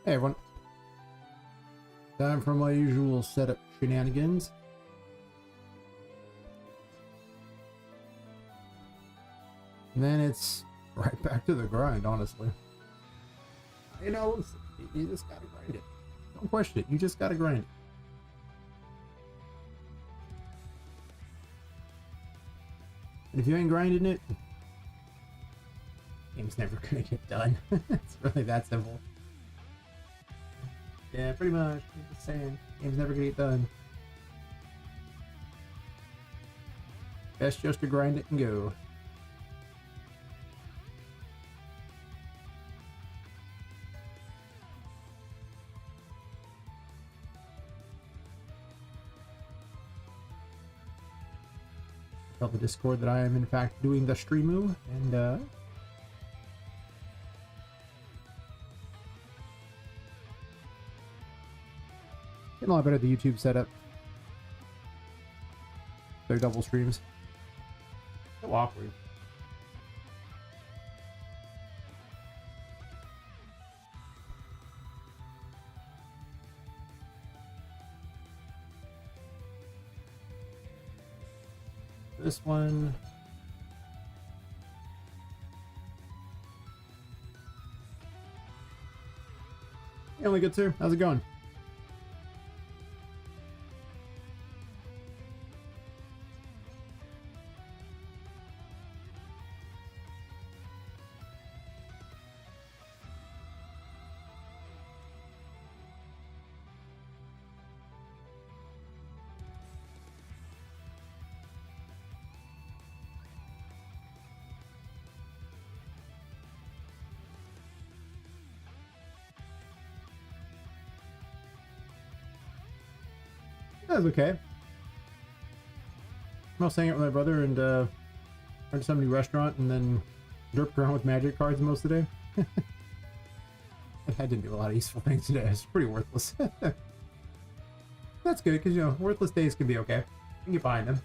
Hey everyone. Time for my usual setup shenanigans. And then it's right back to the grind, honestly. You know, you just gotta grind it. Don't question it, you just gotta grind it. And if you ain't grinding it, game's never gonna get done. It's really that simple. Yeah, pretty much. I'm just saying, game's never gonna get done. Best just to grind it and go. Tell the Discord that I am in fact doing the streamu, and getting a lot better at the YouTube setup. They're double streams. So awkward. This one. Hey, only good, sir. How's it going? That was okay. I was hanging out with my brother and went to some new restaurant and then derped around with magic cards most of the day. I didn't do a lot of useful things today. It's pretty worthless. That's good because, you know, worthless days can be okay. You can get behind them.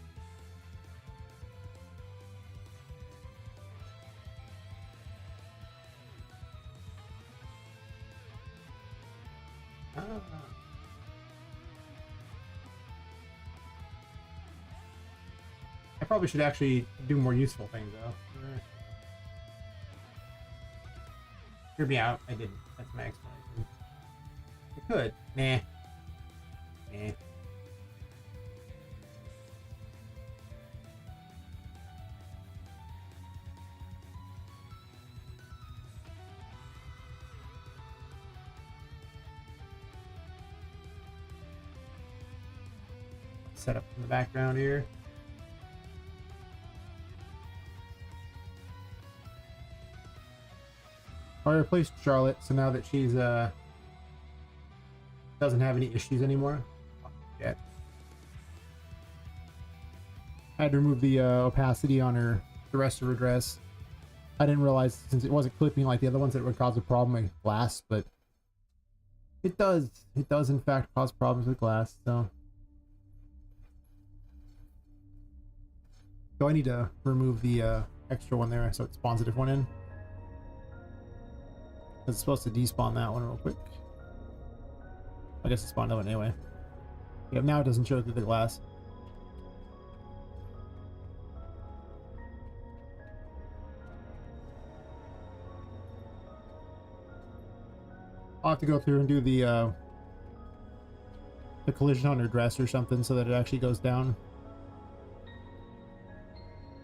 I probably should actually do more useful things though. Hear me out. I didn't. That's my explanation. I could. Nah. Nah. Set up in the background here. I replaced Charlotte, so now that she's doesn't have any issues anymore. Yet. I had to remove the opacity on the rest of her dress. I didn't realize since it wasn't clipping like the other ones that it would cause a problem with glass, but it does. It does in fact cause problems with glass. So I need to remove the extra one there so it spawns a different one in. It's supposed to despawn that one real quick. I guess it spawned that one anyway. Yep, now it doesn't show through the glass. I'll have to go through and do the collision on her dress or something so that it actually goes down.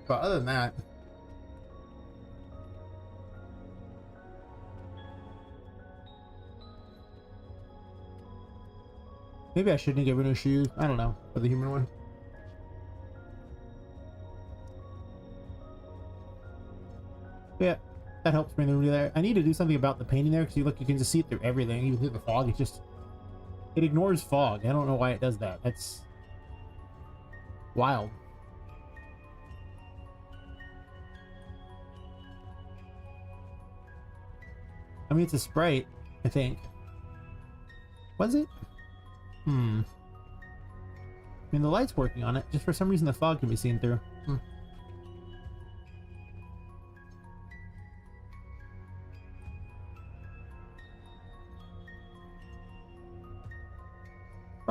But other than that, maybe I shouldn't give her a shoe. I don't know, for the human one. But yeah, that helps bring the room there. I need to do something about the painting there because you look, you can just see it through everything, even through the fog. It ignores fog. I don't know why it does that. That's wild. I mean, it's a sprite, I think. Was it? I mean, the light's working on it. Just for some reason, the fog can be seen through.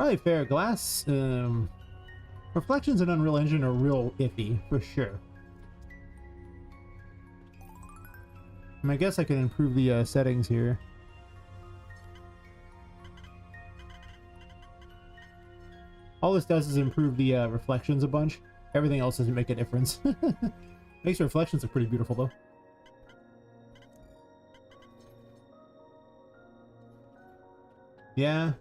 Probably fair. Glass, reflections in Unreal Engine are real iffy, for sure. And I guess I can improve the settings here. All this does is improve the reflections a bunch. Everything else doesn't make a difference. Makes the reflections look pretty beautiful, though. Yeah.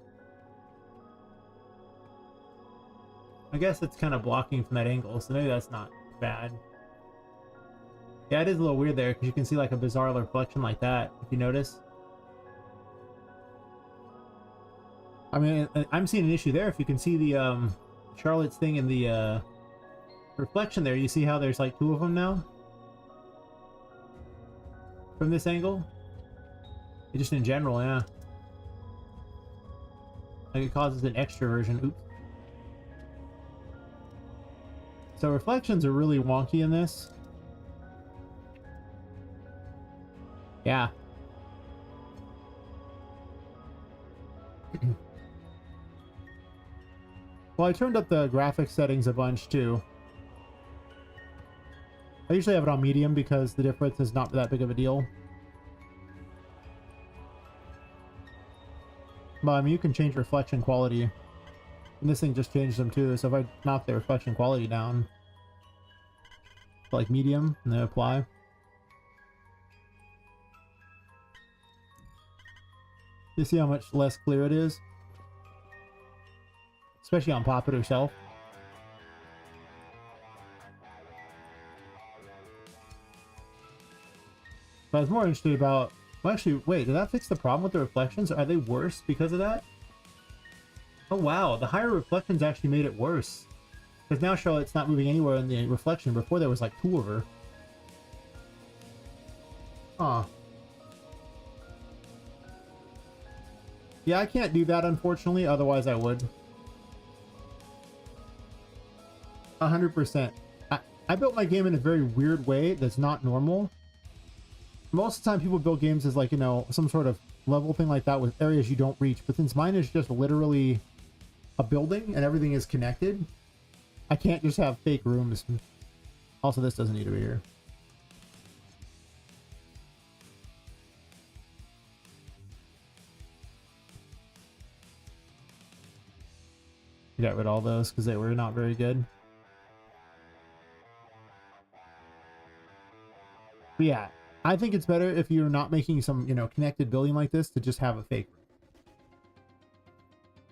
I guess it's kind of blocking from that angle, so maybe that's not bad. Yeah, it is a little weird there, because you can see like a bizarre reflection like that, if you notice. I mean, I'm seeing an issue there. If you can see the Charlotte's thing in the reflection there, you see how there's like two of them now? From this angle? Just in general, yeah. Like it causes an extroversion. Oops. So reflections are really wonky in this. Yeah. Well, I turned up the graphics settings a bunch too. I usually have it on medium because the difference is not that big of a deal. But I mean, you can change reflection quality. And this thing just changed them too, so if I knock the reflection quality down to like medium and then apply. You see how much less clear it is? Especially on Poppet herself. But I was more interested about... Well, actually, wait, did that fix the problem with the reflections? Are they worse because of that? Oh wow, the higher reflections actually made it worse. Because now Charlotte's not moving anywhere in the reflection. Before there was like two of her. Huh. Yeah, I can't do that unfortunately, otherwise I would. 100%. I built my game in a very weird way that's not normal. Most of the time people build games as like, you know, some sort of level thing like that with areas you don't reach. But since mine is just literally a building and everything is connected, I can't just have fake rooms. Also, this doesn't need to be here. Got rid of all those because they were not very good. But yeah, I think it's better if you're not making some, you know, connected building like this to just have a fake room.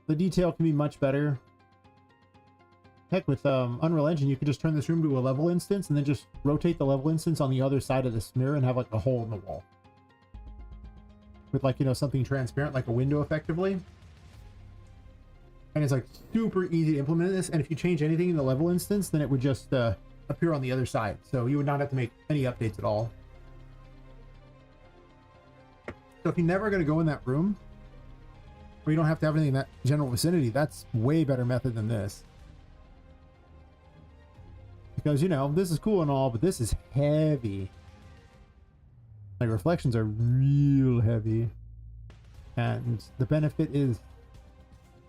The detail can be much better. Heck, with Unreal Engine, you can just turn this room to a level instance and then just rotate the level instance on the other side of this mirror and have like a hole in the wall. With like, you know, something transparent, like a window effectively. And it's like super easy to implement this. And if you change anything in the level instance, then it would just appear on the other side. So you would not have to make any updates at all. So if you're never going to go in that room, or you don't have to have anything in that general vicinity, that's way better method than this. Because, you know, this is cool and all, but this is heavy. Like, reflections are real heavy. And the benefit is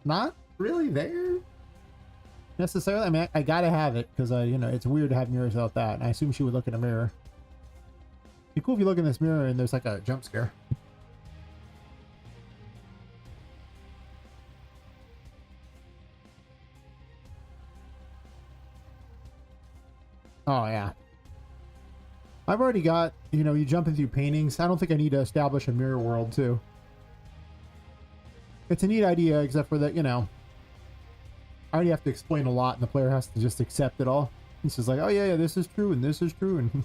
not really there necessarily. I mean, I gotta have it because you know, it's weird to have mirrors without that, and I assume she would look in a mirror. It'd be cool if you look in this mirror and there's like a jump scare. Oh yeah, I've already got, you know, you jump in through paintings. I don't think I need to establish a mirror world too. It's a neat idea, except for that, you know, I already have to explain a lot and the player has to just accept it all. It's just like, oh yeah, this is true and this is true, and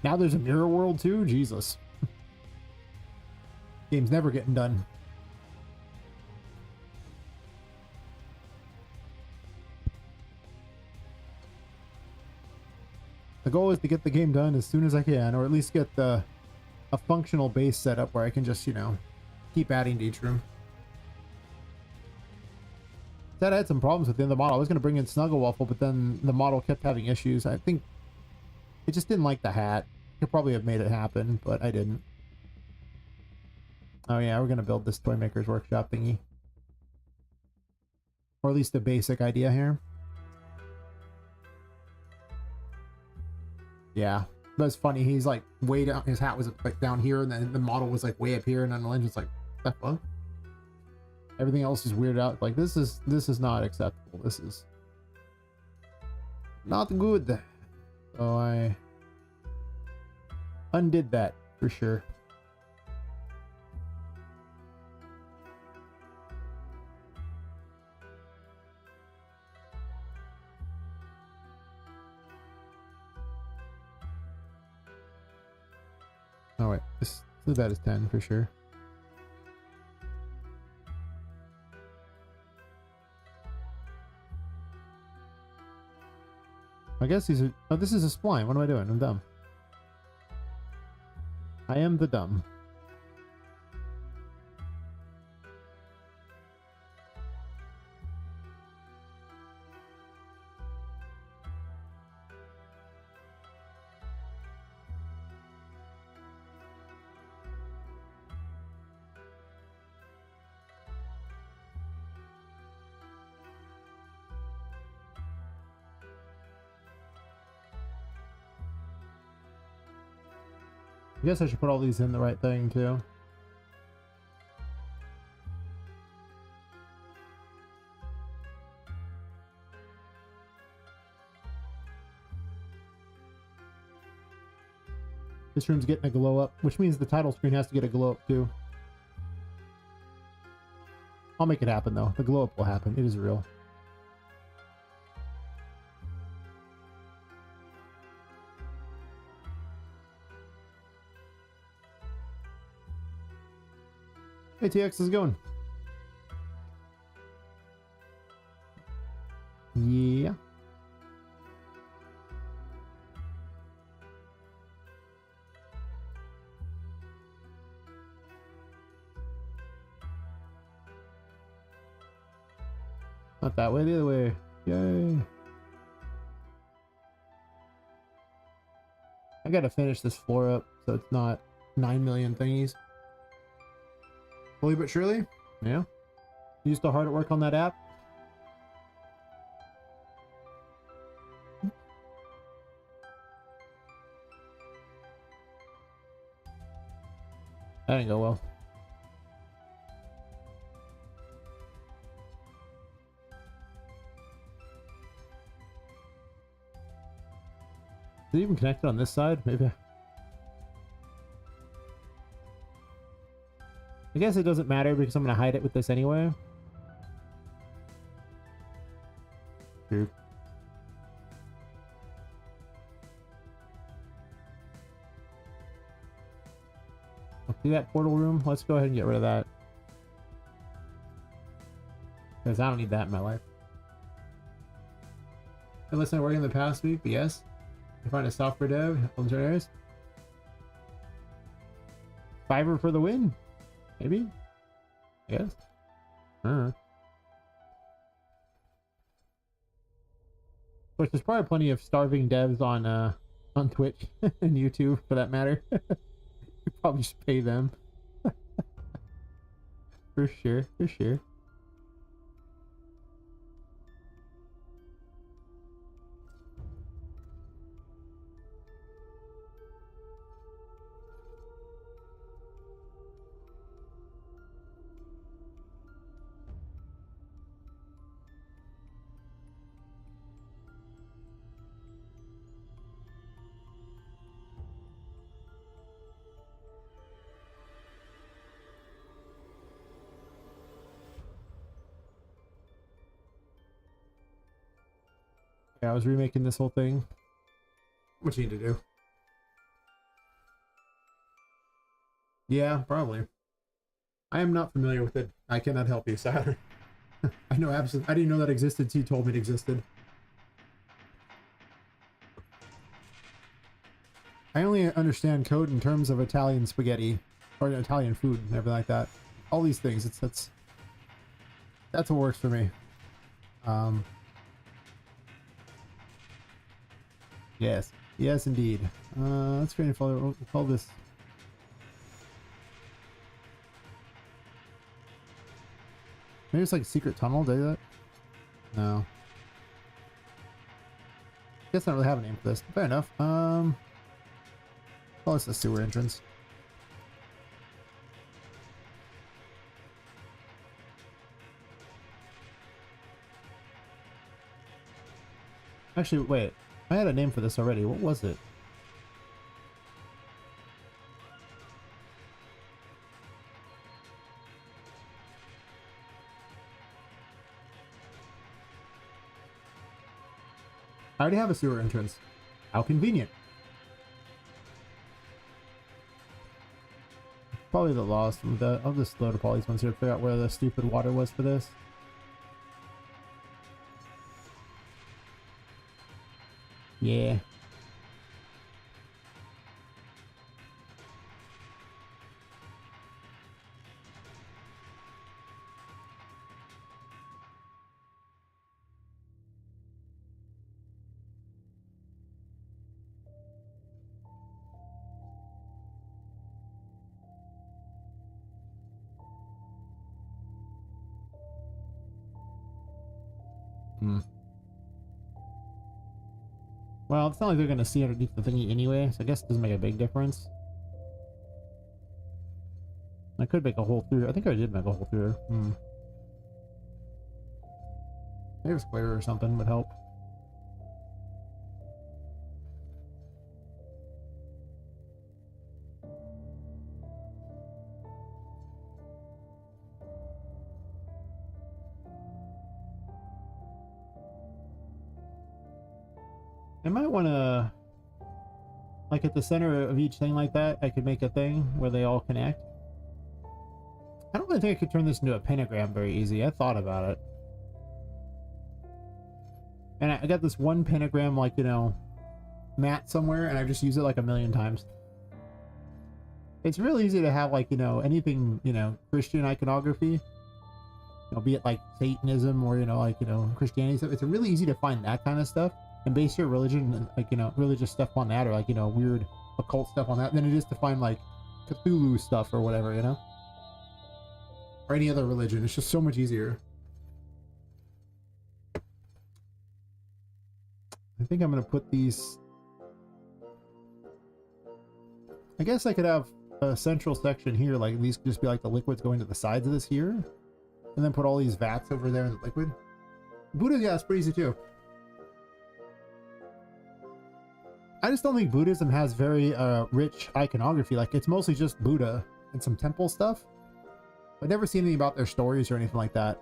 now there's a mirror world too? Jesus. Game's never getting done. The goal is to get the game done as soon as I can, or at least get a functional base set up where I can just, you know, keep adding to each room. That I had some problems with the model. I was going to bring in Snuggle Waffle, but then the model kept having issues. I think it just didn't like the hat. Could probably have made it happen, but I didn't. Oh yeah, we're going to build this Toy Maker's Workshop thingy. or at least a basic idea here. Yeah, that's funny. He's like way down. His hat was like down here, and then the model was like way up here, and then the legend's like, what the fuck? Everything else is weirded out. Like this is not acceptable. This is not good. So I undid that for sure. Oh wait, this that is 10 for sure. I guess these are. Oh, this is a spline. What am I doing? I'm dumb. I am the dumb. I guess I should put all these in the right thing too. This room's getting a glow up, which means the title screen has to get a glow up too. I'll make it happen though. The glow up will happen. It is real. Hey TX, how's it going? Yeah. Not that way, the other way. Yay. I gotta finish this floor up so it's not 9 million thingies. Slowly but surely? Yeah. You still hard at work on that app? That didn't go well. Is it even connected on this side? Maybe. I guess it doesn't matter because I'm going to hide it with this anyway. True. See that portal room? Let's go ahead and get rid of that. Because I don't need that in my life. Unless I work in the past week, but yes. You find a software dev, help them areas. Fiverr for the win. Maybe? Yes. Which there's probably plenty of starving devs on Twitch and YouTube for that matter. You probably should pay them. For sure, for sure. Yeah, I was remaking this whole thing. What you need to do? Yeah, probably. I am not familiar with it. I cannot help you, Saturn. I know absolutely. I didn't know that existed until you told me it existed. I only understand code in terms of Italian spaghetti or Italian food and everything like that. All these things. That's what works for me. Yes. Yes, indeed. Let's try and follow. We'll call this. Maybe it's like a secret tunnel. Did I do that? No. Guess I don't really have a name for this. Fair enough. Oh, it's the sewer entrance. Actually, wait. I had a name for this already. What was it? I already have a sewer entrance. How convenient. Probably the lost. I'll just load up all these ones here to figure out where the stupid water was for this. Yeah. Hmm. Well, it's not like they're gonna see underneath the thingy anyway, so I guess it doesn't make a big difference. I could make a hole through. I think I did make a hole through. Maybe a square or something would help. I might want to, like at the center of each thing like that, I could make a thing where they all connect. I don't really think I could turn this into a pentagram very easy. I thought about it. And I got this one pentagram, like, you know, mat somewhere, and I just use it like a million times. It's really easy to have, like, you know, anything, you know, Christian iconography, you know, be it like Satanism or, you know, like, you know, Christianity stuff. It's really easy to find that kind of stuff and base your religion and, like, you know, religious stuff on that, or like, you know, weird occult stuff on that, than it is to find like Cthulhu stuff or whatever, you know, or any other religion. It's just so much easier. I think I'm gonna put these. I guess I could have a central section here, like these could just be like the liquids going to the sides of this here, and then put all these vats over there in the liquid. Buddha, yeah, it's pretty easy too. I just don't think Buddhism has very rich iconography. Like, it's mostly just Buddha and some temple stuff. I've never seen anything about their stories or anything like that.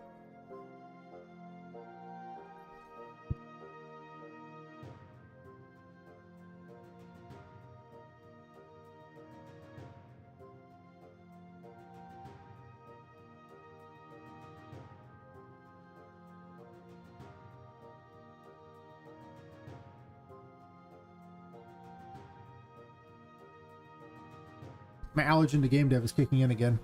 My allergen to game dev is kicking in again.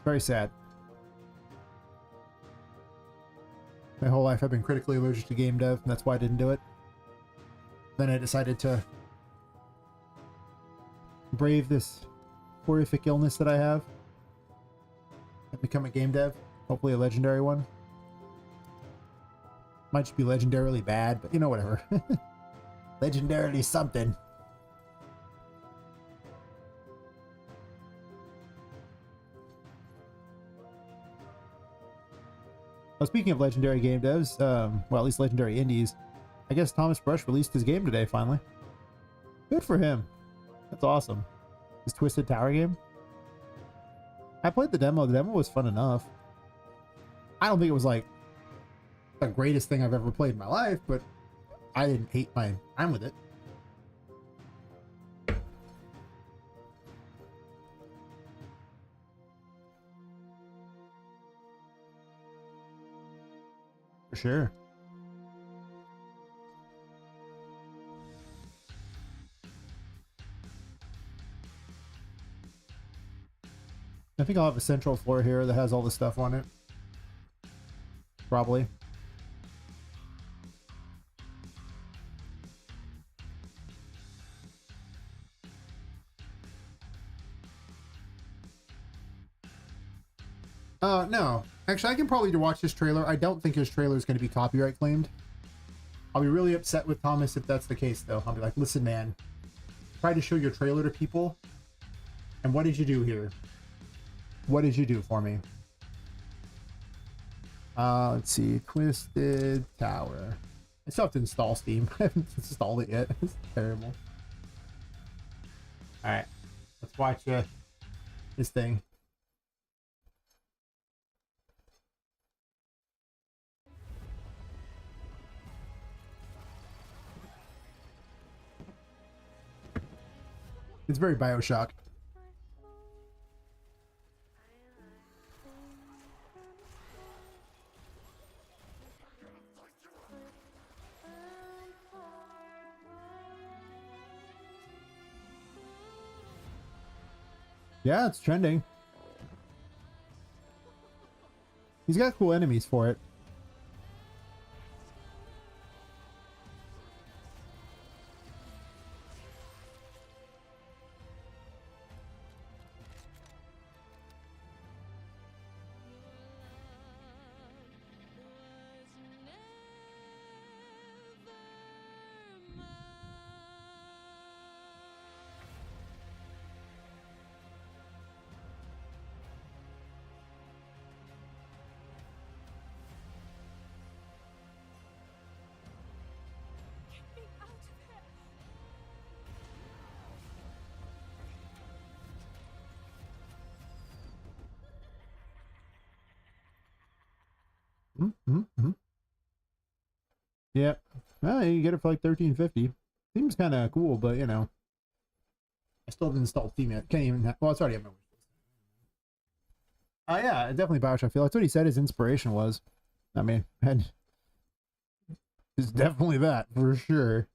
Very sad. My whole life I've been critically allergic to game dev, and that's why I didn't do it. Then I decided to brave this horrific illness that I have and become a game dev, hopefully a legendary one. Might just be legendarily bad, but you know, whatever. Legendarily something. Well, speaking of legendary game devs, well, at least legendary indies, I guess Thomas Brush released his game today, finally. Good for him. That's awesome. His Twisted Tower game. I played the demo. The demo was fun enough. I don't think it was like the greatest thing I've ever played in my life, but I didn't hate my time with it. For sure. I think I'll have a central floor here that has all the stuff on it. Probably. No. Actually, I can probably watch this trailer. I don't think his trailer is going to be copyright claimed. I'll be really upset with Thomas if that's the case, though. I'll be like, listen, man. Try to show your trailer to people. And what did you do here? What did you do for me? Let's see. Twisted Tower. I still have to install Steam. I haven't installed it yet. It's terrible. Alright. Let's watch this thing. It's very BioShock. Yeah, it's trending. He's got cool enemies for it. Yep. Well, you get it for like $13.50. Seems kind of cool, but you know, I still haven't installed Steam yet. Can't even. Well, it's already on my wishlist. Yeah, definitely Bioshock. I feel that's what he said his inspiration was. I mean, and it's definitely that for sure.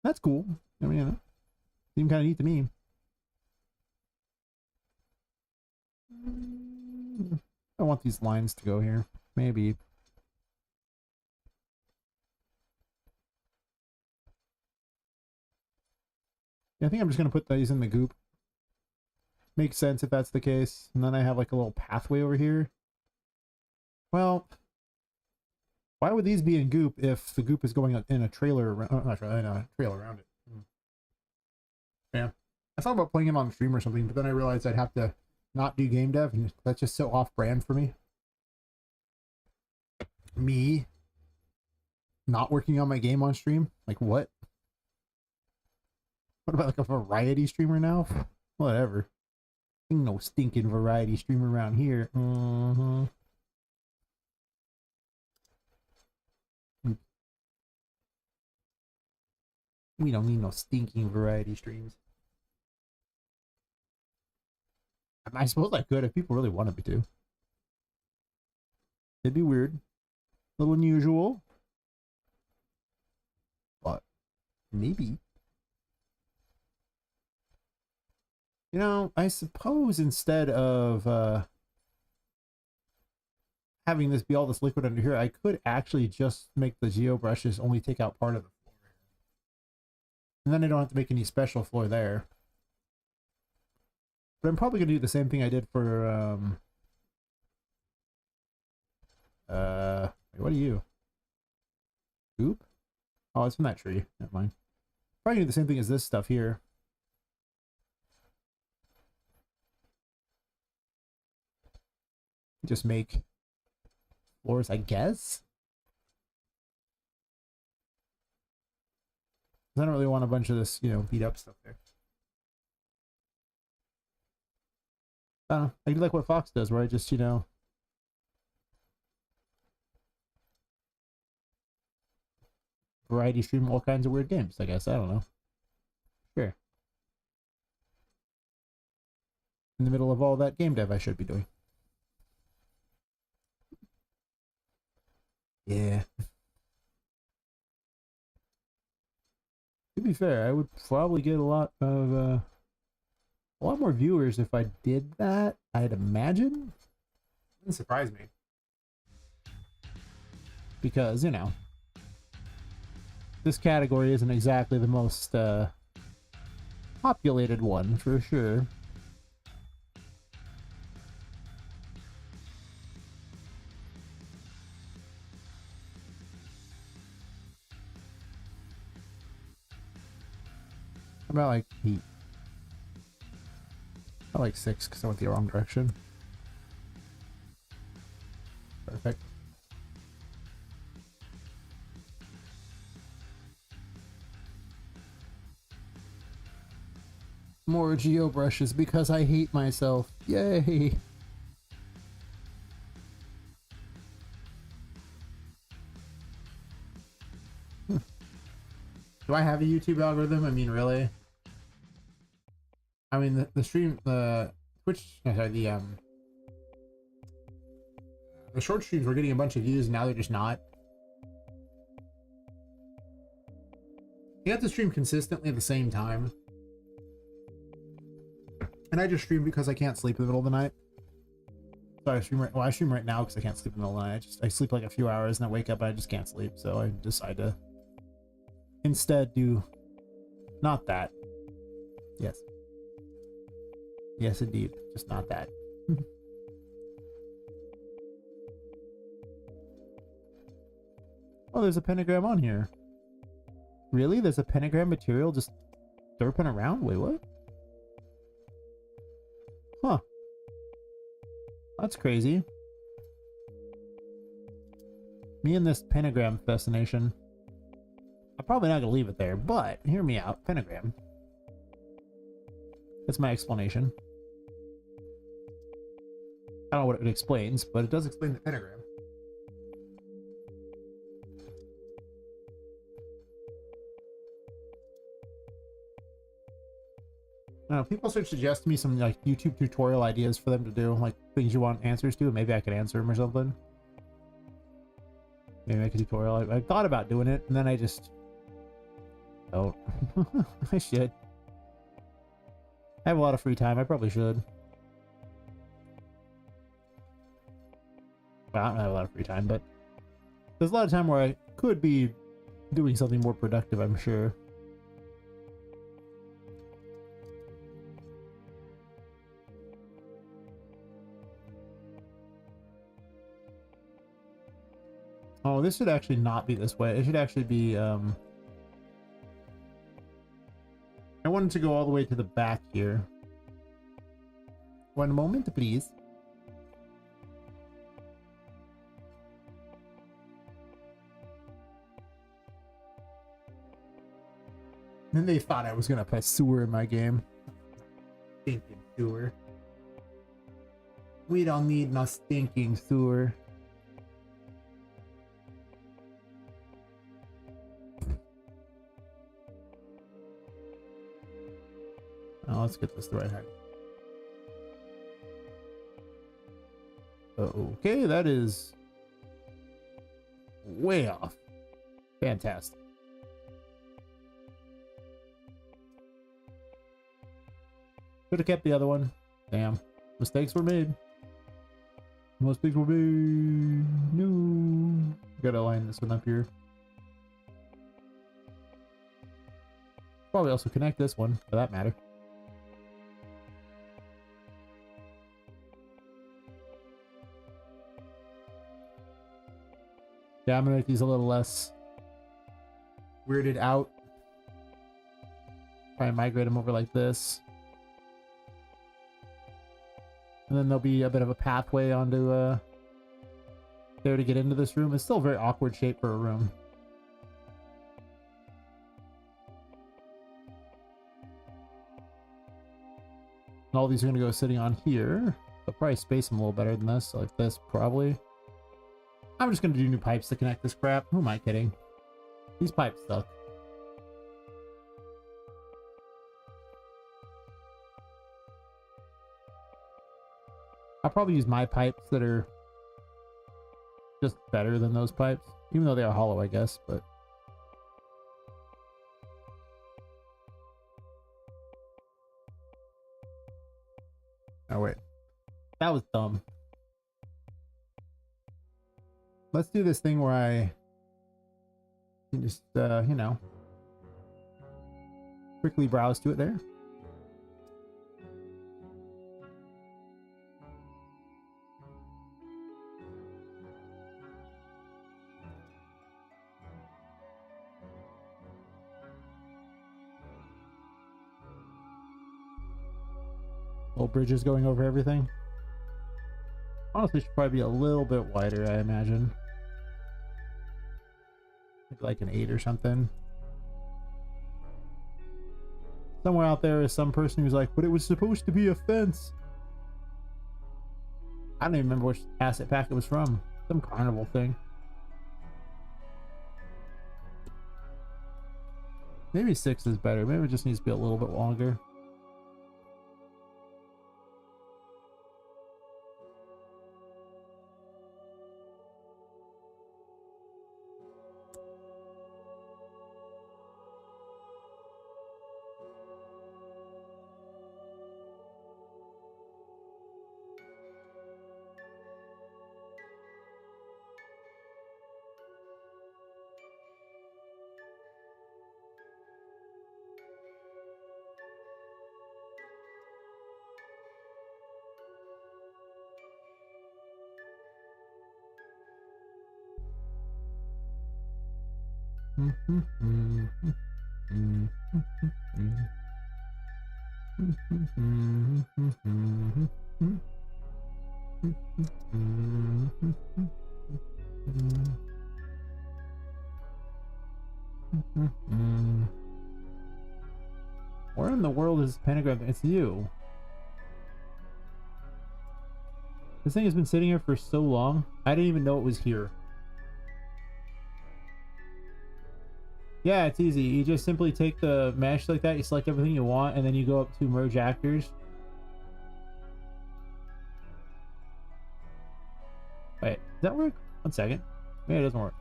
That's cool. I mean, you know, seemed kind of neat to me. I want these lines to go here. Maybe. I think I'm just going to put these in the goop. Makes sense if that's the case. And then I have like a little pathway over here. Well, why would these be in goop if the goop is going in a trailer around, not trailer, in a trail around it? Yeah. I thought about playing him on stream or something, but then I realized I'd have to not do game dev, and that's just so off-brand for me. Me not working on my game on stream? Like, what? What about like a variety streamer now? Whatever. Ain't no stinking variety streamer around here. We don't need no stinking variety streams. I suppose I could if people really wanted me to. It'd be weird. A little unusual. But maybe. You know, I suppose instead of having this be all this liquid under here, I could actually just make the geo brushes only take out part of the floor. And then I don't have to make any special floor there. But I'm probably going to do the same thing I did for, what are you? Oop? Oh, it's from that tree. Never mind. Probably do the same thing as this stuff here. Just make floors, I guess. I don't really want a bunch of this, you know, beat up stuff there. I don't know. I do like what Fox does, where I just, you know, variety stream all kinds of weird games, I guess. I don't know. Sure. In the middle of all that game dev I should be doing. Yeah. To be fair, I would probably get a lot more viewers if I did that, I'd imagine. Wouldn't surprise me. Because, you know, this category isn't exactly the most populated one, for sure. About like 8. About like 6 because I went the wrong direction. Perfect. More geo brushes because I hate myself. Yay! Do I have a YouTube algorithm? I mean, really? I mean, the stream, the Twitch, sorry, the short streams were getting a bunch of views, and now they're just not. You have to stream consistently at the same time. And I just stream because I can't sleep in the middle of the night. So I stream right now because I can't sleep in the middle of the night. I sleep like a few hours and I wake up and I just can't sleep. So I decide to instead do not that. Yes. Yes, indeed. Just not that. Oh, there's a pentagram on here. Really? There's a pentagram material just derping around? Wait, what? Huh. That's crazy. Me and this pentagram fascination. I'm probably not going to leave it there, but hear me out. Pentagram. That's my explanation. I don't know what it explains, but it does explain the pentagram. I don't know, people suggest me some like YouTube tutorial ideas for them to do, like things you want answers to, and maybe I could answer them or something. Maybe make a tutorial. I thought about doing it, and then I just don't. I should. I have a lot of free time. I probably should. Well, I don't have a lot of free time, but there's a lot of time where I could be doing something more productive, I'm sure. Oh, this should actually not be this way. It should actually be, I wanted to go all the way to the back here. One moment, please. And they thought I was gonna put sewer in my game. Stinking sewer. We don't need no stinking sewer. Oh, let's get this the right height. Okay, that is way off. Fantastic. Should have kept the other one. Damn. Mistakes were made. Mistakes were made. No. Gotta line this one up here. Probably also connect this one, for that matter. Yeah, I'm gonna make these a little less weirded out. Try and migrate them over like this. And then there'll be a bit of a pathway onto there to get into this room. It's still a very awkward shape for a room. And all these are gonna go sitting on here. They'll probably space them a little better than this, like this probably. I'm just gonna do new pipes to connect this crap. Who am I kidding? These pipes suck. I'll probably use my pipes that are just better than those pipes, even though they are hollow, I guess, but oh wait, that was dumb. Let's do this thing where I can just, you know, quickly browse to it there. Little bridges going over everything. Honestly, should probably be a little bit wider, I imagine. Maybe like an 8 or something. Somewhere out there is some person who's like, but it was supposed to be a fence. I don't even remember which asset pack it was from. Some carnival thing. Maybe 6 is better. Maybe it just needs to be a little bit longer. Where in the world is pentagram? It's you. This thing has been sitting here for so long. I didn't even know it was here. Yeah, it's easy. You just simply take the mesh like that, you select everything you want, and then you go up to merge actors. Wait, does that work? 1 second. Maybe it doesn't work.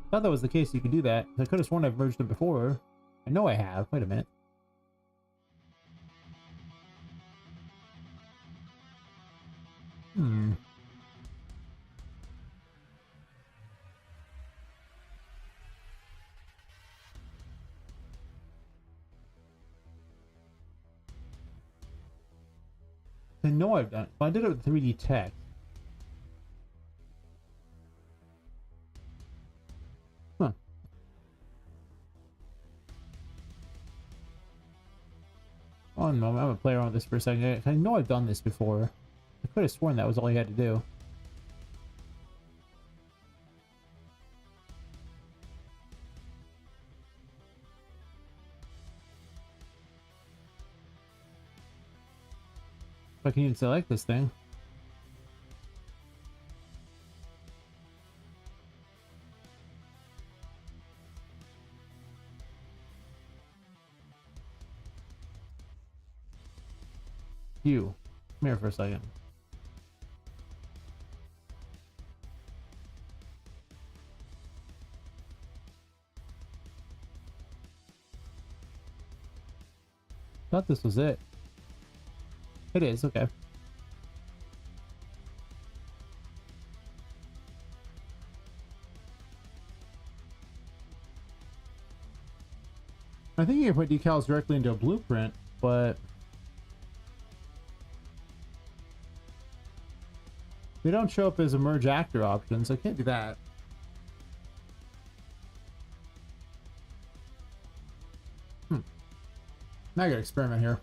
I thought that was the case, you could do that. I could have sworn I've merged them before. I know I have. Wait a minute. I know I've done it. Well, I did it with 3D text. Huh. One moment, I'm gonna play around with this for a second. I know I've done this before. I could have sworn that was all you had to do. If I can even select this thing. You. Come here for a second. Thought this was it. It is, okay. I think you can put decals directly into a blueprint, but they don't show up as a merge actor option, so I can't do that. Now I gotta experiment here.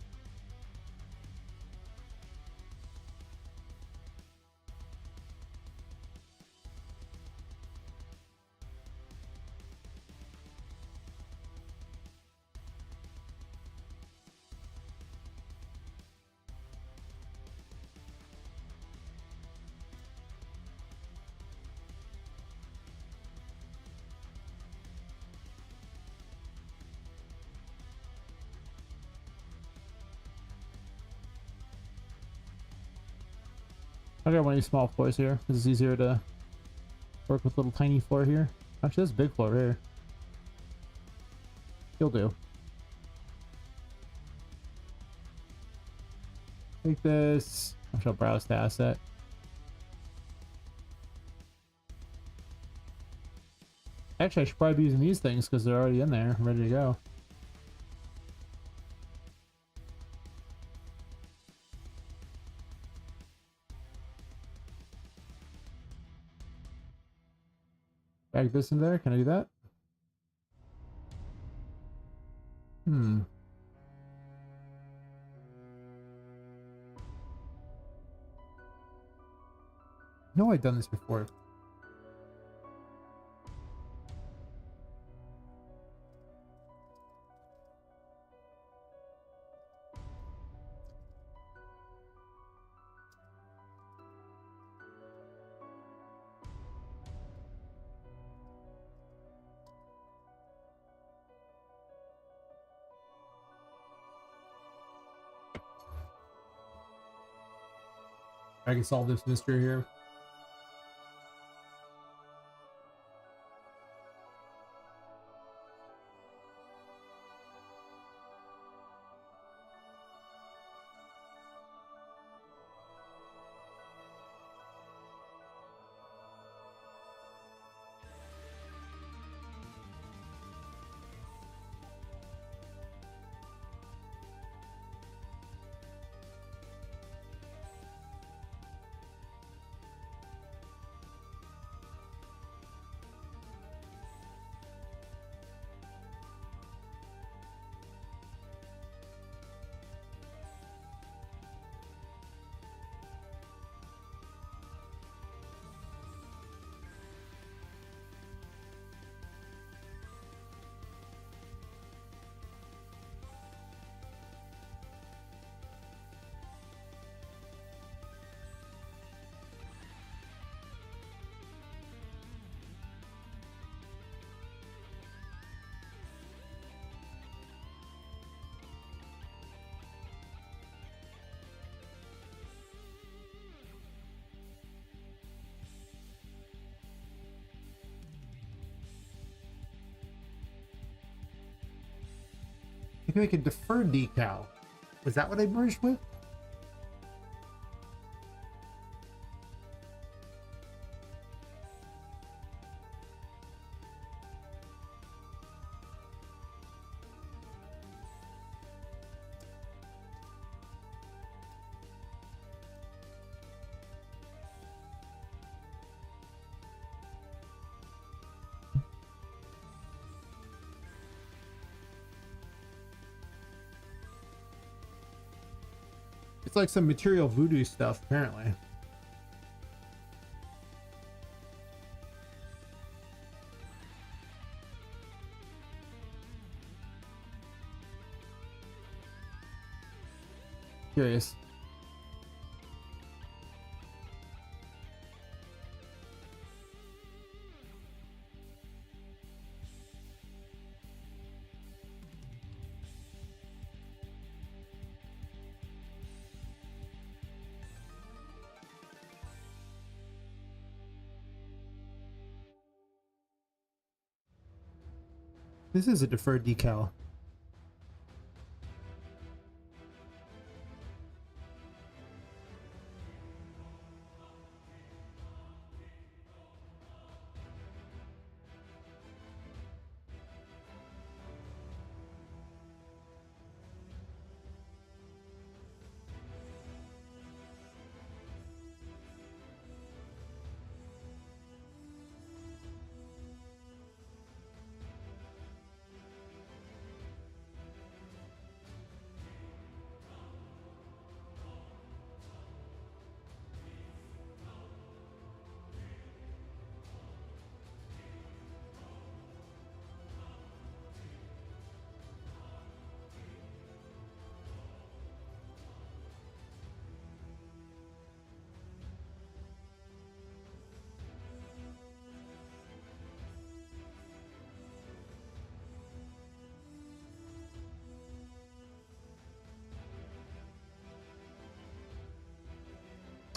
I got one of these small floors here. This is easier to work with little tiny floor here. Actually, this big floor here. You'll do. Take this. I shall browse to asset. Actually, I should probably be using these things because they're already in there, ready to go. Bag this in there. Can I do that? No, I've done this before. I can solve this mystery here. You can make a deferred decal. Was that what I merged with? It's like some material voodoo stuff, apparently. Curious. This is a deferred decal.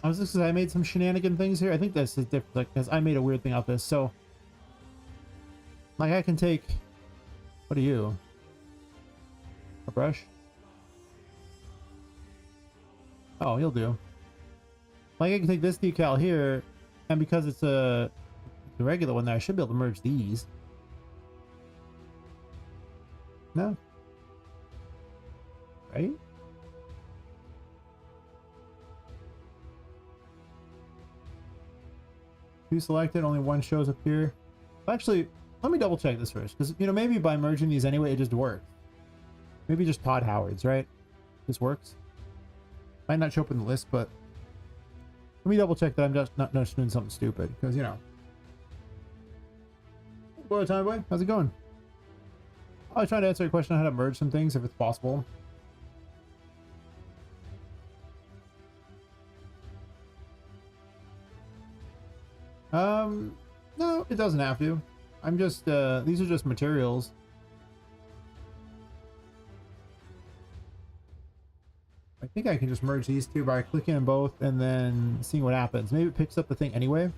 I was just I made some shenanigan things here. I think this is different because I made a weird thing out of this. So, like, I can take. What are you? A brush? Oh, he'll do. Like, I can take this decal here, and because it's the regular one there, I should be able to merge these. No. Right? Two selected, only one shows up here. Actually, let me double check this first, because, you know, maybe by merging these anyway, it just works. Maybe just Todd Howard's, right? This works. Might not show up in the list, but Let me double check that I'm just not doing something stupid, because, you know. Boy, Time Boy, how's it going? I was trying to answer a question on how to merge some things, if it's possible. No, it doesn't have to. I'm just, these are just materials. I think I can just merge these two by clicking on both and then seeing what happens. Maybe it picks up the thing anyway.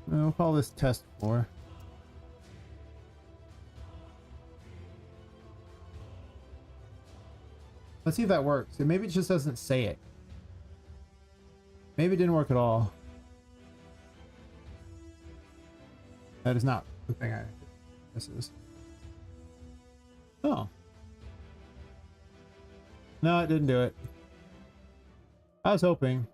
We'll call this test floor. Let's see if that works. Maybe it just doesn't say it. Maybe it didn't work at all. That is not the thing this is. Oh. No, it didn't do it. I was hoping.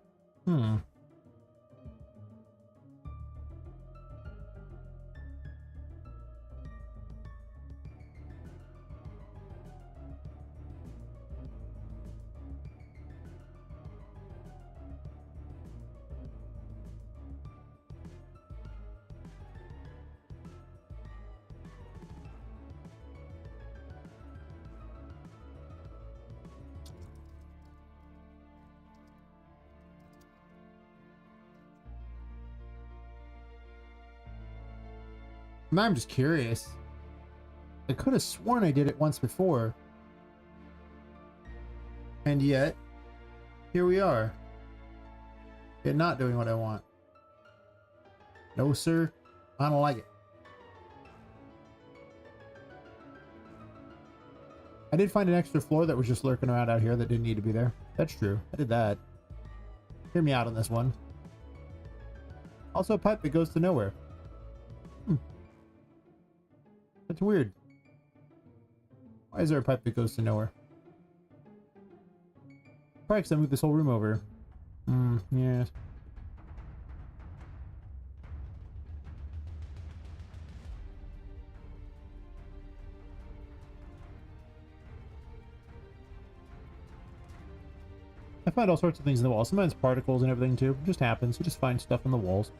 Now I'm just curious. I could have sworn I did it once before. And yet, here we are. Yet not doing what I want. No, sir. I don't like it. I did find an extra floor that was just lurking around out here that didn't need to be there. That's true. I did that. Hear me out on this one. Also a pipe that goes to nowhere. That's weird. Why is there a pipe that goes to nowhere? Probably because I moved this whole room over. Yeah. I find all sorts of things in the walls. Sometimes particles and everything too. It just happens. You just find stuff in the walls.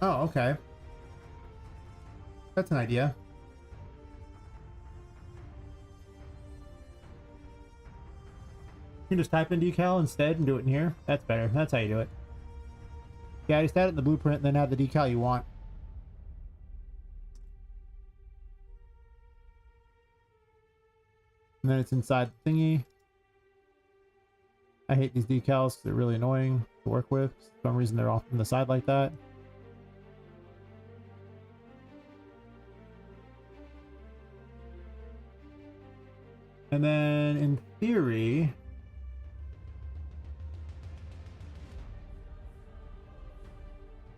Oh, okay. That's an idea. You can just type in decal instead and do it in here. That's better. That's how you do it. Yeah, just add it in the blueprint and then add the decal you want. And then it's inside the thingy. I hate these decals. They're really annoying to work with. For some reason they're off on the side like that. And then in theory,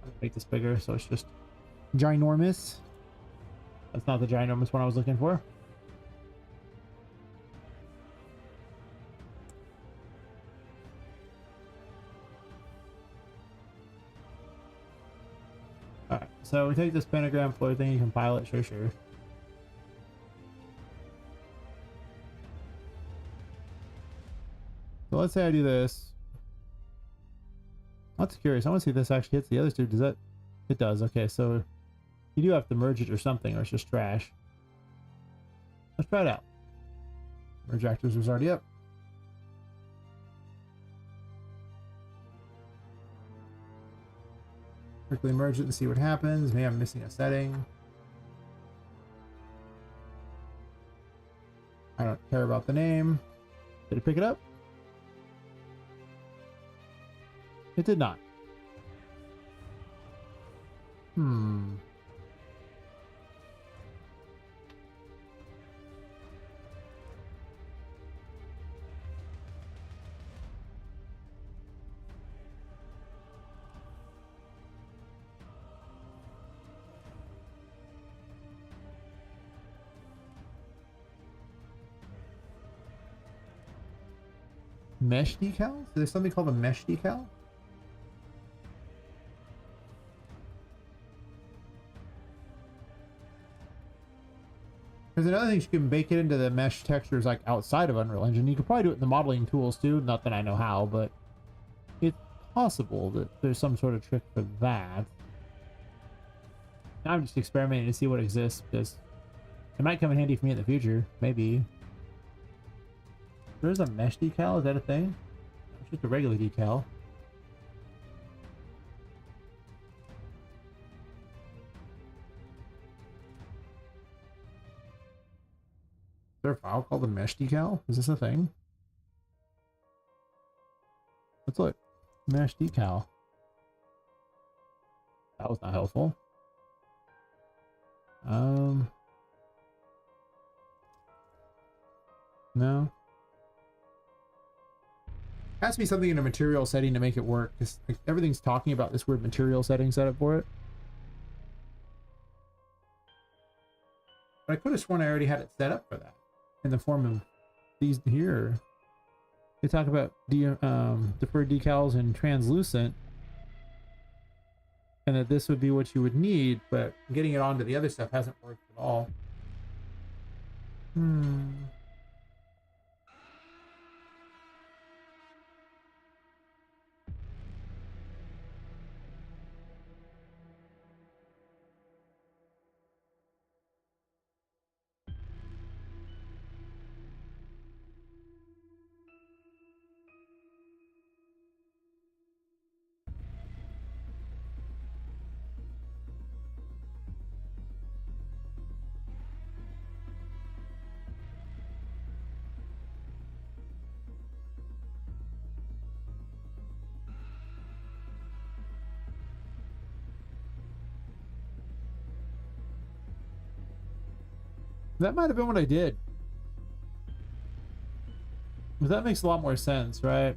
I'll make this bigger so it's just ginormous. That's not the ginormous one I was looking for. Alright, so we take this pentagram floor thing, you compile it, sure. So let's say I do this. That's curious. I want to see if this actually hits the other two. Does that? It does. Okay, so you do have to merge it or something, or it's just trash. Let's try it out. Merge actors was already up. Quickly merge it and see what happens. Maybe I'm missing a setting. I don't care about the name. Did it pick it up? It did not. Mesh decal? There's something called a mesh decal? There's another thing, you can bake it into the mesh textures like outside of Unreal Engine. You could probably do it in the modeling tools too. Not that I know how, but it's possible that there's some sort of trick for that. I'm just experimenting to see what exists, because it might come in handy for me in the future. Maybe. There's a mesh decal, is that a thing? It's just a regular decal. Is there a file called a mesh decal? Is this a thing? Let's look. Mesh decal. That was not helpful. No. Has to be something in a material setting to make it work, because like, everything's talking about this weird material setting setup for it. But I could have sworn I already had it set up for that in the form of these here. They talk about deferred decals and translucent, and that this would be what you would need, but getting it onto the other stuff hasn't worked at all. That might have been what I did. But that makes a lot more sense, right?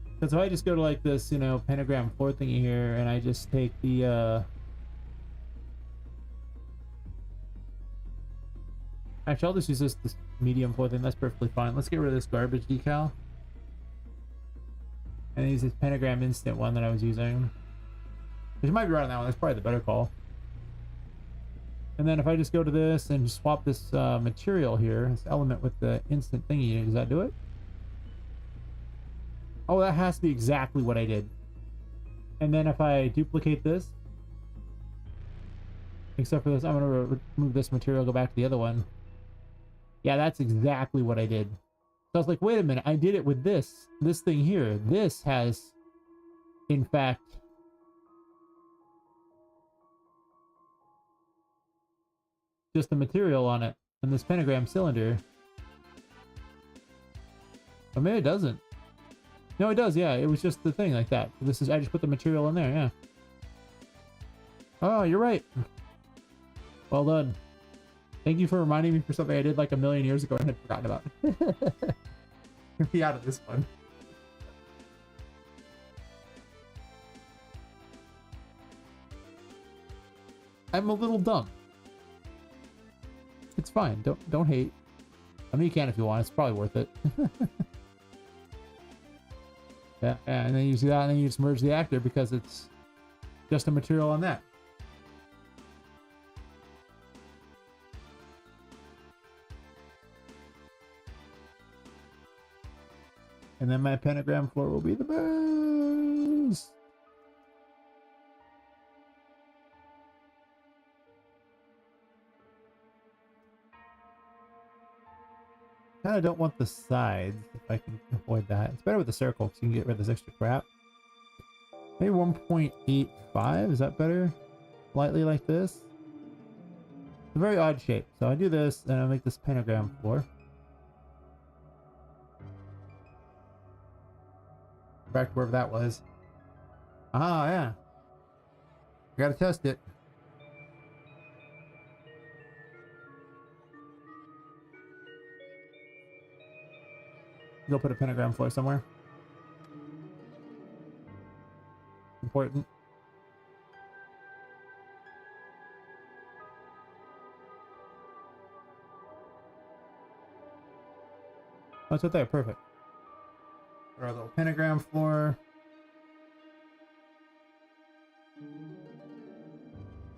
Because if I just go to like this, you know, pentagram floor thingy here, and I just take the actually, I'll just use this medium floor thing. That's perfectly fine. Let's get rid of this garbage decal. And use this pentagram instant one that I was using. Which might be right on that one. That's probably the better call. And then if I just go to this and swap this material here, this element with the instant thingy, does that do it? Oh, that has to be exactly what I did. And then if I duplicate this, except for this, I'm going to remove this material, go back to the other one. Yeah, that's exactly what I did. So I was like, wait a minute, I did it with this thing here. This has, in fact, just the material on it, and this pentagram cylinder. Or maybe it doesn't. No, it does, yeah. It was just the thing like that. This is, I just put the material in there, yeah. Oh, you're right. Well done. Thank you for reminding me for something I did like a million years ago and had forgotten about. Get me out of this one. I'm a little dumb. It's fine. Don't hate. I mean, you can if you want. It's probably worth it. Yeah, and then you see that, and then you just merge the actor because it's just a material on that. And then my pentagram floor will be the best. Kind of don't want the sides if I can avoid that. It's better with the circle because you can get rid of this extra crap. Maybe 1.85, is that better? Slightly like this. It's a very odd shape. So I do this and I make this pentagram floor. Back to wherever that was. Ah, yeah. Gotta test it. Go put a pentagram floor somewhere. Important. Oh, it's right there. Perfect. Our little pentagram floor.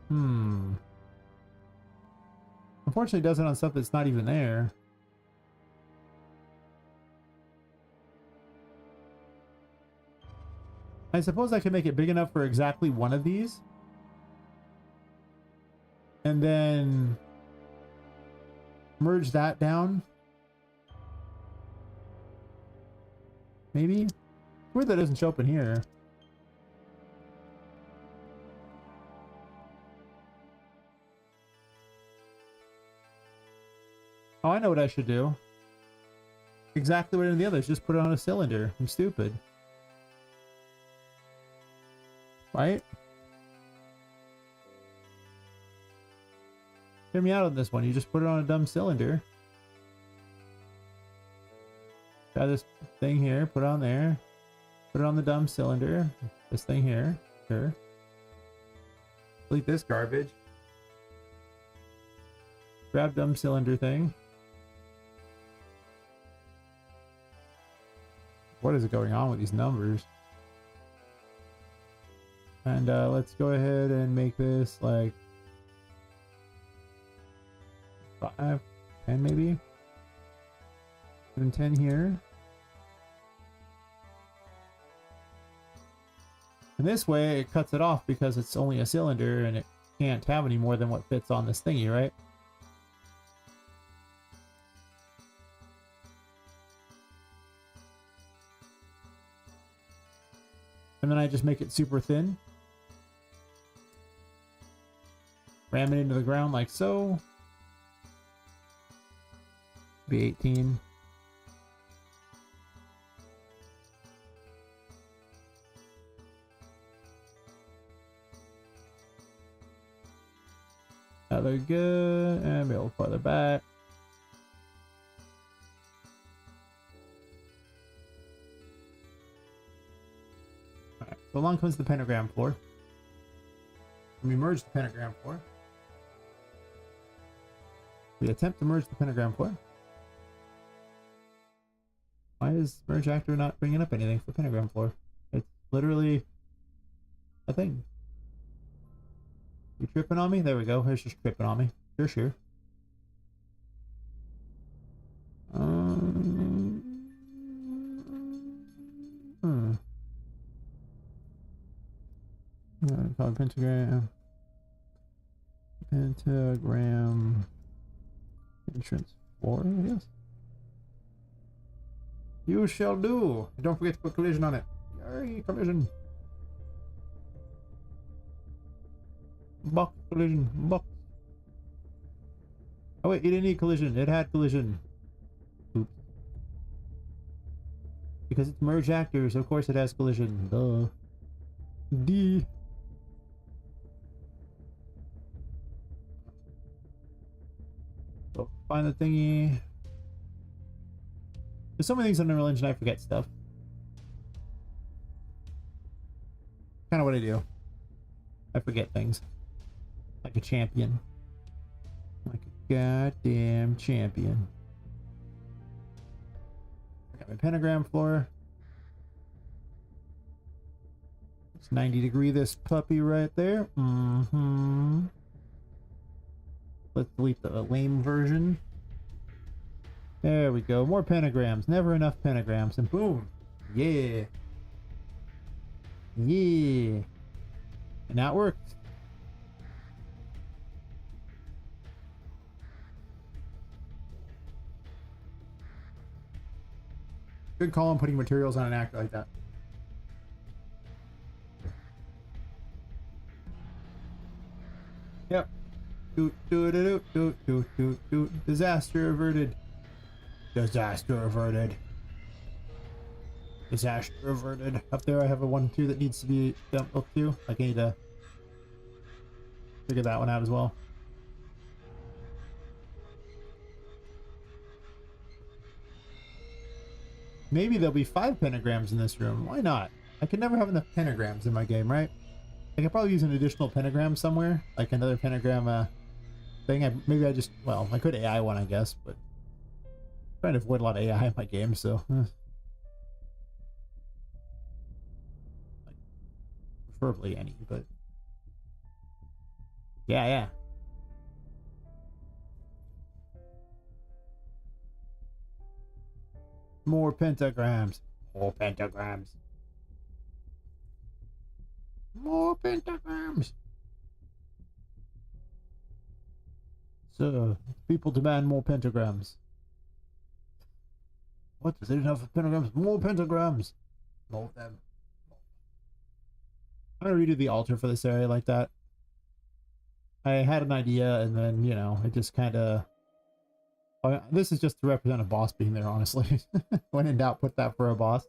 In unfortunately does it on stuff that's not even there. I suppose I could make it big enough for exactly one of these. And then merge that down. Maybe? It's weird that doesn't show up in here. Oh, I know what I should do. Exactly what in the others. Just put it on a cylinder. I'm stupid. Right? Hear me out on this one. You just put it on a dumb cylinder. Got this thing here. Put it on there. Put it on the dumb cylinder. This thing here. Sure. Delete this garbage. Grab dumb cylinder thing. What is going on with these numbers? And let's go ahead and make this like 5, 10 maybe. Even 10 here. And this way it cuts it off because it's only a cylinder and it can't have any more than what fits on this thingy, right? And then I just make it super thin. Ram it into the ground like so. Be 18. Other good, and be able to farther back. Alright, so along comes the pentagram floor. We merge the pentagram floor. We attempt to merge the pentagram floor. Why is merge actor not bringing up anything for pentagram floor? It's literally a thing. You tripping on me? There we go. Here's just tripping on me. Sure, sure. Call it pentagram. Pentagram entrance 4, I guess. You shall do. Don't forget to put collision on it. Yay, collision. Box collision. Box. Oh wait, it didn't need collision. It had collision. Oops. Because it's merge actors, of course it has collision. Duh. D. So find the thingy. There's so many things on Unreal Engine I forget stuff. Kind of what I do. I forget things. Like a champion. Like a goddamn champion. I got my pentagram floor. It's 90-degree this puppy right there. Let's delete the lame version. There we go. More pentagrams. Never enough pentagrams. And boom. Yeah. Yeah. And that worked. Good call on putting materials on an actor like that. Yep. Disaster averted. Disaster averted. Disaster averted. Up there I have a 1-2 that needs to be dumped up too. Like I need to figure that one out as well. Maybe there'll be 5 pentagrams in this room. Why not? I could never have enough pentagrams in my game, right? I could probably use an additional pentagram somewhere. Like another pentagram thing. Maybe I just... Well, I could AI one, I guess, but... I'm trying to avoid a lot of AI in my game, so... Preferably any, but... Yeah. More pentagrams. More pentagrams. More pentagrams. So, people demand more pentagrams. What? Is there enough pentagrams? More pentagrams. More of them. I'm gonna redo the altar for this area like that. I had an idea, and then, you know, it just kind of... this is just to represent a boss being there, honestly. When in doubt, put that for a boss.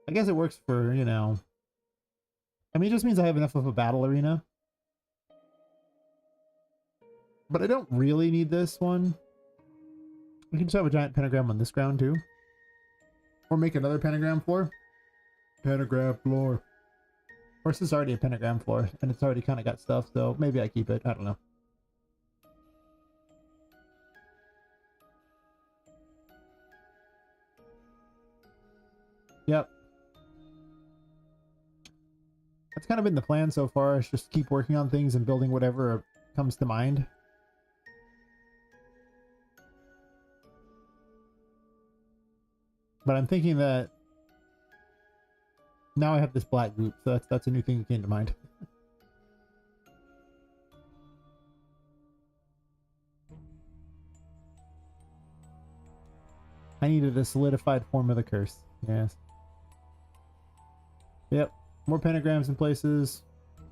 I guess it works for, you know... I mean, it just means I have enough of a battle arena. But I don't really need this one. We can just have a giant pentagram on this ground, too. Or make another pentagram floor. Pentagram floor. Of course, it's already a pentagram floor, and it's already kind of got stuff, so maybe I keep it. I don't know. Yep. That's kind of been the plan so far, is just keep working on things and building whatever comes to mind. But I'm thinking that now I have this black group, so that's a new thing that came to mind. I needed a solidified form of the curse. Yes. Yep. More pentagrams in places.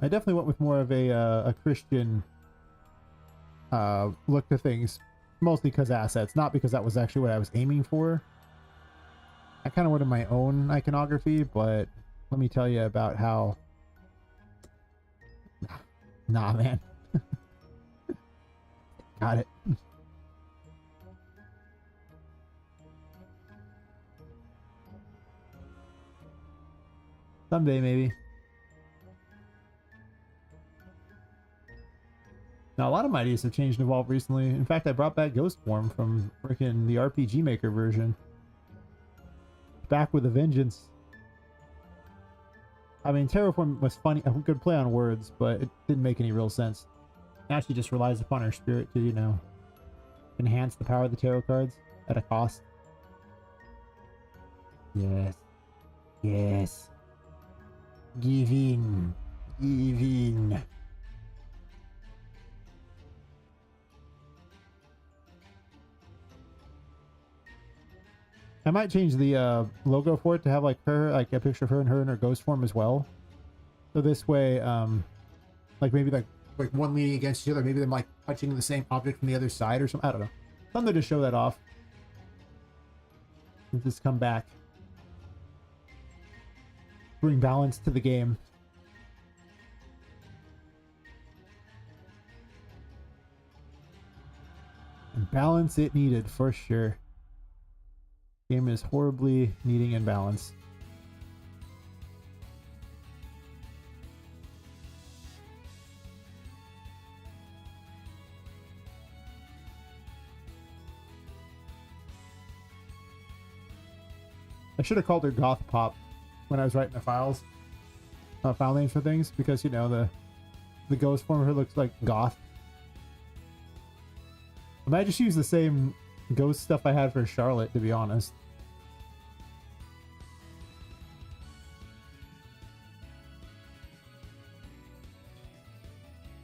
I definitely went with more of a Christian look to things. Mostly because assets, not because that was actually what I was aiming for. I kind of wanted my own iconography, but let me tell you about how... Nah, man. Got it. Someday, maybe. Now, a lot of my ideas have changed and evolved recently. In fact, I brought back Ghost Form from freaking the RPG Maker version. Back with a vengeance. I mean, Terraform was funny, a good play on words, but it didn't make any real sense. Now she just relies upon her spirit to, you know, enhance the power of the tarot cards at a cost. Yes. Yes. Give in. Give in. I might change the logo for it to have like her, like a picture of her in her ghost form as well. So this way, like maybe like one leaning against each other, maybe them like touching the same object from the other side or something. I don't know. Something to show that off. And just come back. Bring balance to the game. And balance it needed for sure. Game is horribly needing imbalance. I should have called her Goth Pop when I was writing the files. File names for things, because, you know, the ghost form of her looks like goth. I might just use the same ghost stuff I had for Charlotte, to be honest.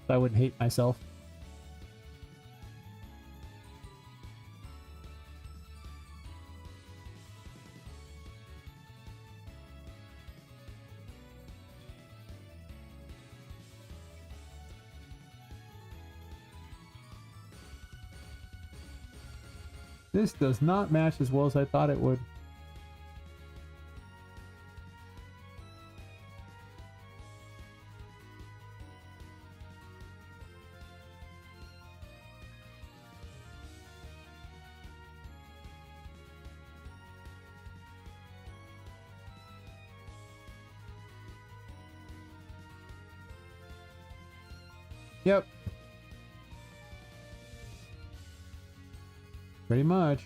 So I wouldn't hate myself. This does not match as well as I thought it would. Yep. Pretty much.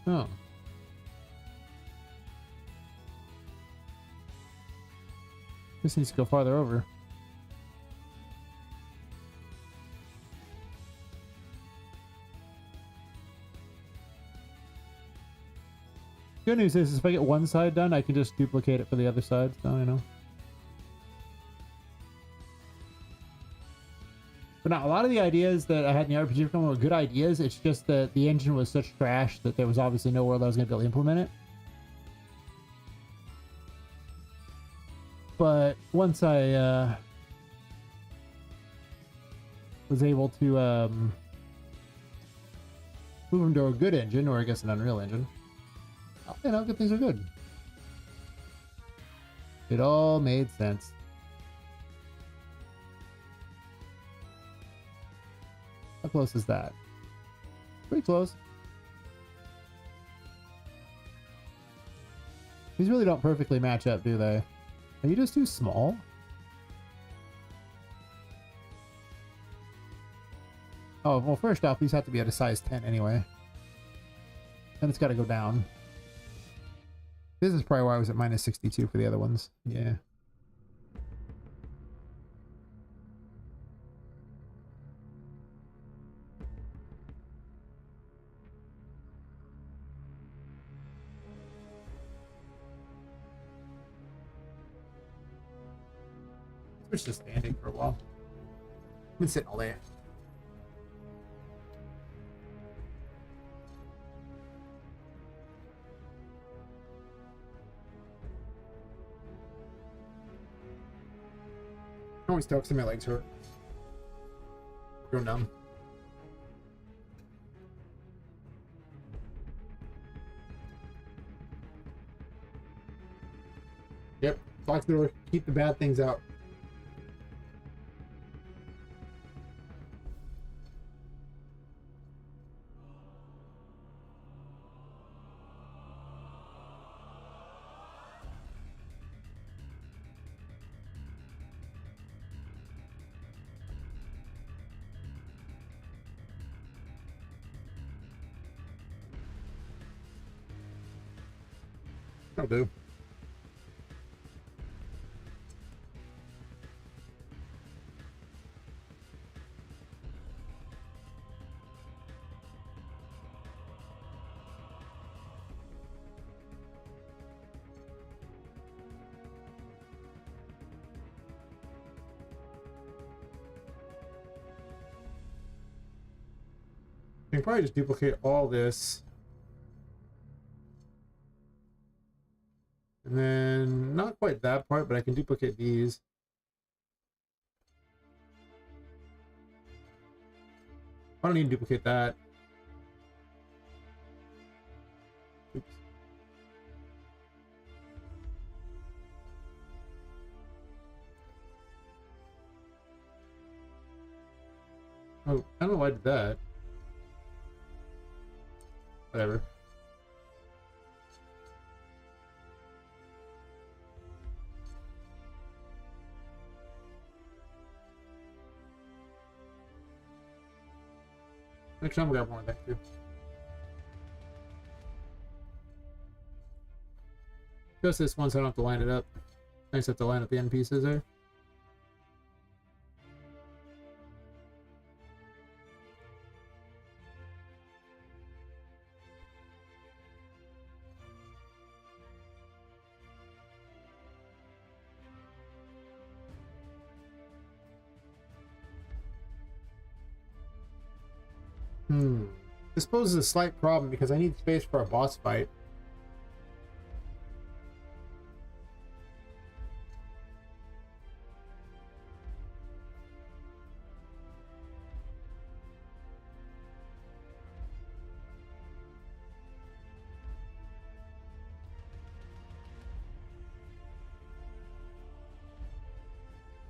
Oh. This needs to go farther over. Good news is if I get one side done, I can just duplicate it for the other side. So, you know. But now, a lot of the ideas that I had in the RPG film were good ideas. It's just that the engine was such trash that there was obviously nowhere that I was going to be able to implement it. But once I was able to move them to a good engine, or I guess an Unreal engine, you know, good things are good. It all made sense. How close is that? Pretty close. These really don't perfectly match up, do they? Are you just too small? Oh, well, first off, these have to be at a size 10 anyway. Then it's got to go down. This is probably why I was at minus 62 for the other ones. Yeah. Switch to standing for a while. I've been sitting all day. I always talk to my legs hurt. Go numb. Yep. Lock the door. Keep the bad things out. That'll do. I can probably just duplicate all this. And then, not quite that part, but I can duplicate these. I don't need to duplicate that. Oops. Oh, I don't know why I did that. Whatever. Next time we'll grab one of that too. Just this one so I don't have to line it up. I just have to line up the end pieces there. This poses a slight problem because I need space for a boss fight.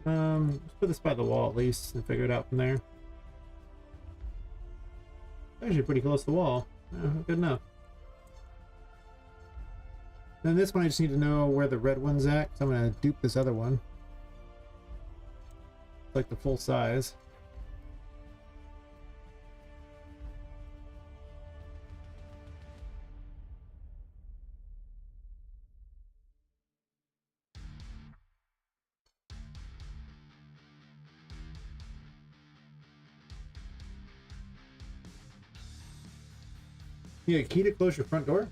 Let's put this by the wall at least and figure it out from there. Actually pretty close to the wall. Good enough. Then this one I just need to know where the red one's at, so I'm going to dupe this other one. It's like the full size. You need a key to close your front door?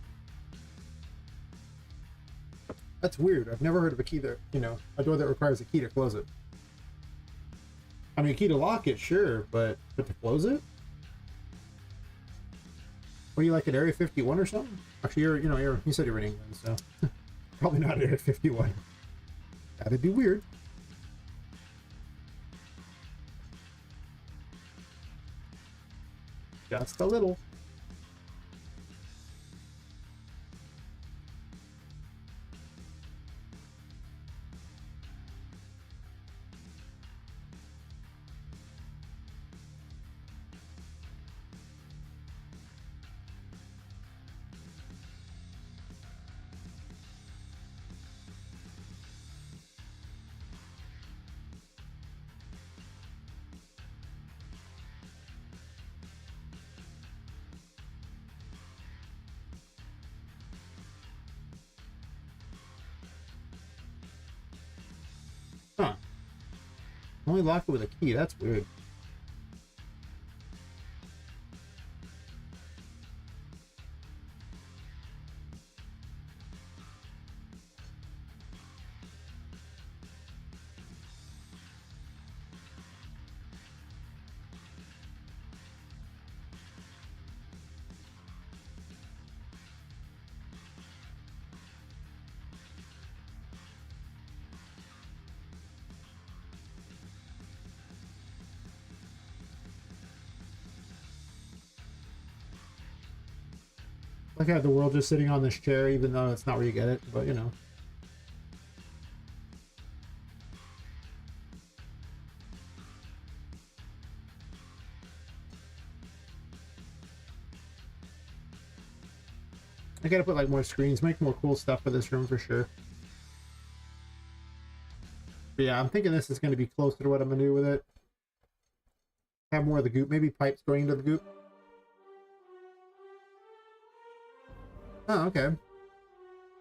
That's weird. I've never heard of a key that, you know, a door that requires a key to close it. I mean, a key to lock it, sure, but to close it? What are you, like at Area 51 or something? Actually, you said you were in England, so probably not at Area 51. That'd be weird. Just a little. Huh. Only lock it with a key. That's weird. Like I have the world just sitting on this chair, even though it's not where you get it, but you know. I gotta put like more screens, make more cool stuff for this room for sure. But yeah, I'm thinking this is going to be closer to what I'm going to do with it. Have more of the goop, maybe pipes going into the goop. Oh, okay.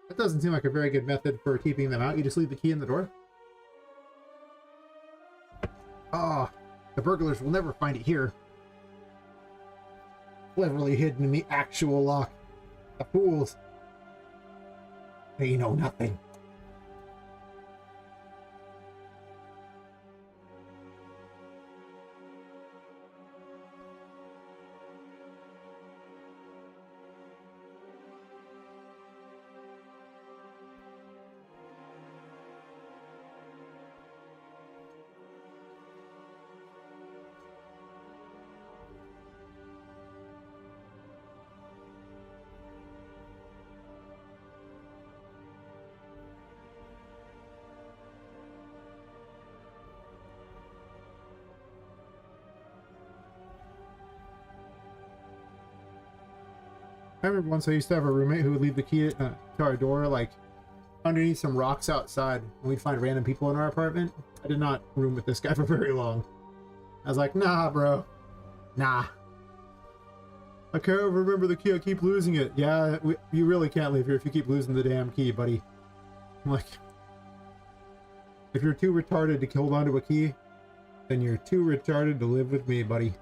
That doesn't seem like a very good method for keeping them out. You just leave the key in the door? Ah, oh, the burglars will never find it here. Cleverly hidden in the actual lock. The fools. They know nothing. I remember once I used to have a roommate who would leave the key to our door, like, underneath some rocks outside, and we'd find random people in our apartment. I did not room with this guy for very long. I was like, nah, bro. Nah. I can't remember the key, I keep losing it. Yeah, you really can't leave here if you keep losing the damn key, buddy. I'm like, if you're too retarded to hold onto a key, then you're too retarded to live with me, buddy.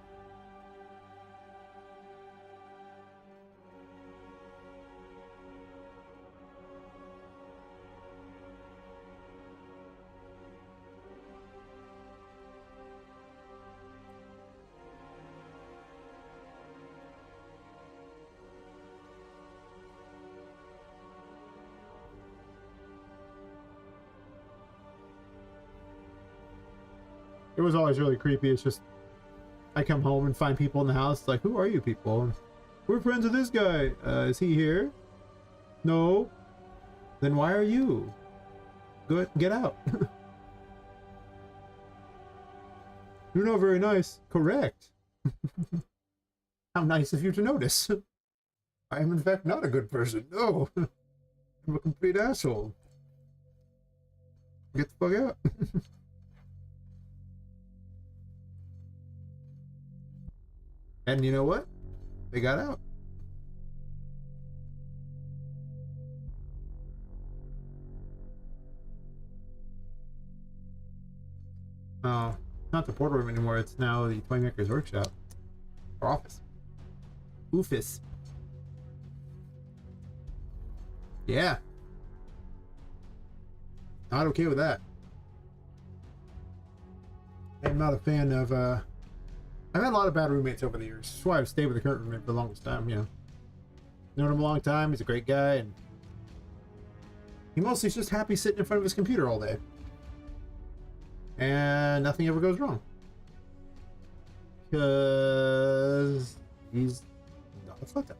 It was always really creepy. It's just, I come home and find people in the house, like, who are you people? We're friends with this guy. Is he here? No. Then why are you? Good, get out. You're not very nice. Correct. How nice of you to notice. I am in fact not a good person. No. I'm a complete asshole. Get the fuck out. And you know what? They got out. Oh, not the portal room anymore. It's now the Toymaker's workshop. Or office. Oofus. Yeah. Not okay with that. I'm not a fan of, I've had a lot of bad roommates over the years. That's why I've stayed with the current roommate for the longest time, you know. Known him a long time, he's a great guy, and he mostly is just happy sitting in front of his computer all day. And nothing ever goes wrong. Because he's not a fuck up.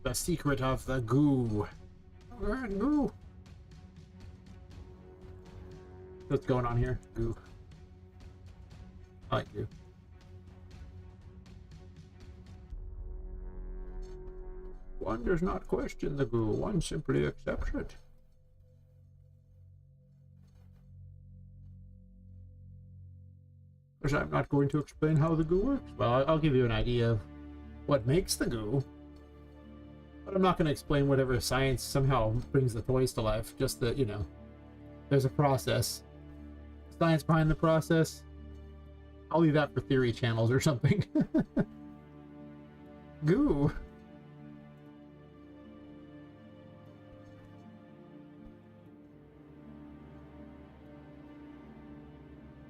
The secret of the goo. Goo. What's going on here? Goo. I like goo. One does not question the goo. One simply accepts it. Because I'm not going to explain how the goo works. Well, I'll give you an idea of what makes the goo. But I'm not going to explain whatever science somehow brings the toys to life. Just that, you know, there's a process. Science behind the process. I'll leave that for theory channels or something. Goo.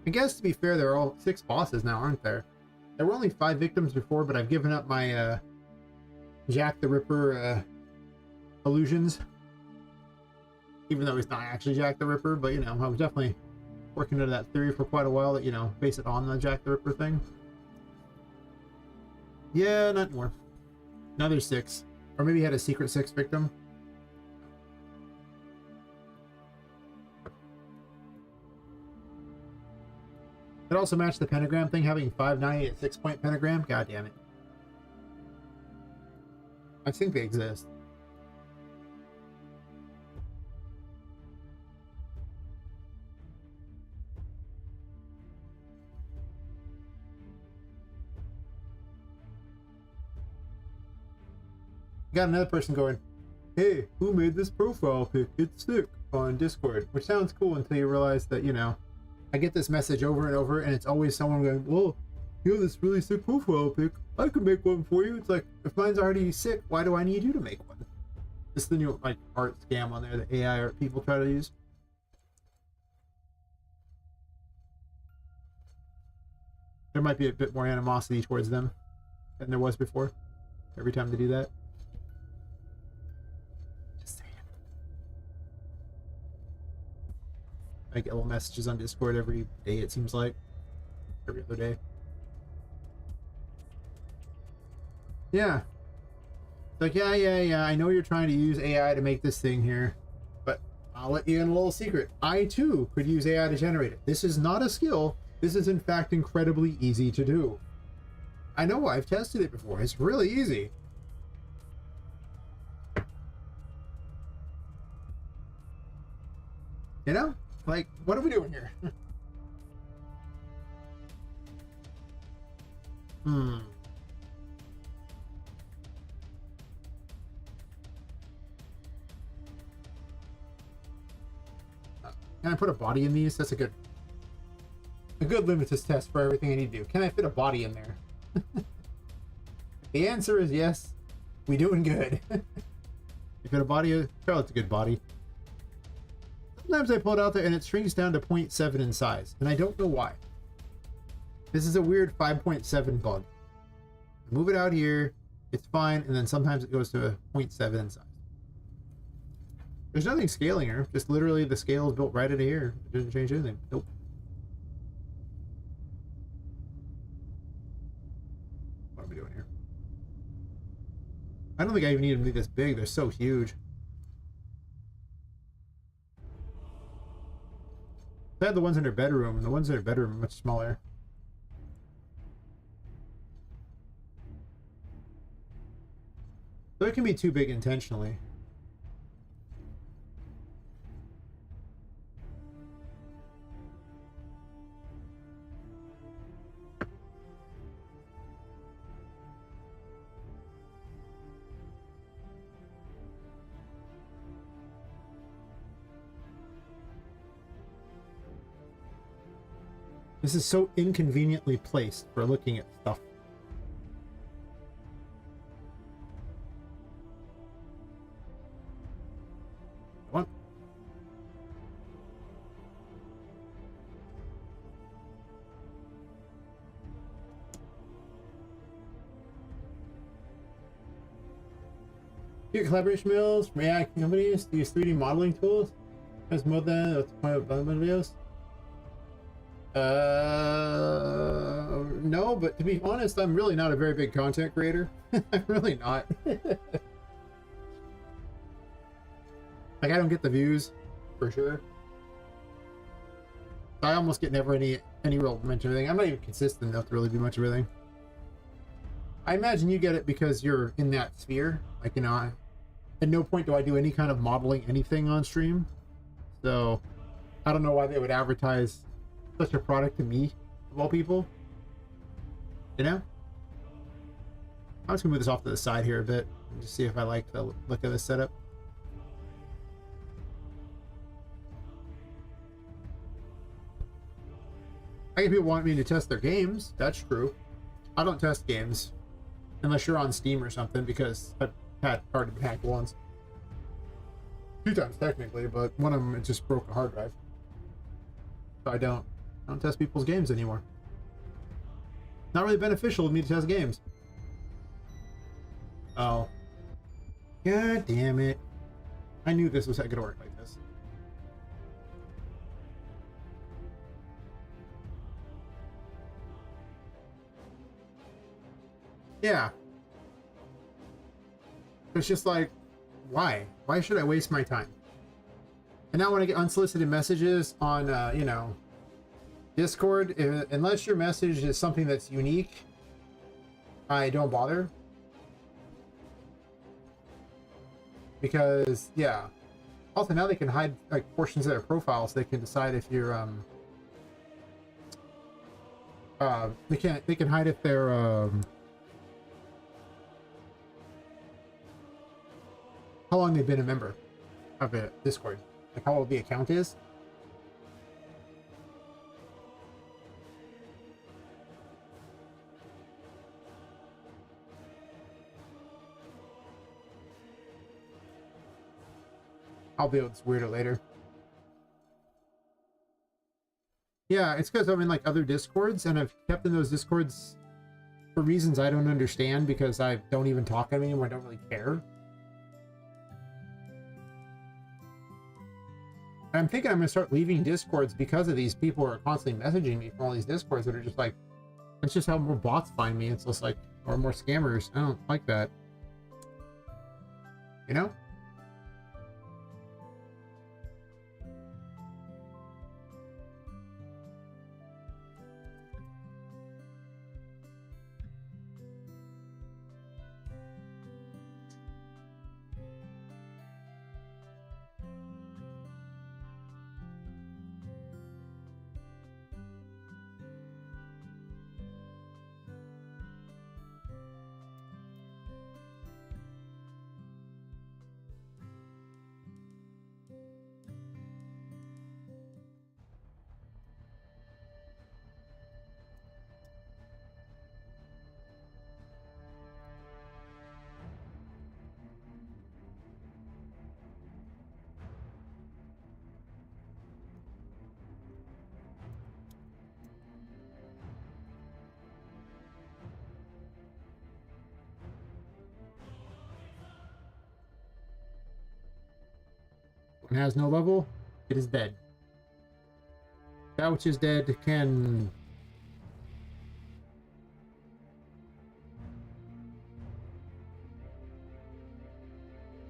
I guess to be fair, there are all 6 bosses now, aren't there? There were only 5 victims before, but I've given up my, Jack the Ripper illusions, even though he's not actually Jack the Ripper. But you know, I was definitely working into that theory for quite a while that, you know, base it on the Jack the Ripper thing. Yeah, not more. Now there's 6, or maybe he had a secret 6th victim. It also matched the pentagram thing, having 590 at 6-point pentagram. God damn it. I think they exist. Got another person going, hey, who made this profile pic? It's sick, on Discord. Which sounds cool until you realize that, you know, I get this message over and over, and it's always someone going, well, you have this really sick profile pic. I could make one for you. It's like, if mine's already sick, why do I need you to make one? This is the new, like, art scam on there that AI art people try to use. There might be a bit more animosity towards them than there was before. Every time they do that. Just saying. I get little messages on Discord every day, it seems like. Every other day. Yeah. Like, yeah, I know you're trying to use AI to make this thing here, but I'll let you in a little secret. I, too, could use AI to generate it. This is not a skill. This is, in fact, incredibly easy to do. I know, I've tested it before. It's really easy. You know? Like, what are we doing here? Can I put a body in these? That's a good litmus test for everything I need to do. Can I fit a body in there? The answer is yes. We doing good. You fit a body? Charlotte's a good body. Sometimes I pull it out there and it shrinks down to 0.7 in size, and I don't know why. This is a weird 5.7 bug. Move it out here, it's fine, and then sometimes it goes to a 0.7 in size. There's nothing scaling here, just literally the scale is built right into here. It doesn't change anything. Nope. What am I doing here? I don't think I even need them to be this big. They're so huge. I had the ones in her bedroom, and the ones in her bedroom are much smaller. So it can be too big intentionally. This is so inconveniently placed for looking at stuff. Come on. Your collaboration mills, React companies to use 3D modeling tools as more than what's the point of videos? No, but to be honest, I'm really not a very big content creator. I'm really not. Like, I don't get the views, for sure. I almost get never any real mention of anything. I'm not even consistent enough to really do much of anything. I imagine you get it because you're in that sphere. Like, you know, at no point do I do any kind of modeling anything on stream. So, I don't know why they would advertise such a product to me, of all people. You know? I'm just gonna move this off to the side here a bit and just see if I like the look of this setup. I get people want me to test their games. That's true. I don't test games unless you're on Steam or something, because I've had already been hacked once. 2 times technically, but one of them, it just broke a hard drive. So I don't test people's games anymore. Not really beneficial to me to test games. Oh. God damn it. I knew this was gonna work like this. Yeah. It's just like, why? Why should I waste my time? And now when I get unsolicited messages on, you know, Discord, unless your message is something that's unique, I don't bother. Because, yeah. Also, now they can hide, like, portions of their profile, so they can decide if you're, they can hide if they're, how long they've been a member of a Discord. Like, how old the account is. I'll be able to weirder later. Yeah, it's because I'm in like other Discords, and I've kept in those Discords for reasons I don't understand, because I don't even talk to them anymore. I don't really care. I'm thinking I'm gonna start leaving Discords because of these people who are constantly messaging me from all these Discords that are just like, it's just how more bots find me. It's just like, or more scammers. I don't like that. You know? When it has no level, it is dead. That which is dead can...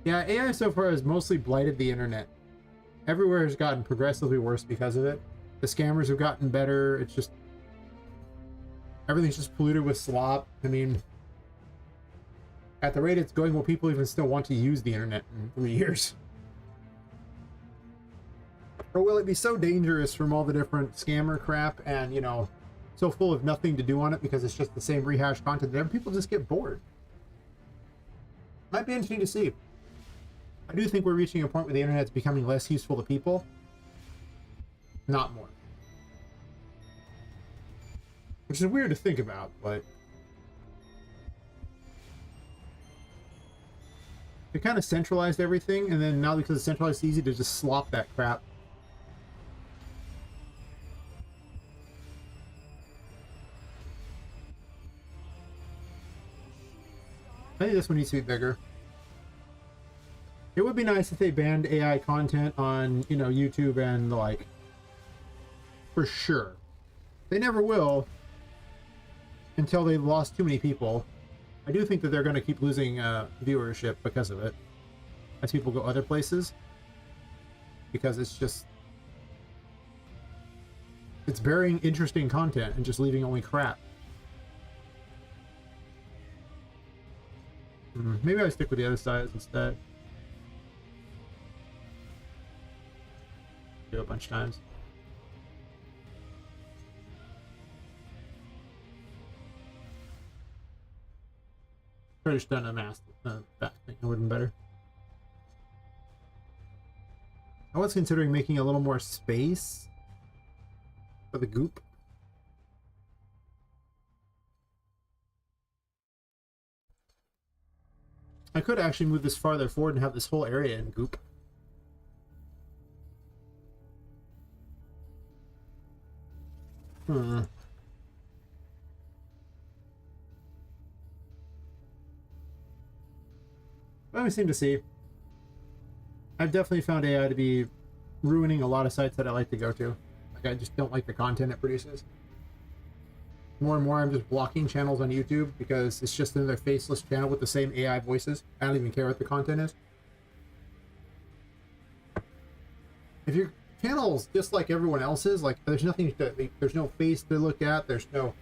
Yeah, AI so far has mostly blighted the internet. Everywhere has gotten progressively worse because of it. The scammers have gotten better. It's just... everything's just polluted with slop. I mean... at the rate it's going, will people even still want to use the internet in 3 years? Or will it be so dangerous from all the different scammer crap and, you know, so full of nothing to do on it because it's just the same rehashed content that people just get bored? Might be interesting to see. I do think we're reaching a point where the internet's becoming less useful to people, not more. which is weird to think about, but they kind of centralized everything, and then now because it's centralized, it's easy to just slop that crap. I think this one needs to be bigger. It would be nice if they banned AI content on, you know, YouTube and the like. For sure. They never will until they've lost too many people. I do think that they're going to keep losing viewership because of it, as people go other places. Because it's just... it's burying interesting content and just leaving only crap. Maybe I stick with the other sides instead. Do a bunch of times. Could have just done a mask back thing. It would have been better. I was considering making a little more space for the goop. I could actually move this farther forward and have this whole area in goop. Let me seem to see. I've definitely found AI to be ruining a lot of sites that I like to go to. Like, I just don't like the content it produces. More and more, I'm just blocking channels on YouTube because it's just another faceless channel with the same AI voices. I don't even care what the content is. If your channel's just like everyone else's, like there's nothing to, there's no face to look at, there's no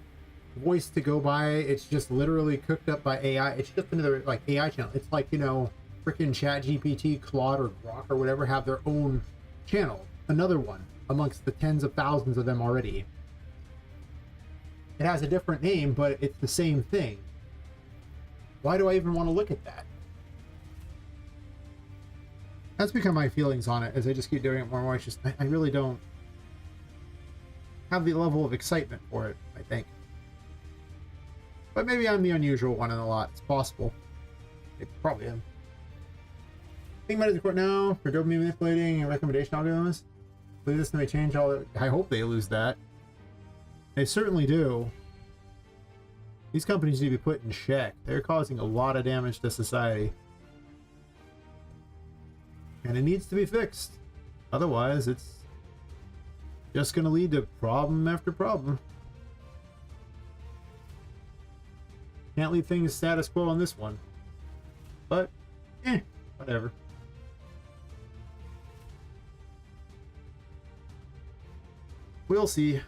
voice to go by, it's just literally cooked up by AI. It's just another like AI channel. It's like, you know, freaking ChatGPT, Claude, or Grok or whatever have their own channel, another one amongst the tens of thousands of them already. It has a different name, but it's the same thing. Why do I even want to look at that? That's become my feelings on it as I just keep doing it more and more. It's just, I really don't have the level of excitement for it, I think. But maybe I'm the unusual one in the lot. It's possible. It probably am. Think about it in court now for dopamine manipulating and recommendation algorithms. Believe this may change all the... I hope they lose that. They certainly do. These companies need to be put in check. They're causing a lot of damage to society. And it needs to be fixed. Otherwise, it's just going to lead to problem after problem. Can't leave things status quo on this one. But, whatever. We'll see.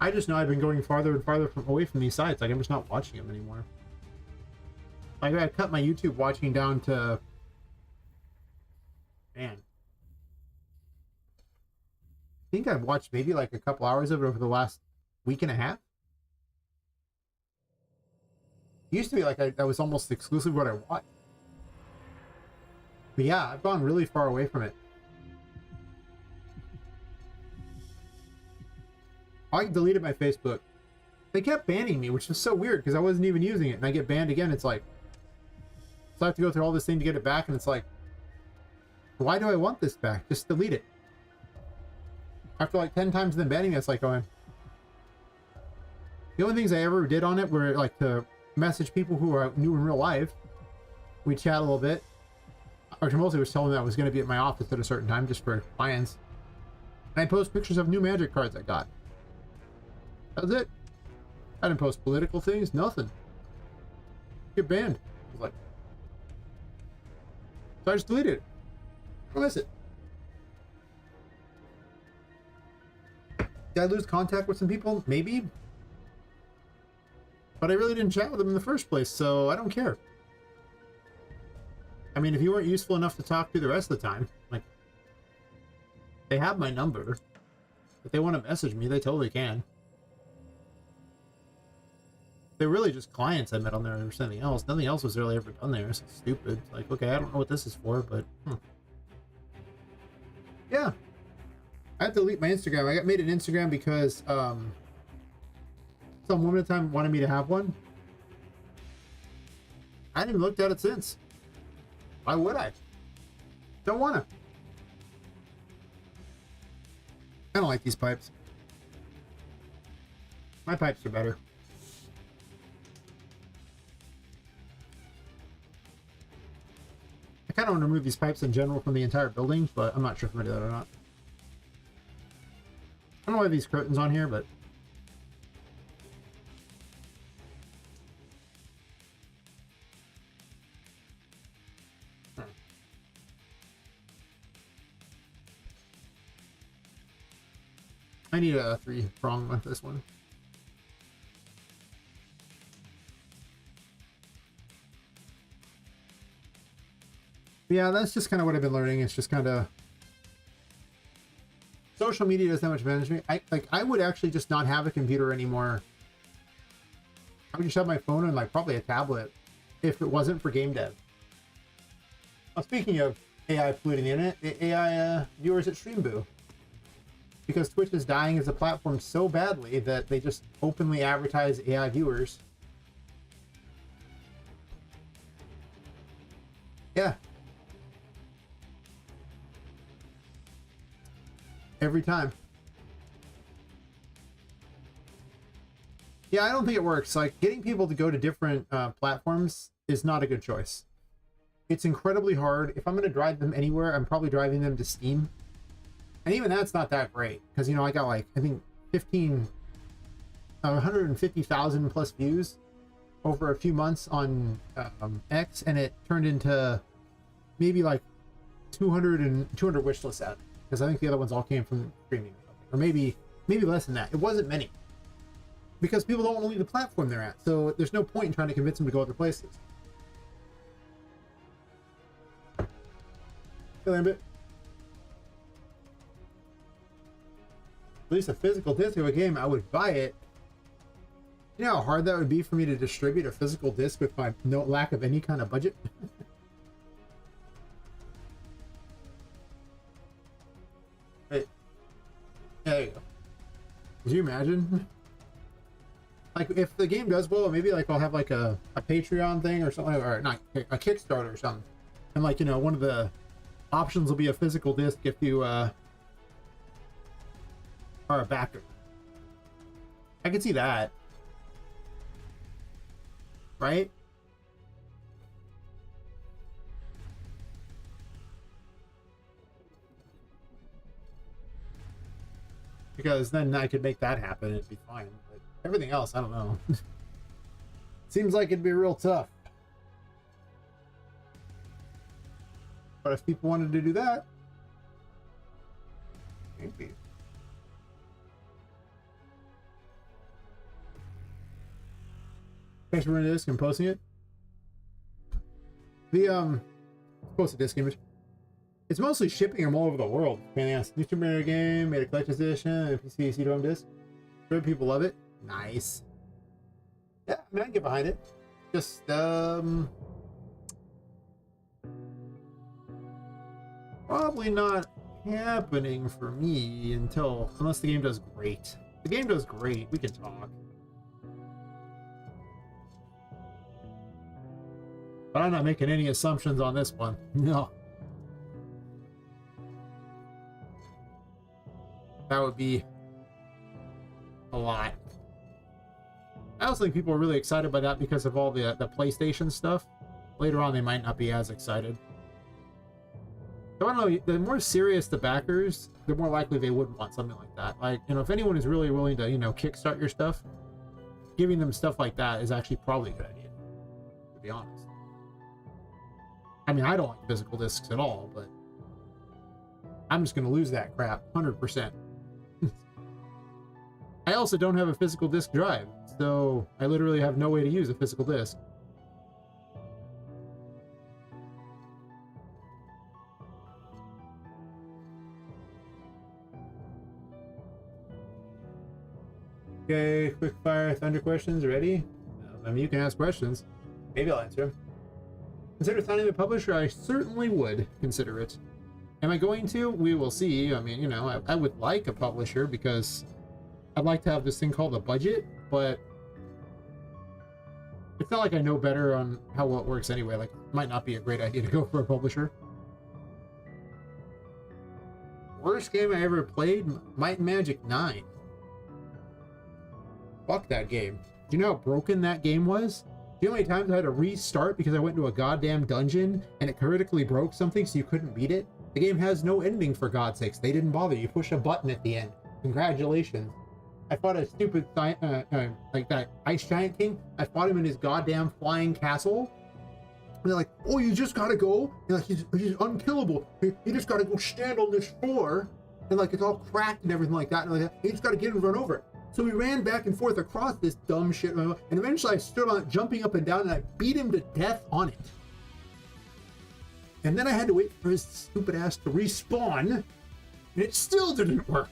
I just know I've been going farther and farther away from these sites. Like, I'm just not watching them anymore. Like, I cut my YouTube watching down to... man. I think I've watched maybe like a couple hours of it over the last week and a half. It used to be like that was almost exclusively what I watched. But yeah, I've gone really far away from it. I deleted my Facebook. They kept banning me, which was so weird because I wasn't even using it. And I get banned again. It's like... so I have to go through all this thing to get it back. And it's like... why do I want this back? Just delete it. After like 10 times them banning me, it's like going... the only things I ever did on it were like to message people who I knew in real life. We chat a little bit. Or mostly was telling them I was going to be at my office at a certain time just for clients. And I post pictures of new magic cards I got. That was it. I didn't post political things, nothing. Get banned. I was like... so I just deleted it. I miss it. Did I lose contact with some people? Maybe. But I really didn't chat with them in the first place, so I don't care. I mean, if you weren't useful enough to talk to the rest of the time, like... they have my number. If they want to message me, they totally can. They're really just clients I met on there or something else. Nothing else was really ever done there. It's stupid. Like, okay, I don't know what this is for, but... yeah. I had to delete my Instagram. I got made an Instagram because some woman at the time wanted me to have one. I haven't even looked at it since. Why would I? Don't want to. I don't like these pipes. My pipes are better. I kind of want to remove these pipes in general from the entire building, but I'm not sure if I'm going to do that or not. I don't know why these curtains on here, but I need a 3-prong with this one. Yeah, that's just kind of what I've been learning. It's just kind of social media doesn't have much advantage to me. I would actually just not have a computer anymore. I would just have my phone and like probably a tablet if it wasn't for game dev. Well, speaking of AI polluting the internet, the AI viewers at Streamboo. Because Twitch is dying as a platform so badly that they just openly advertise AI viewers. Yeah. Every time. Yeah, I don't think it works. Like, getting people to go to different platforms is not a good choice. It's incredibly hard. If I'm going to drive them anywhere, I'm probably driving them to Steam. And even that's not that great. Because, you know, I got like, I think 150,000 plus views over a few months on X. And it turned into maybe like 200 wish lists out. Because I think the other ones all came from streaming or something. Or maybe less than that. It wasn't many. Because people don't want to leave the platform they're at. So there's no point in trying to convince them to go other places. Hey, Lambit. At least a physical disc of a game, I would buy it. You know how hard that would be for me to distribute a physical disc with my lack of any kind of budget? Hey. There you go. Could you imagine? Like, if the game does well, maybe like I'll have like a Patreon thing or something, or not, a Kickstarter or something. And like, you know, one of the options will be a physical disc if you are a backer. I could see that. Right? Because then I could make that happen and it'd be fine. But everything else, I don't know. Seems like it'd be real tough. But if people wanted to do that, maybe. Thanks for running this and posting it. The post a disc image. It's mostly shipping them all over the world. New Super Mario game, made a collector's edition, PC CD-ROM disc. Sure, people love it. Nice. Yeah, I mean, I can get behind it. Just probably not happening for me unless the game does great. If the game does great, we can talk. But I'm not making any assumptions on this one. No. That would be a lot. I also think people are really excited by that because of all the PlayStation stuff. Later on, they might not be as excited. So I don't know, the more serious the backers, the more likely they would want something like that. Like, you know, if anyone is really willing to, you know, kickstart your stuff, giving them stuff like that is actually probably a good idea, to be honest. I mean, I don't like physical discs at all, but I'm just going to lose that crap 100%. I also don't have a physical disc drive, so I literally have no way to use a physical disc. Okay, quick fire thunder questions. Ready? I mean, you can ask questions. Maybe I'll answer them. Consider signing the publisher? I certainly would consider it. Am I going to? We will see. I mean, you know, I would like a publisher because I'd like to have this thing called a budget, but it's not like I know better on how well it works anyway. Like, it might not be a great idea to go for a publisher. Worst game I ever played? Might and Magic 9. Fuck that game. Do you know how broken that game was? Do you know how many times I had to restart because I went into a goddamn dungeon and it critically broke something so you couldn't beat it? The game has no ending, for God's sakes. They didn't bother. You push a button at the end. Congratulations. I fought a stupid, like that Ice Giant King. I fought him in his goddamn flying castle. And they're like, oh, you just gotta go. And like, he's unkillable. You just gotta go stand on this floor. And like, it's all cracked and everything like that. And like, you just gotta get him and run over it. So we ran back and forth across this dumb shit. And eventually I stood on it, jumping up and down, and I beat him to death on it. And then I had to wait for his stupid ass to respawn. And it still didn't work.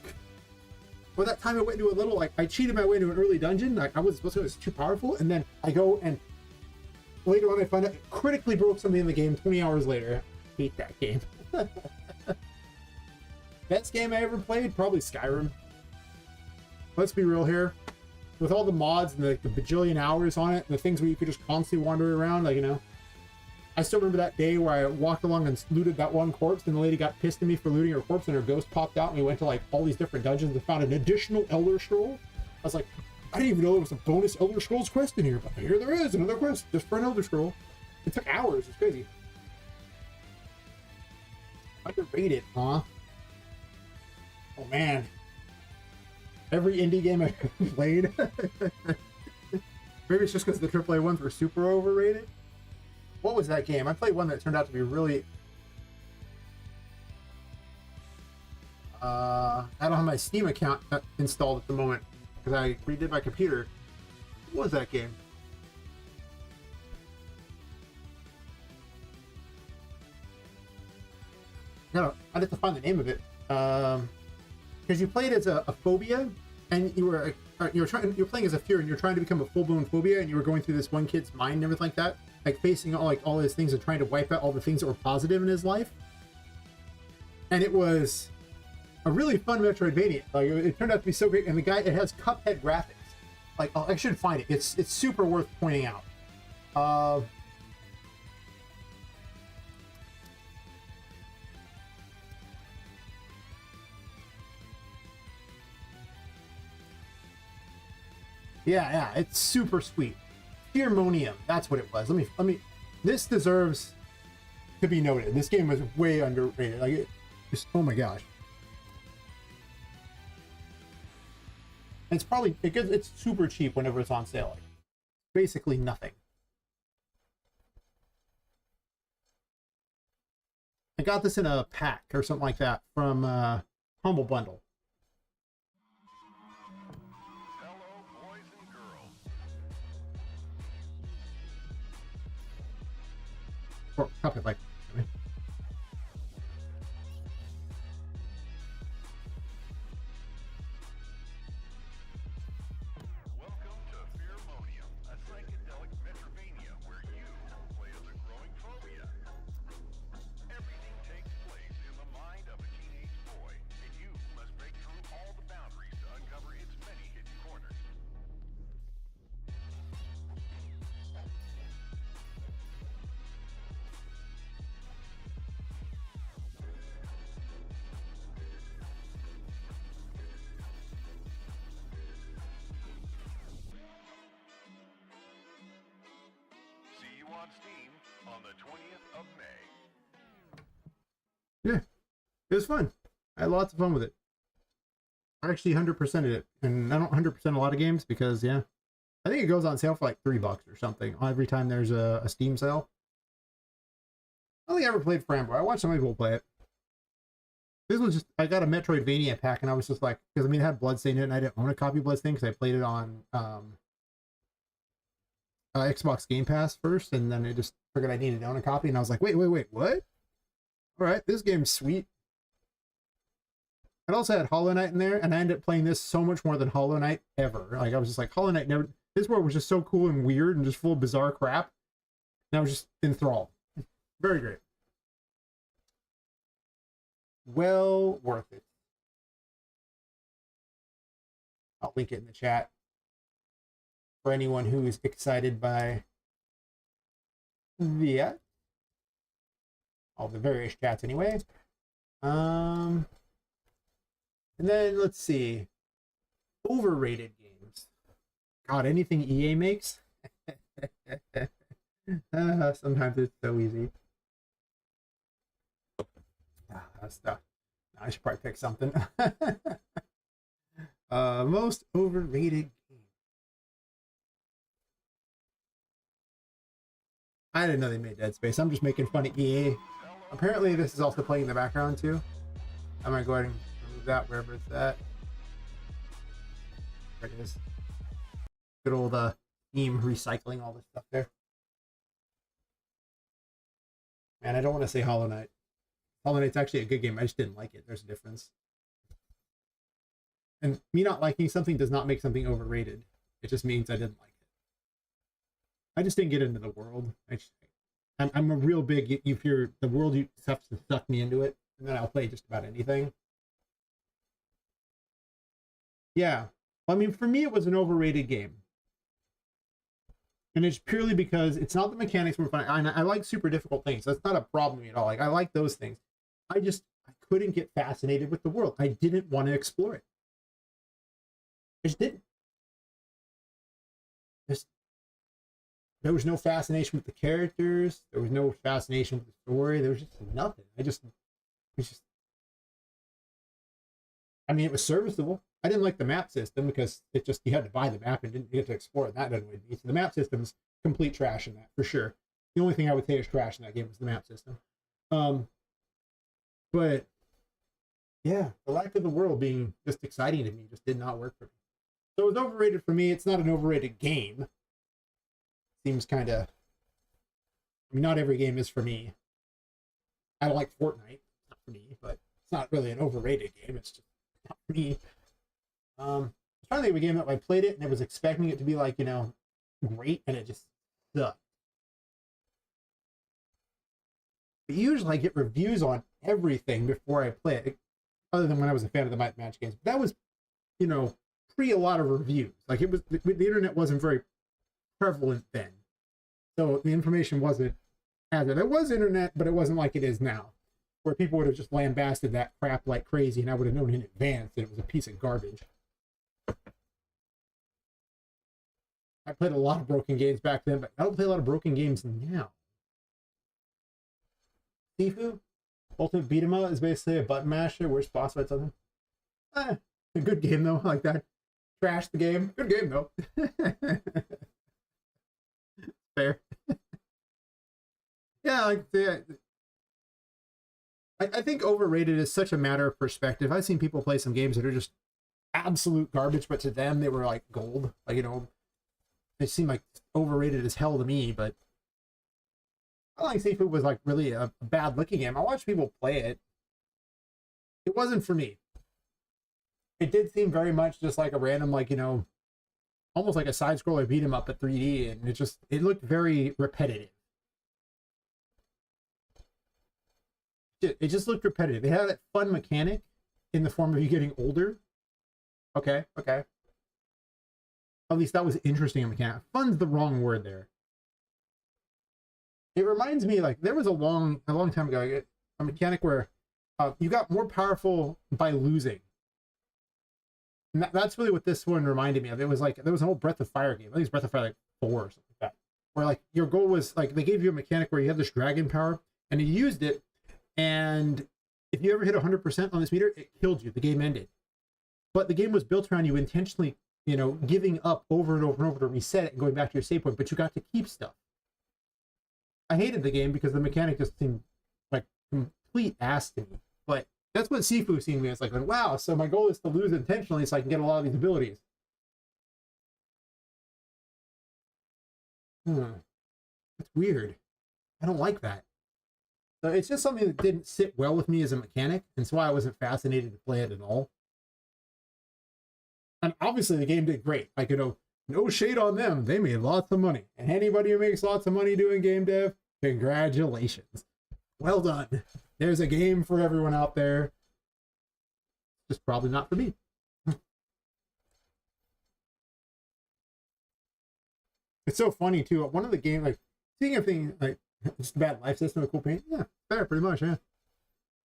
Well, that time I went into a little, like, I cheated my way into an early dungeon. Like, I was supposed to, it was too powerful. And then I go and later on I find out it critically broke something in the game 20 hours later. I hate that game. Best game I ever played? Probably Skyrim. Let's be real here. With all the mods and the bajillion hours on it, and the things where you could just constantly wander around, like, you know. I still remember that day where I walked along and looted that one corpse, and the lady got pissed at me for looting her corpse, and her ghost popped out, and we went to like all these different dungeons and found an additional Elder Scroll. I was like, I didn't even know there was a bonus Elder Scrolls quest in here, but here there is, another quest just for an Elder Scroll. It took hours, it's crazy. Underrated, huh? Oh man. Every indie game I've ever played. Maybe it's just because the AAA ones were super overrated. What was that game? I played one that turned out to be really... I don't have my Steam account installed at the moment because I redid my computer. What was that game? No, I'd have to find the name of it. Because you played as a phobia, and you were playing as a fear, and you're trying to become a full-blown phobia, and you were going through this one kid's mind and everything like that. Like facing all his things and trying to wipe out all the things that were positive in his life. And it was a really fun Metroidvania. Like, it turned out to be so great. And the guy, it has Cuphead graphics. Like, I should find it. It's super worth pointing out. Yeah, it's super sweet. Fearmonium, that's what it was. Let me. This deserves to be noted. This game was way underrated. Like, oh my gosh. And it's super cheap whenever it's on sale. Like, basically nothing. I got this in a pack or something like that from Humble Bundle. Or Cuphead, like. Welcome to Fearmonium, a psychedelic Metroidvania where you play as a growing phobia. Everything takes place in the mind of a teenage boy, and you must break through all the boundaries to uncover its many hidden corners. See you on Steam on the 20th of May. Yeah, it was fun. I had lots of fun with it. I actually 100%ed it, and I don't 100% a lot of games because, yeah, I think it goes on sale for like $3 or something every time there's a Steam sale. I don't think I ever played Framboy. I watched some people play it. This was just, I got a Metroidvania pack, and I was just like, because I mean, it had Bloodstain in it, and I didn't own a copy of Bloodstain because I played it on Xbox Game Pass first, and then I just figured I needed to own a copy, and I was like, wait, what? All right, this game's sweet. It also had Hollow Knight in there, and I ended up playing this so much more than Hollow Knight ever. Like, I was just like, Hollow Knight never... This world was just so cool and weird and just full of bizarre crap. And I was just enthralled. Very great. well worth it. I'll link it in the chat for anyone who is excited by all the various chats anyway. And then let's see. Overrated games. God, anything EA makes? Sometimes it's so easy. Stuff. I should probably pick something. Most overrated game. I didn't know they made Dead Space. I'm just making fun of EA. Apparently this is also playing in the background too. I might go ahead and remove that wherever it's at. There it is. Good old team recycling all this stuff there. Man, I don't want to say Hollow Knight. Hollow Knight's actually a good game. I just didn't like it. There's a difference. And me not liking something does not make something overrated. It just means I didn't like it. I just didn't get into the world. I'm a real big, if you're the world, you have to suck me into it, and then I'll play just about anything. Yeah. I mean, for me, it was an overrated game. And it's purely because it's not the mechanics were fun. I like super difficult things. That's not a problem at all. Like, I like those things. I couldn't get fascinated with the world. I didn't want to explore it. I just didn't. There was no fascination with the characters. There was no fascination with the story. There was just nothing. I mean, it was serviceable. I didn't like the map system because you had to buy the map and didn't get to explore it. That doesn't really be. So the map system's complete trash in that, for sure. The only thing I would say is trash in that game was the map system. But yeah, the lack of the world being just exciting to me just did not work for me. So it was overrated for me. It's not an overrated game. Seems kind of, I mean, not every game is for me. I don't like Fortnite. It's not for me, but it's not really an overrated game. It's just not for me. I was trying to think of a game that I played it and I was expecting it to be like, you know, great, and it just sucked. But usually I get reviews on everything before I play it, other than when I was a fan of the Might Match games. But that was, you know, pre a lot of reviews. Like, it was, the internet wasn't very prevalent then. So the information wasn't as there was internet, but it wasn't like it is now, where people would have just lambasted that crap like crazy, and I would have known in advance that it was a piece of garbage. I played a lot of broken games back then, but I don't play a lot of broken games now. Sifu? Ultimate Beat 'em Up is basically a button masher. Where's boss fights on him? A good game though, like that. Trash the game. Good game though. Fair. Yeah, like I think overrated is such a matter of perspective. I've seen people play some games that are just absolute garbage, but to them they were like gold. Like, you know, they seem like overrated as hell to me, but I don't think Sifu was like really a bad looking game. I watched people play it. It wasn't for me. It did seem very much just like a random, like, you know, almost like a side scroller beat 'em up at 3D, and it looked very repetitive. It just looked repetitive. It had that fun mechanic in the form of you getting older. Okay. At least that was interesting in mechanic. Fun's the wrong word there. It reminds me, like, there was a long time ago, a mechanic where you got more powerful by losing. And that's really what this one reminded me of. It was like, there was an old Breath of Fire game. I think it's Breath of Fire like 4 or something like that. Where like your goal was like, they gave you a mechanic where you had this dragon power and you used it. And if you ever hit 100% on this meter, it killed you. The game ended. But the game was built around you intentionally, you know, giving up over and over and over to reset it and going back to your save point, but you got to keep stuff. I hated the game because the mechanic just seemed like complete ass to me. But that's what Sifu seemed to me. It's like, wow, so my goal is to lose intentionally so I can get a lot of these abilities. It's weird. I don't like that. So it's just something that didn't sit well with me as a mechanic, and so I wasn't fascinated to play it at all. And obviously the game did great. Like, you know, no shade on them. They made lots of money. And anybody who makes lots of money doing game dev, congratulations. Well done. There's a game for everyone out there. just probably not for me. It's so funny too. One of the games, like seeing everything like just a bad life system with cool paint. Yeah, fair, pretty much. Yeah,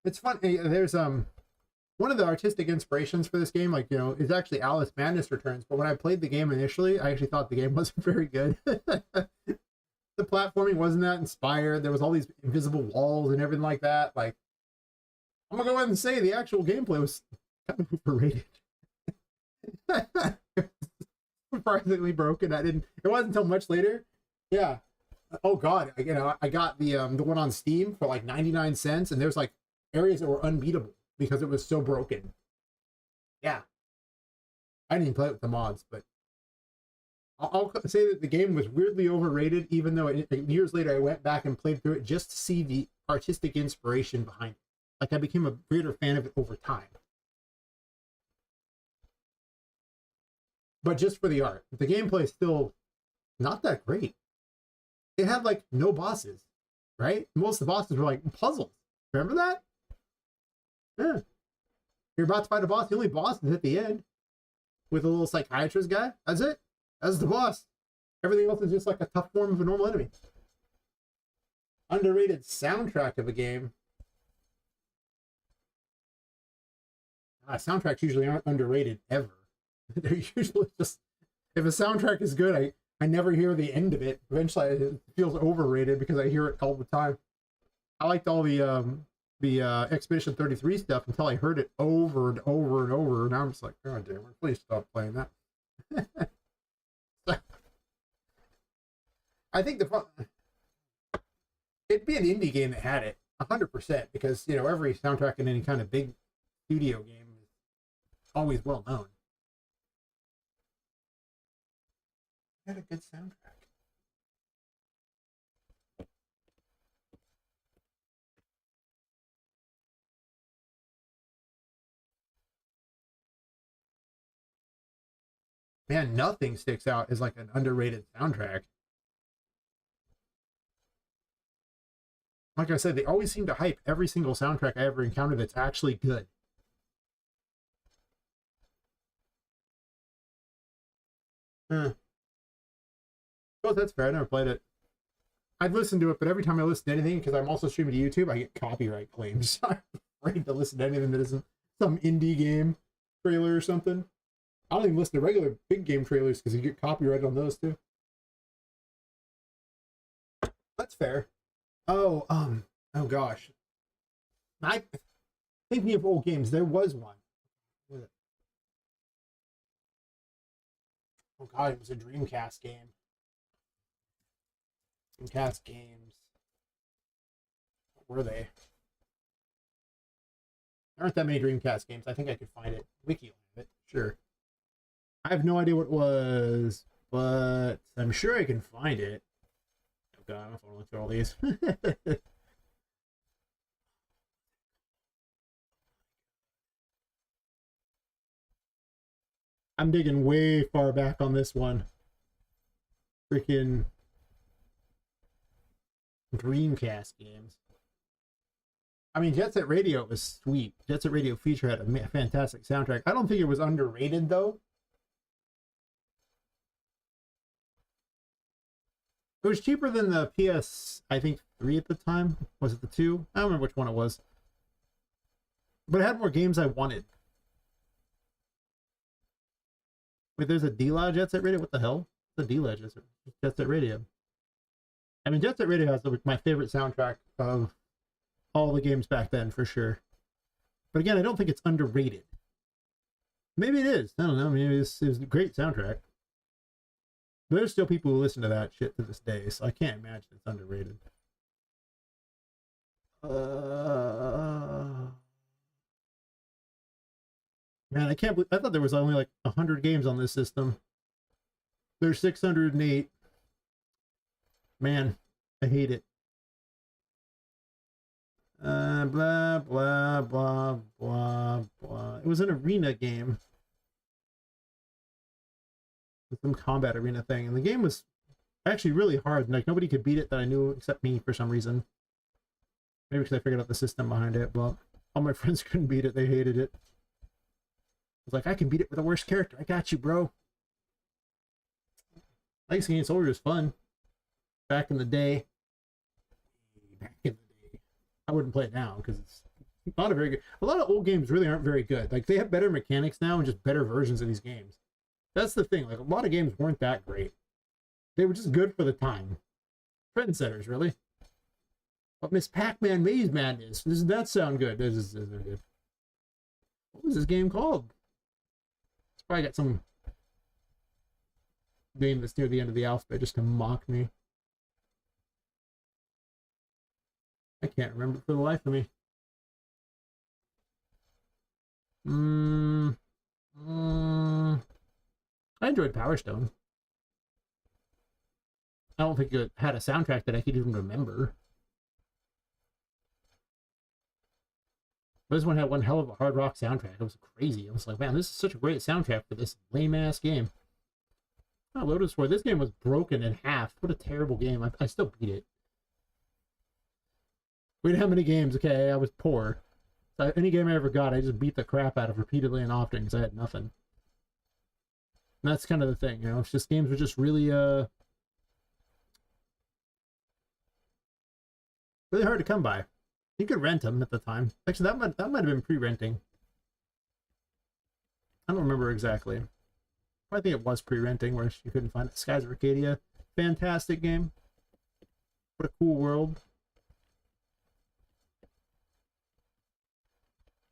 it's fun. There's one of the artistic inspirations for this game, like is actually Alice Madness Returns. But when I played the game initially, I actually thought the game wasn't very good. The platforming wasn't that inspired. There was all these invisible walls and everything like that. Like, I'm gonna go ahead and say the actual gameplay was kind of overrated. Surprisingly broken. It wasn't until much later. Yeah. Oh god, I got the one on Steam for like 99 cents, and there's like areas that were unbeatable because it was so broken. Yeah. I didn't even play it with the mods, but I'll say that the game was weirdly overrated, even though years later I went back and played through it just to see the artistic inspiration behind it. Like, I became a greater fan of it over time. But just for the art. The gameplay is still not that great. It had, like, no bosses, right? Most of the bosses were, like, puzzles. Remember that? Yeah. You're about to fight a boss. The only boss is at the end. With a little psychiatrist guy. That's it. That's the boss. Everything else is just, like, a tough form of a normal enemy. Underrated soundtrack of a game. Soundtracks usually aren't underrated, ever. They're usually just, if a soundtrack is good, I never hear the end of it. Eventually it feels overrated because I hear it all the time. I liked all the Expedition 33 stuff until I heard it over and over and over. Now I'm just like, oh damn it, please stop playing that. I think it'd be an indie game that had it 100%, because every soundtrack in any kind of big studio game is always well known. Had a good soundtrack. Man, nothing sticks out as like an underrated soundtrack. Like I said, they always seem to hype every single soundtrack I ever encountered that's actually good. Oh, that's fair. I never played it. I'd listen to it, but every time I listen to anything, because I'm also streaming to YouTube, I get copyright claims. I'm afraid to listen to anything that isn't some indie game trailer or something. I don't even listen to regular big game trailers because you get copyrighted on those too. That's fair. Oh gosh. Thinking of old games, there was one. Oh god, it was a Dreamcast game. Dreamcast games. What were they? There aren't that many Dreamcast games. I think I could find it. Wiki will have it. Sure. I have no idea what it was, but I'm sure I can find it. Oh god, I don't know if I want to look through all these. I'm digging way far back on this one. Freaking Dreamcast games. I mean, Jet Set Radio was sweet. Jet Set Radio Feature had a fantastic soundtrack. I don't think it was underrated, though. It was cheaper than the PS, I think, 3 at the time. Was it the 2? I don't remember which one it was. But it had more games I wanted. Wait, there's a D-Lodge Jet Set Radio? What the hell? The D-Lodge Jet Set Radio. I mean, Jet Set Radio has my favorite soundtrack of all the games back then, for sure. But again, I don't think it's underrated. Maybe it is. I don't know. Maybe it was a great soundtrack. But there's still people who listen to that shit to this day, so I can't imagine it's underrated. Man, I can't believe, I thought there was only like 100 games on this system. There's 608. Man, I hate it. Blah, blah, blah, blah, blah. It was an arena game. With some combat arena thing. And the game was actually really hard. Like, nobody could beat it that I knew except me for some reason. Maybe because I figured out the system behind it. But all my friends couldn't beat it. They hated it. was like, I can beat it with the worst character. I got you, bro. Legacy Game Soldier was fun. Back in the day. I wouldn't play it now because it's not a very good. A lot of old games really aren't very good. Like, they have better mechanics now and just better versions of these games. That's the thing. Like, a lot of games weren't that great. They were just good for the time. Trendsetters, really. But Miss Pac-Man Maze Madness. Doesn't that sound good? This is good. What was this game called? It's probably got some name that's near the end of the alphabet just to mock me. I can't remember for the life of me. I enjoyed Power Stone. I don't think it had a soundtrack that I could even remember. But this one had one hell of a hard rock soundtrack. It was crazy. I was like, man, this is such a great soundtrack for this lame-ass game. Oh, Lotus 4. This game was broken in half. What a terrible game. I still beat it. Wait, how many games? Okay, I was poor. So any game I ever got, I just beat the crap out of repeatedly and often because I had nothing. And that's kind of the thing, you know? It's just games were just really, really hard to come by. You could rent them at the time. Actually, that might have been pre-renting. I don't remember exactly. I think it was pre-renting where you couldn't find it. Skies of Arcadia. Fantastic game. What a cool world.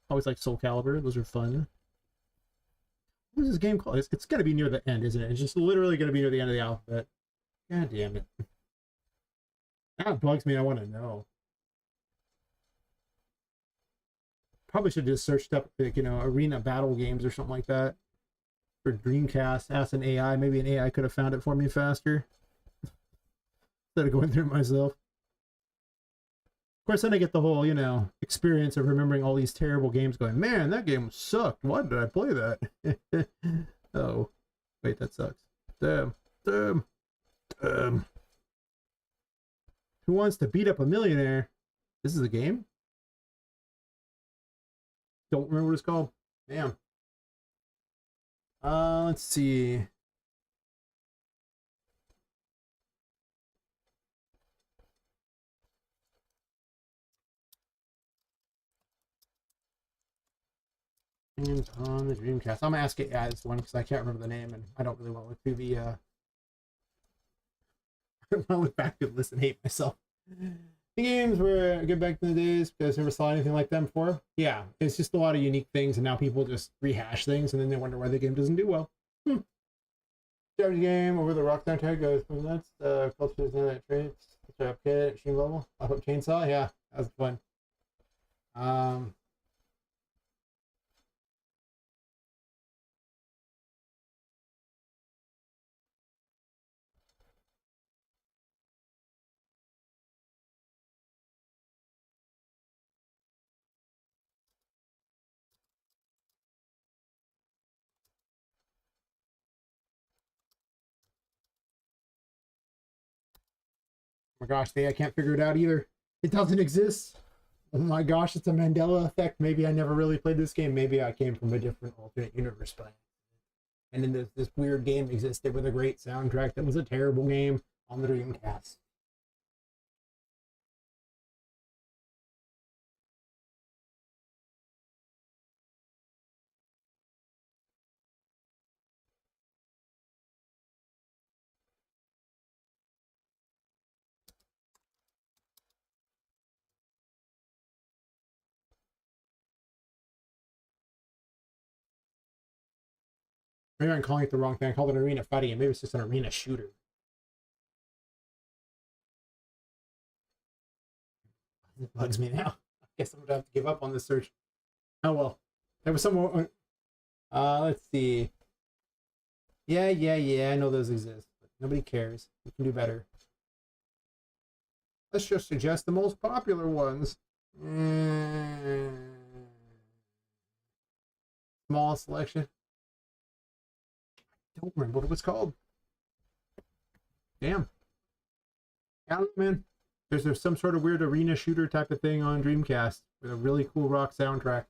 Always like Soul Calibur. Those are fun. What is this game called? It's going to be near the end, isn't it? It's just literally going to be near the end of the alphabet. God damn it. Now it bugs me. I want to know. Probably should have just searched up, like, you know, arena battle games or something like that. For Dreamcast, ask an AI. Maybe an AI could have found it for me faster. Instead of going through it myself. Of course, then I get the whole, you know, experience of remembering all these terrible games going, man, that game sucked. Why did I play that? Oh, wait, that sucks. Damn. Who wants to beat up a millionaire? This is a game? Don't remember what it's called. Damn. Let's see. Games on the Dreamcast. I'm gonna ask it as one because I can't remember the name and I don't really want to look through the I look back and listen and hate myself. The games were good back in the days because I never saw anything like them before. Yeah, it's just a lot of unique things and now people just rehash things and then they wonder why the game doesn't do well. Strategy game over the rock soundtrack goes from that's cultures and that traits. Kit, Extreme Level. I hope Chainsaw. Yeah, that was fun. Oh my gosh, I can't figure it out either. It doesn't exist. Oh my gosh, it's a Mandela effect. Maybe I never really played this game. Maybe I came from a different alternate universe, but and then this weird game existed with a great soundtrack that was a terrible game on the Dreamcast. Maybe I'm calling it the wrong thing. I called it an arena fighting game. Maybe it's just an arena shooter. It bugs me now. I guess I'm gonna have to give up on this search. Oh well. There was some more. Let's see. Yeah. I know those exist, but nobody cares. We can do better. Let's just suggest the most popular ones. Small selection. I don't remember what it was called. Damn. I don't know, man. There's some sort of weird arena shooter type of thing on Dreamcast with a really cool rock soundtrack.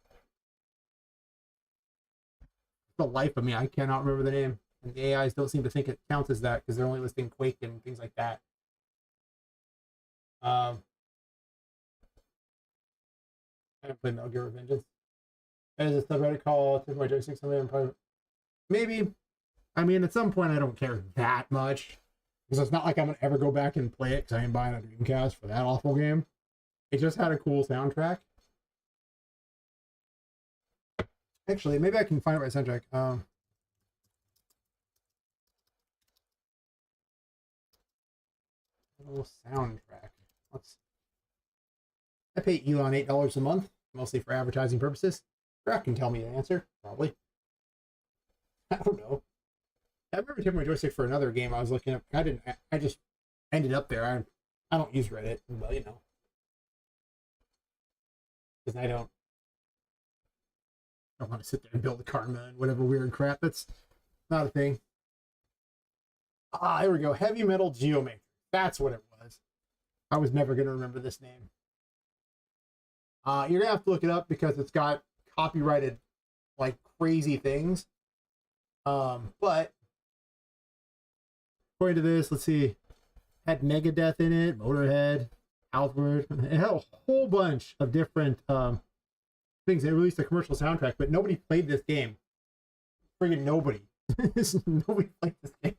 the life of me, I cannot remember the name. And the AIs don't seem to think it counts as that because they're only listing Quake and things like that. I haven't played Metal Gear Revengeance. There's a subreddit called Take My Joystick something in private. Maybe. I mean, at some point, I don't care that much. Because it's not like I'm going to ever go back and play it because I ain't buying a Dreamcast for that awful game. It just had a cool soundtrack. Actually, maybe I can find it by soundtrack. Little soundtrack. I pay Elon $8 a month, mostly for advertising purposes. Graf can tell me the answer, probably. I don't know. I remember taking my joystick for another game I was looking up. I just ended up there. I don't use Reddit, well, you know. Because I don't want to sit there and build a karma and whatever weird crap. That's not a thing. Ah, here we go. Heavy Metal Geomatrix. That's what it was. I was never going to remember this name. You're going to have to look it up because it's got copyrighted like crazy things. But according to this, let's see. Had Megadeth in it, Motorhead, Outward. It had a whole bunch of different things. They released a commercial soundtrack, but nobody played this game. Friggin' nobody. Nobody played this game.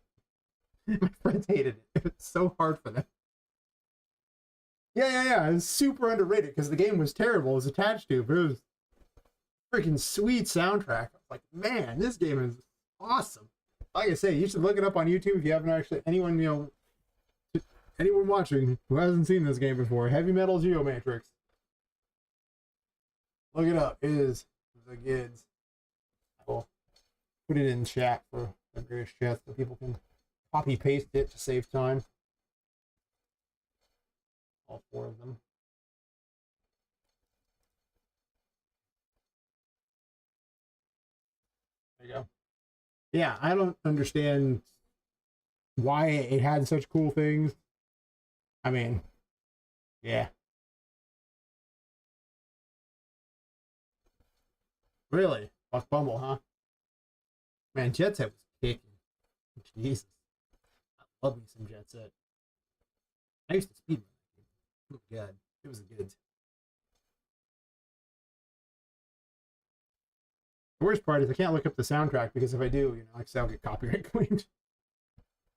My friends hated it. It's so hard for them. Yeah. It was super underrated because the game was terrible. It was attached to, but it was freaking sweet soundtrack. I was like, man, this game is awesome. Like I say, you should look it up on YouTube if you haven't actually. Anyone watching who hasn't seen this game before, Heavy Metal Geomatrix. Look it up. It is the goods. I'll put it in chat for the various chats so people can copy paste it to save time. All four of them. There you go. Yeah, I don't understand why it had such cool things. I mean, yeah. Really? Buck Bumble, huh? Man, Jet Set was kicking. Jesus. I love me some Jet Set. I used to speed run that game. Oh, God. It was a good. The worst part is I can't look up the soundtrack because if I do, like I said, I'll get copyright claimed.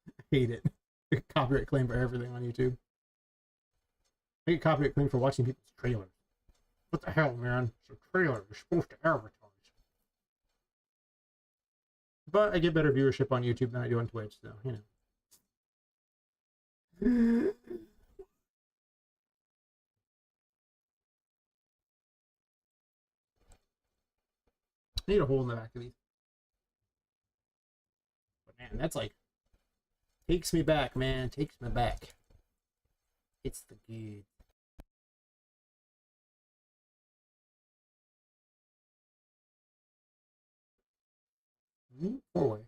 I hate it. I get copyright claimed for everything on YouTube. I get copyright claimed for watching people's trailers. What the hell, man? It's a trailer. You're supposed to advertise. But I get better viewership on YouTube than I do on Twitch, so, I need a hole in the back of these. But man, that's like takes me back, man. Takes me back. It's the good. Four-way.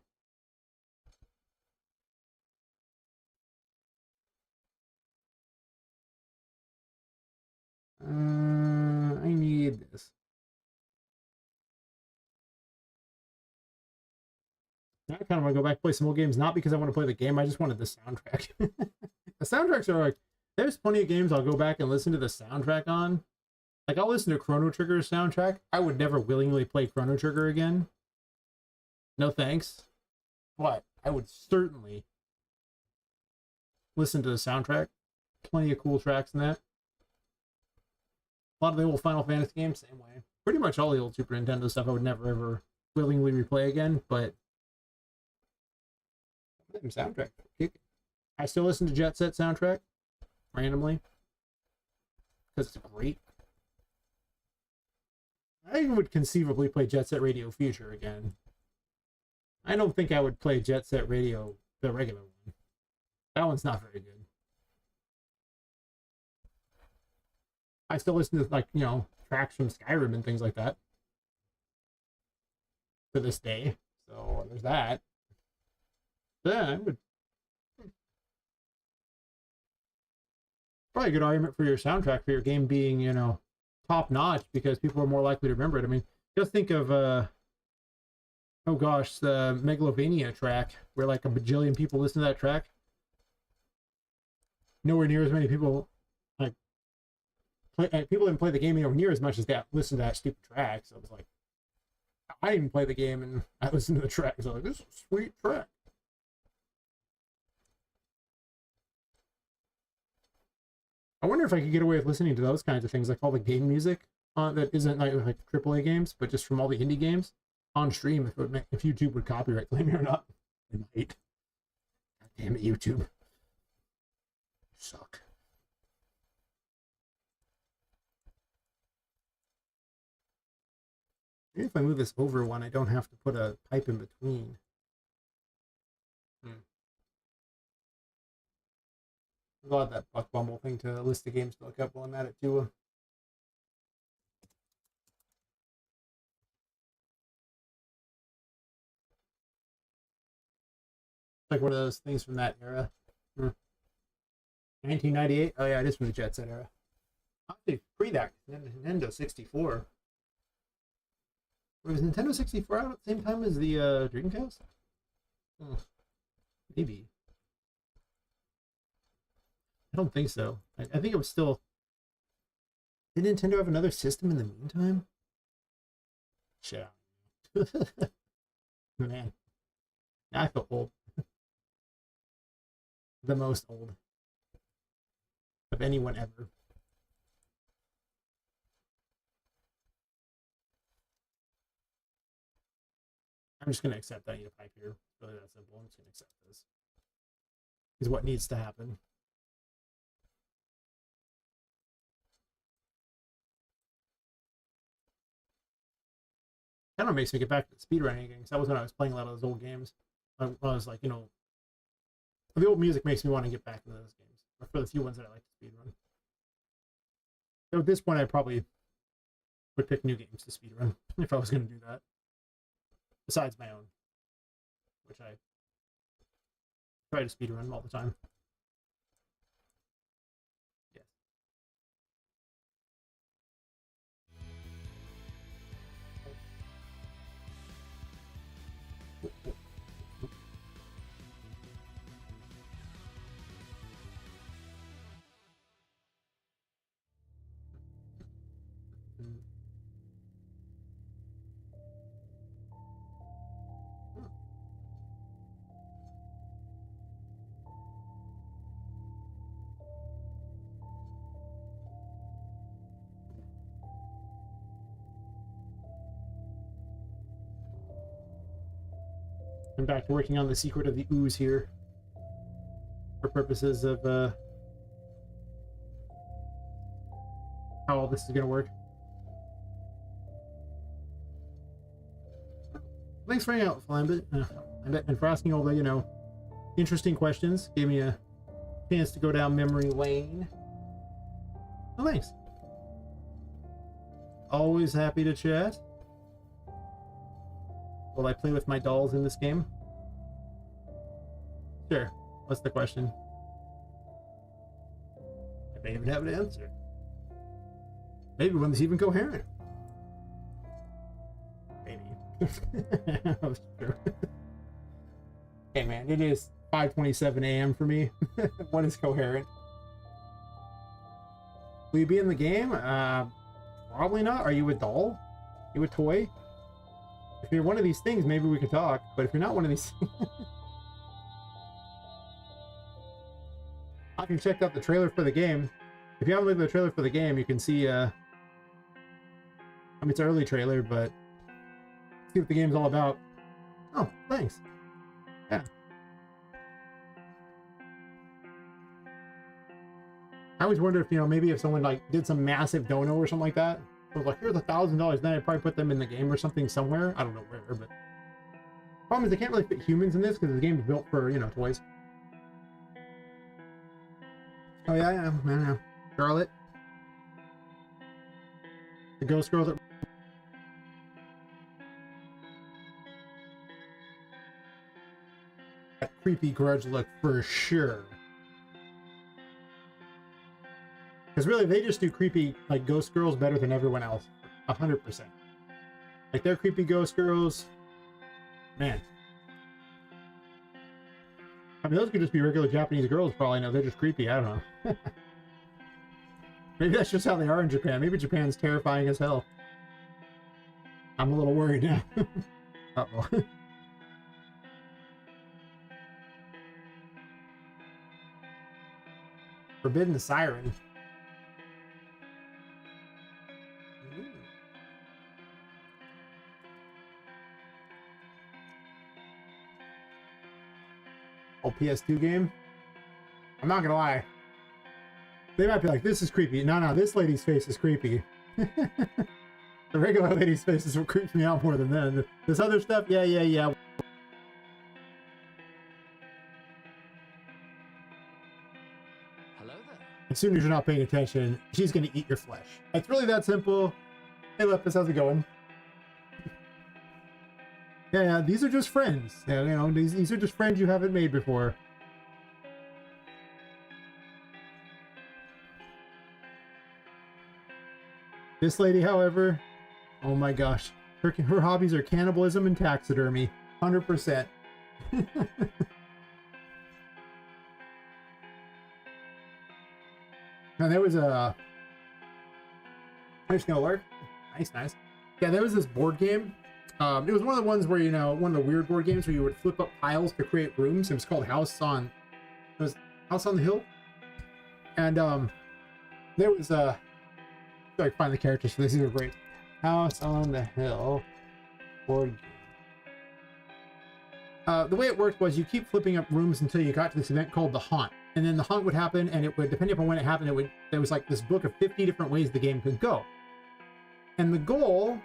I need this. I kind of want to go back and play some more games, not because I want to play the game, I just wanted the soundtrack. The soundtracks are like, there's plenty of games I'll go back and listen to the soundtrack on. Like, I'll listen to Chrono Trigger's soundtrack. I would never willingly play Chrono Trigger again. No thanks. But I would certainly listen to the soundtrack. Plenty of cool tracks in that. A lot of the old Final Fantasy games, same way. Pretty much all the old Super Nintendo stuff I would never ever willingly replay again, but soundtrack. I still listen to Jet Set soundtrack randomly because it's great. I would conceivably play Jet Set Radio Future again. I don't think I would play Jet Set Radio, the regular one. That one's not very good. I still listen to, like, tracks from Skyrim and things like that to this day. So there's that. Yeah, I would. Probably a good argument for your soundtrack for your game being, top notch because people are more likely to remember it. I mean, just think of Oh gosh, the Megalovania track, where like a bajillion people listen to that track. Nowhere near as many people like people didn't play the game anywhere near as much as that listen to that stupid track. So it was like I didn't play the game and I listened to the track. So like, this is a sweet track. I wonder if I could get away with listening to those kinds of things, like all the game music that isn't like AAA games, but just from all the indie games on stream. If YouTube would copyright claim me or not, they might. God damn it, YouTube. You suck. Maybe if I move this over one, I don't have to put a pipe in between. I'm glad that Buck Bumble thing to list of games to look up while I'm at it too. Like one of those things from that era. 1998? Oh yeah, it is from the Jet Set era. Actually, pre that, Nintendo 64. Was Nintendo 64 out at the same time as the Dreamcast? Maybe. I don't think so. I think it was still... Did Nintendo have another system in the meantime? Shit. Man. Now I feel old. The most old. Of anyone ever. I'm just going to accept that I need a pipe here. It's really that simple. I'm just going to accept this. Is what needs to happen. Kind of makes me get back to speedrunning again, because that was when I was playing a lot of those old games. I was like, you know, the old music makes me want to get back into those games. Or for the few ones that I like to speedrun. So at this point, I probably would pick new games to speedrun if I was going to do that. Besides my own, which I try to speedrun all the time. Yes. I'm back to working on the secret of the ooze here. For purposes of how all this is going to work. Thanks for hanging out, Flambit, and for asking all the, you know, interesting questions. Gave me a chance to go down memory lane. Oh, thanks. Always happy to chat. Will I play with my dolls in this game? Sure. What's the question? I may even have an answer. Maybe one that's even coherent. Maybe. That's true. Hey man, it is 5:27 a.m. for me. What is coherent? Will you be in the game? Probably not. Are you a doll? You a toy? If you're one of these things, maybe we could talk. But if you're not one of these... I can check out the trailer for the game. If you haven't looked at the trailer for the game, you can see... I mean, it's an early trailer, but... see what the game's all about. Oh, thanks. Yeah. I always wonder if, you know, maybe if someone, like, did some massive dono or something like that. So like, here's $1,000, then I'd probably put them in the game or something somewhere. I don't know where, but... problem is they can't really fit humans in this because the game is built for, you know, toys. Oh yeah. Charlotte. The ghost girl that... that creepy grudge look for sure. Because really, they just do creepy, like, ghost girls better than everyone else. 100%. Like, they're creepy ghost girls. Man. I mean, those could just be regular Japanese girls, for all I know. They're just creepy. I don't know. Maybe that's just how they are in Japan. Maybe Japan's terrifying as hell. I'm a little worried now. Uh-oh. Forbidden Siren. Oh, PS2 game? I'm not gonna lie. They might be like, this is creepy. No, this lady's face is creepy. The regular lady's face is what creeps me out more than that. This other stuff, yeah. Hello there. As soon as you're not paying attention, she's gonna eat your flesh. It's really that simple. Hey Lepus, how's it going? Yeah, these are just friends. Yeah, you know, these are just friends you haven't made before. This lady, however, oh my gosh, her hobbies are cannibalism and taxidermy, 100%. Now there was a nice alert. Nice. Yeah, there was this board game. It was one of the ones where, you know, one of the weird board games where you would flip up tiles to create rooms. It was called House on the Hill. And there was a I can find the characters for this. These are great. House on the Hill board game. The way it worked was you keep flipping up rooms until you got to this event called the Haunt. And then the Haunt would happen, and it would, depending upon when it happened, there was like this book of 50 different ways the game could go. And the goal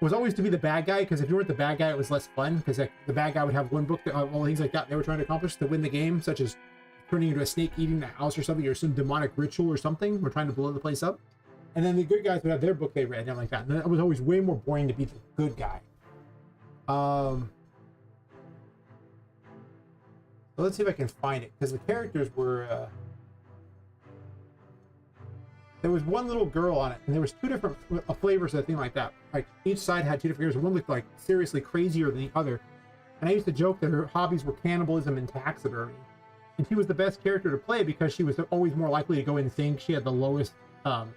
was always to be the bad guy, because if you weren't the bad guy, it was less fun, because the bad guy would have one book that all things like that they were trying to accomplish to win the game, such as turning into a snake eating the house or something, or some demonic ritual or something. We're trying to blow the place up. And then the good guys would have their book they read and like that. And it was always way more boring to be the good guy. So let's see if I can find it, because the characters were there was one little girl on it, and there was two different flavors of the thing like that. Like each side had two different flavors. One looked like seriously crazier than the other. And I used to joke that her hobbies were cannibalism and taxidermy. And she was the best character to play because she was always more likely to go insane. She had the lowest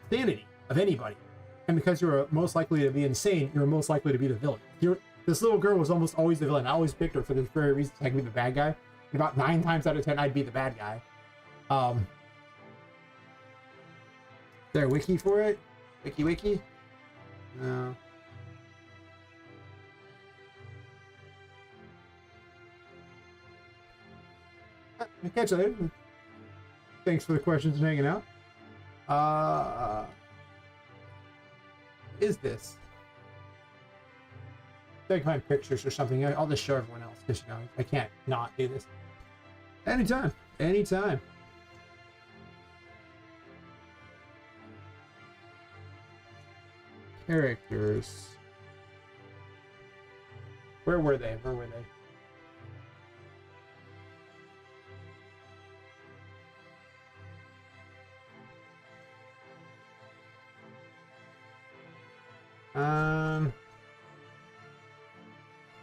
sanity of anybody. And because you were most likely to be insane, you were most likely to be the villain. This little girl was almost always the villain. I always picked her for this very reason. I could be the bad guy. And about 9 times out of 10, I'd be the bad guy. Is there a wiki for it? Wiki? No. I'll catch you later. Thanks for the questions and hanging out. Is this? I can find pictures or something. I'll just show everyone else because, you know, I can't not do this. Anytime. Characters. Where were they?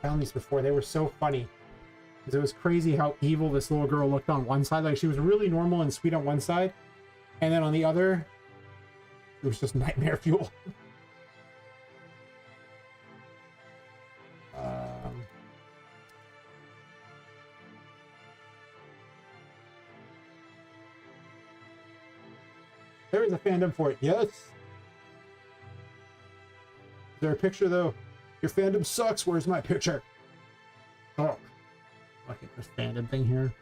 Found these before. They were so funny because it was crazy how evil this little girl looked on one side. Like she was really normal and sweet on one side, and then on the other, it was just nightmare fuel. There is a fandom for it. Yes. Is there a picture though? Your fandom sucks. Where's my picture? Oh, look at this fandom thing here.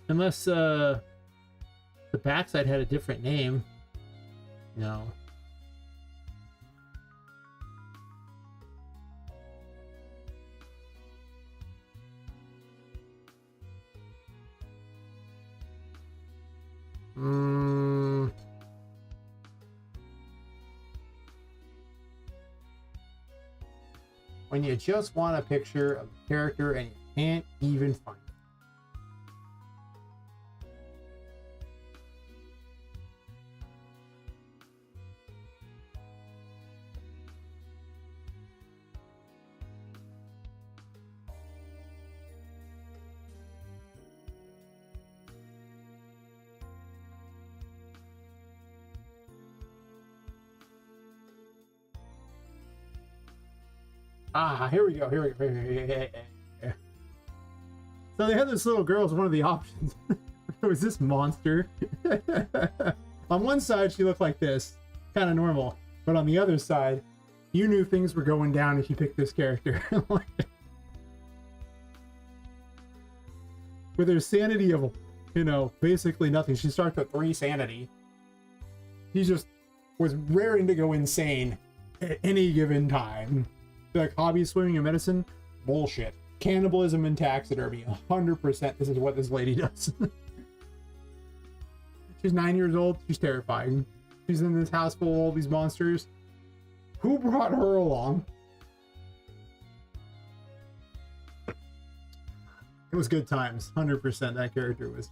Unless the backside had a different name. No. When you just want a picture of the character and you Can't even find it. Ah, here we go. Here we go. Here. So they had this little girl as one of the options. It was this monster. On one side, she looked like this, kind of normal. But on the other side, you knew things were going down if you picked this character. With her sanity of, you know, basically nothing. She starts at 3 sanity. She just was raring to go insane at any given time. Like hobby swimming and medicine, bullshit. Cannibalism and taxidermy, 100%. This is what this lady does. She's 9 years old. She's terrifying. She's in this house full of all these monsters. Who brought her along? It was good times. 100%. That character was.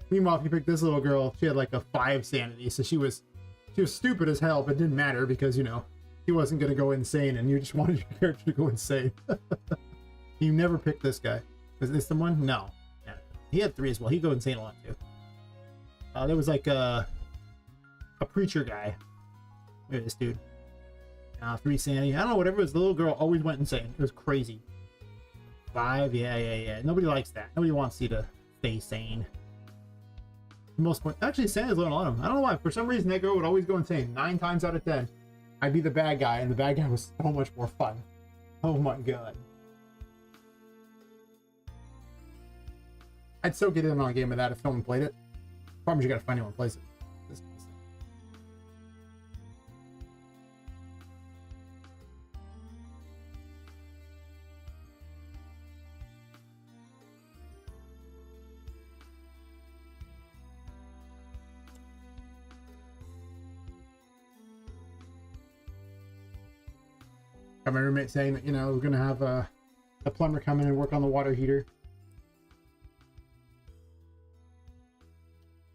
Meanwhile, if you picked this little girl, she had like a 5 sanity, so she was stupid as hell, but it didn't matter because, you know, he wasn't going to go insane, and you just wanted your character to go insane. You never picked this guy. Is this the one? No. Yeah. He had 3 as well. He'd go insane a lot, too. There was like a preacher guy. Look at this dude. 3 sanity. I don't know, whatever it was. The little girl always went insane. It was crazy. 5. Yeah. Nobody likes that. Nobody wants you to stay sane. Most point. Actually, Santa's learned a lot of them. I don't know why. For some reason, that girl would always go insane. 9 times out of 10. I'd be the bad guy, and the bad guy was so much more fun. Oh my god. I'd so get in on a game of that if someone played it. Problem is you gotta find anyone who plays it. I got my roommate saying that, you know, we're gonna have a plumber come in and work on the water heater.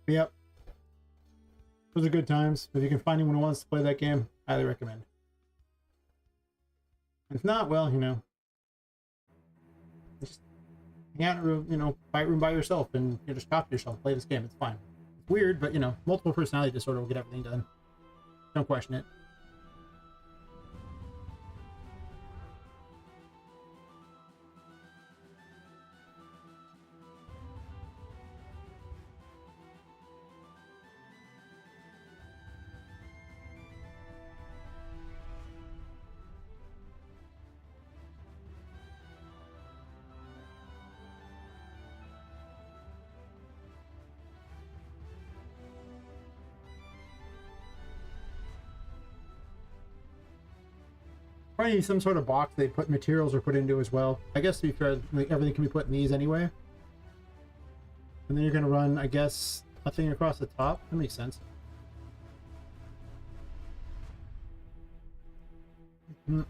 Yep. Those are good times. If you can find anyone who wants to play that game, highly recommend. If not, well, you know, just hang out in a room, you know, room by yourself and you just copy yourself, play this game. It's fine. It's weird, but, you know, multiple personality disorder will get everything done. Don't question it. Probably some sort of box they put materials or put into as well. I guess to be fair, like, everything can be put in these anyway. And then you're gonna run, I guess, a thing across the top. That makes sense. Oh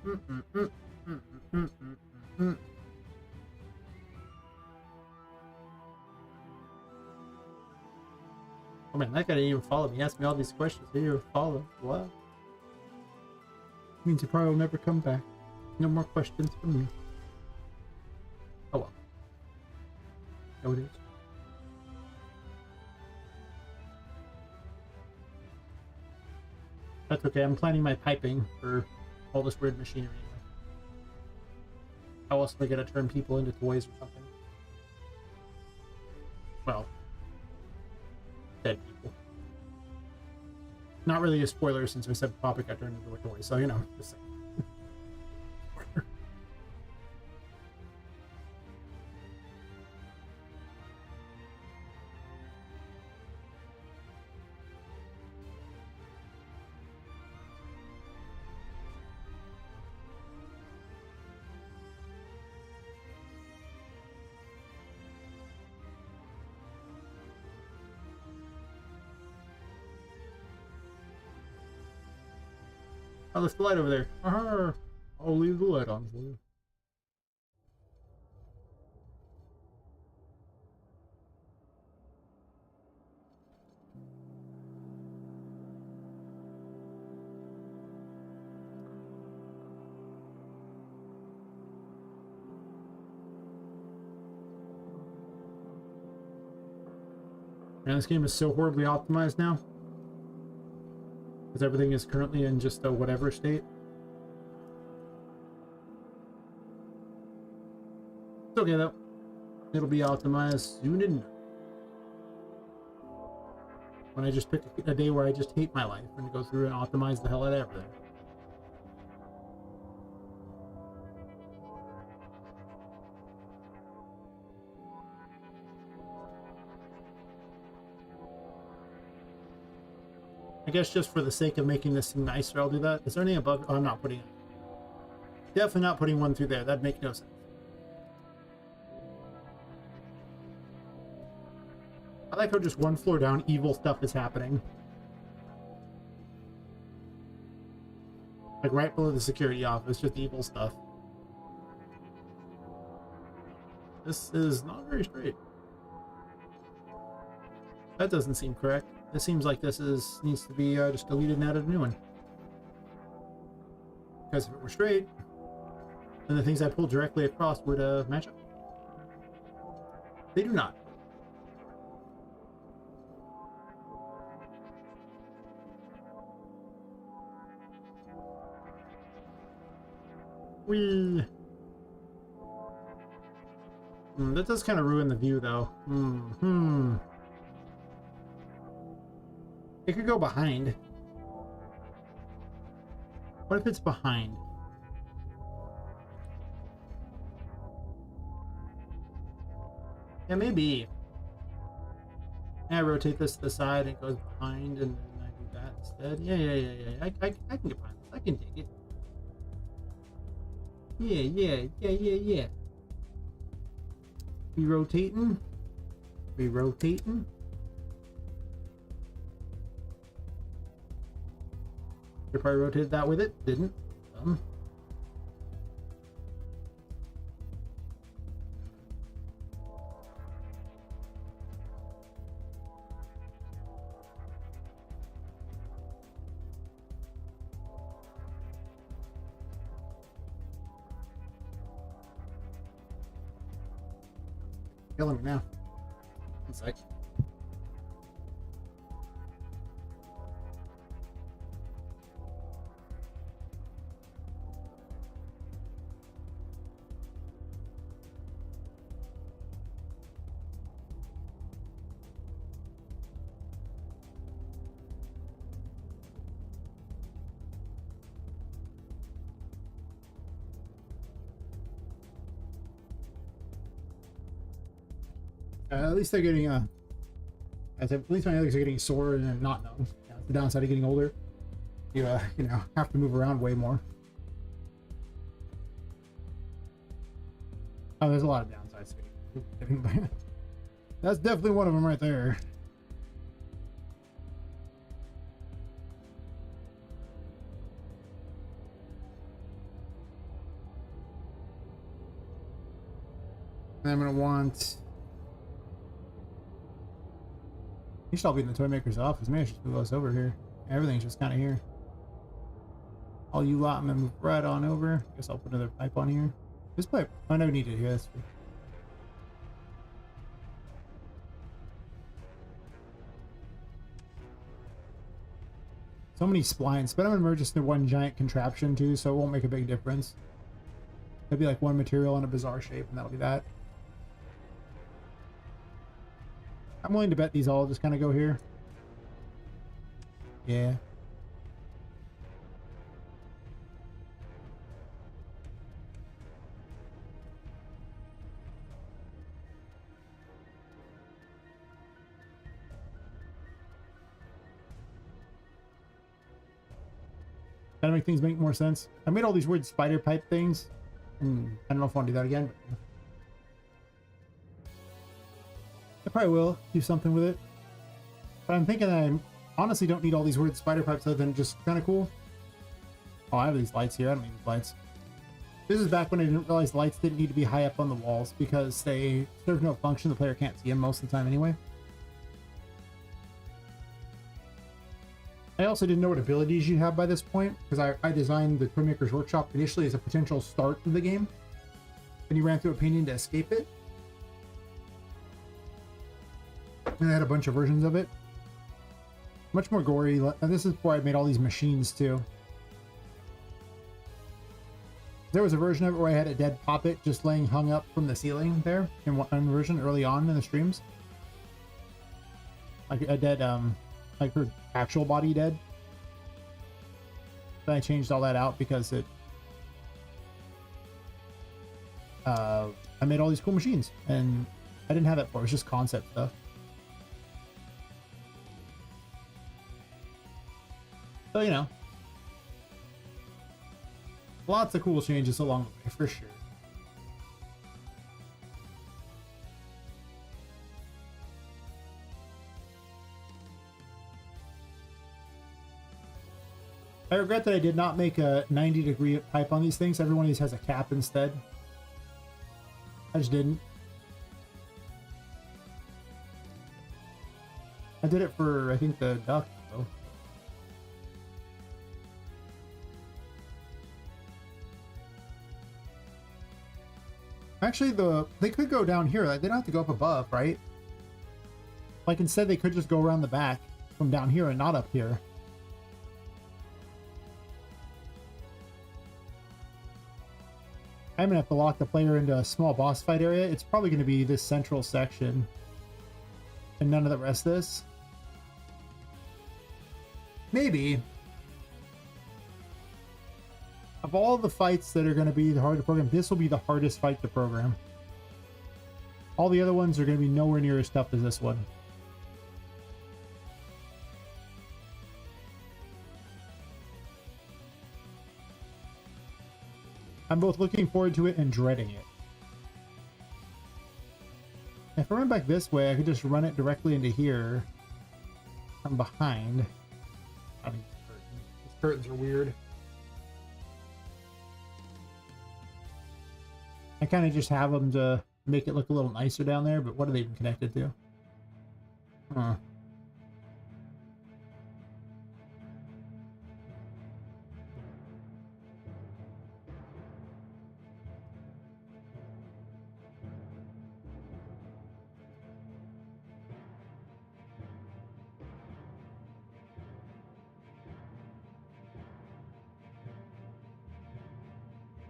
man, that guy didn't even follow me. He asked me all these questions. He didn't even follow. What? Means he probably will never come back. No more questions from me. Oh well. So it is. That's okay. I'm planning my piping for all this weird machinery anyway. How else am I gonna turn people into toys or something? Well, dead people. Not really a spoiler since I said Poppet got turned into a toy, so you know, just saying. Oh, there's the light over there. I'll leave the light on for you. And this game is so horribly optimized now. Because everything is currently in just a whatever state. It's okay though. It'll be optimized soon enough. When I just pick a day where I just hate my life and go through and optimize the hell out of everything. I guess just for the sake of making this seem nicer, I'll do that. Is there anything above? Oh, I'm not putting it. Definitely not putting one through there. That'd make no sense. I like how just one floor down, evil stuff is happening. Like right below the security office, just evil stuff. This is not very straight. That doesn't seem correct. This seems like this needs to be just deleted and added a new one. Because if it were straight, then the things I pulled directly across would match up. They do not. Whee! That does kind of ruin the view, though. It could go behind. What if it's behind? Yeah, maybe. Yeah, I rotate this to the side, it goes behind, and then I do that instead. Yeah. I can get behind this. I can take it. Yeah. We rotating. Should probably rotated that with it. Didn't. Killing me now. One sec. At least they're getting at least my legs are getting sore and not numb. Yeah, the downside of getting older, you have to move around way more. Oh, there's a lot of downsides. That's definitely one of them right there. And I'm gonna want. You should all be in the toy maker's office. Maybe I should move us over here. Everything's just kind of here. All you lot, I'm gonna move right on over. Guess I'll put another pipe on here. This pipe, I never need it here. That's true. So many splines, but I'm gonna merge this into one giant contraption too, so it won't make a big difference. It'll be like one material in a bizarre shape, and that'll be that. I'm willing to bet these all just kind of go here. Yeah. Gotta make things make more sense. I made all these weird spider pipe things, and I don't know if I want to do that again, but I probably will do something with it. But I'm thinking I honestly don't need all these weird spider pipes other than just kind of cool. Oh, I have these lights here. I don't need these lights. This is back when I didn't realize lights didn't need to be high up on the walls because they serve no function. The player can't see them most of the time anyway. I also didn't know what abilities you have by this point because I designed the Toy Maker's Workshop initially as a potential start of the game. And you ran through a painting to escape it. And they had a bunch of versions of it. Much more gory. And this is why I made all these machines too. There was a version of it where I had a dead Poppet just laying hung up from the ceiling there in one version early on in the streams. Like a dead, like her actual body dead. Then I changed all that out because it, I made all these cool machines and I didn't have that for, it was just concept stuff. So, you know, lots of cool changes along the way, for sure. I regret that I did not make a 90-degree pipe on these things. Every one of these has a cap instead. I just didn't. I did it for, I think, the duck, though. Actually, they could go down here. Like, they don't have to go up above, right? Like, instead, they could just go around the back from down here and not up here. I'm gonna have to lock the player into a small boss fight area. It's probably gonna be this central section and none of the rest of this. Maybe. Of all the fights that are going to be the hard to program, this will be the hardest fight to program. All the other ones are going to be nowhere near as tough as this one. I'm both looking forward to it and dreading it. If I run back this way, I could just run it directly into here from behind. I mean, these curtains are weird. I kind of just have them to make it look a little nicer down there, but what are they even connected to? Huh.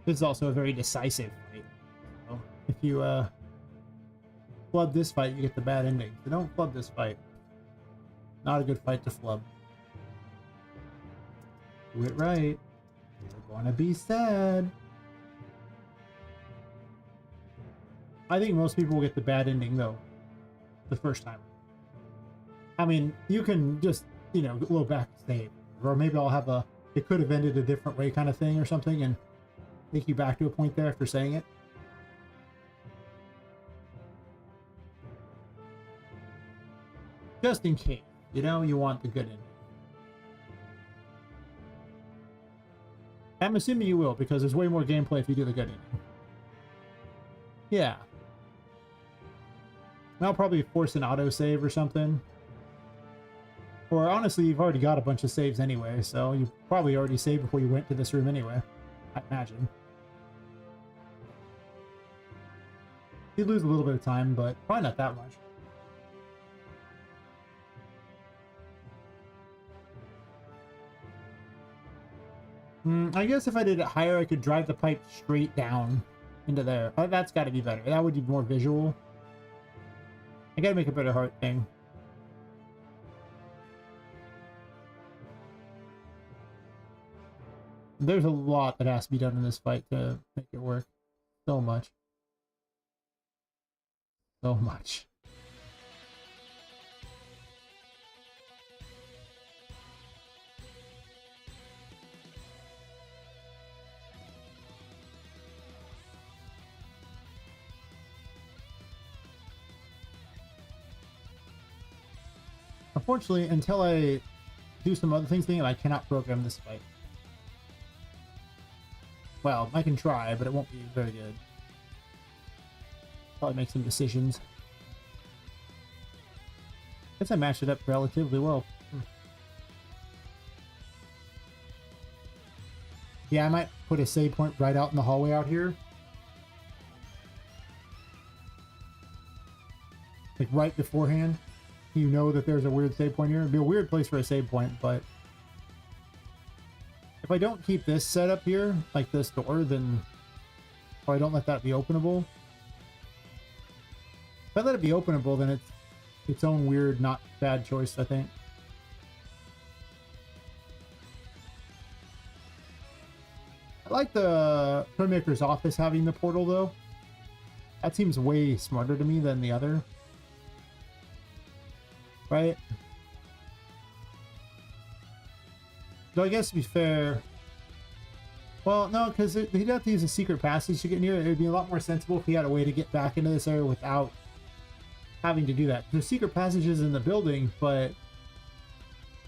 This is also a very decisive fight. So if you flub this fight, you get the bad ending. So don't flub this fight. Not a good fight to flub. Do it right. You're gonna be sad. I think most people will get the bad ending though, the first time. I mean, you can just, you know, go back and save, or maybe I'll have a, it could have ended a different way kind of thing or something, and take you back to a point there after saying it. Just in case, you know, you want the good ending. I'm assuming you will, because there's way more gameplay if you do the good ending. Yeah. I'll probably force an autosave or something. Or honestly, you've already got a bunch of saves anyway, so you probably already saved before you went to this room anyway, I imagine. You lose a little bit of time, but probably not that much. I guess if I did it higher, I could drive the pipe straight down into there. Oh, that's got to be better. That would be more visual. I gotta make a better heart thing. There's a lot that has to be done in this fight to make it work. So much. So much. Unfortunately, until I do some other things, I cannot program this fight. Well, I can try, but it won't be very good. Probably make some decisions. Guess I matched it up relatively well. Yeah, I might put a save point right out in the hallway out here. Like right beforehand. you know that there's a weird save point here. It'd be a weird place for a save point, but if I don't keep this set up here, like this door, then I don't let that be openable. If I let it be openable, then it's its own weird, not bad choice, I think. I like the Toymaker's office having the portal, though. That seems way smarter to me than the other. Right? Though I guess to be fair... Well, no, because he'd have to use a secret passage to get near it. It would be a lot more sensible if he had a way to get back into this area without having to do that. There's secret passages in the building, but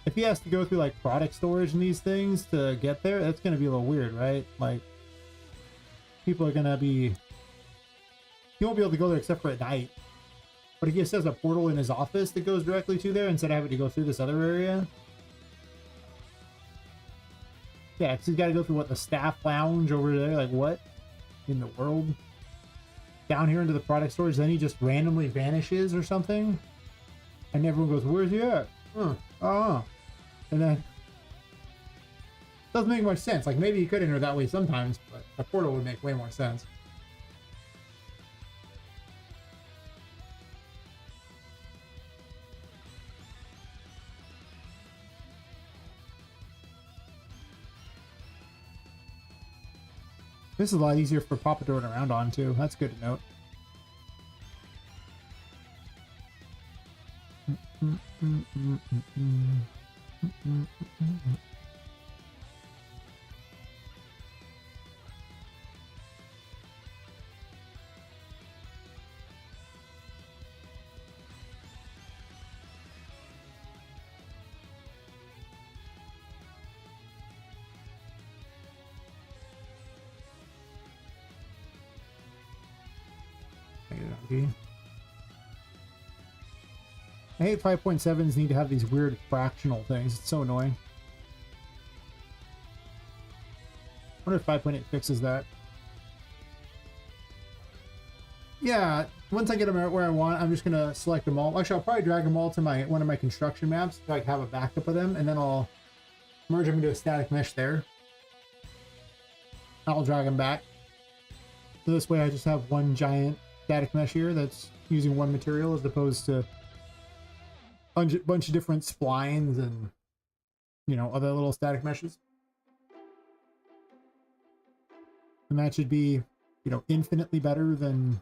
if he has to go through like product storage and these things to get there, that's going to be a little weird, right? Like, people are going to be... He won't be able to go there except for at night. But he just has a portal in his office that goes directly to there instead of having to go through this other area. Yeah, because he's got to go through, what, the staff lounge over there? Like, what in the world? Down here into the product storage, then he just randomly vanishes or something? And everyone goes, where's he at? And then... Doesn't make much sense. Like, maybe he could enter that way sometimes, but the portal would make way more sense. This is a lot easier for Poppet to run around on, too. That's good to note. I hate 5.7s need to have these weird fractional things. It's so annoying. I wonder if 5.8 fixes that. Yeah, once I get them where I want, I'm just gonna select them all. Actually, I'll probably drag them all to one of my construction maps so I can have a backup of them, and then I'll merge them into a static mesh there. I'll drag them back. So this way I just have one giant static mesh here that's using one material as opposed to a bunch of different splines and, you know, other little static meshes. And that should be, you know, infinitely better than,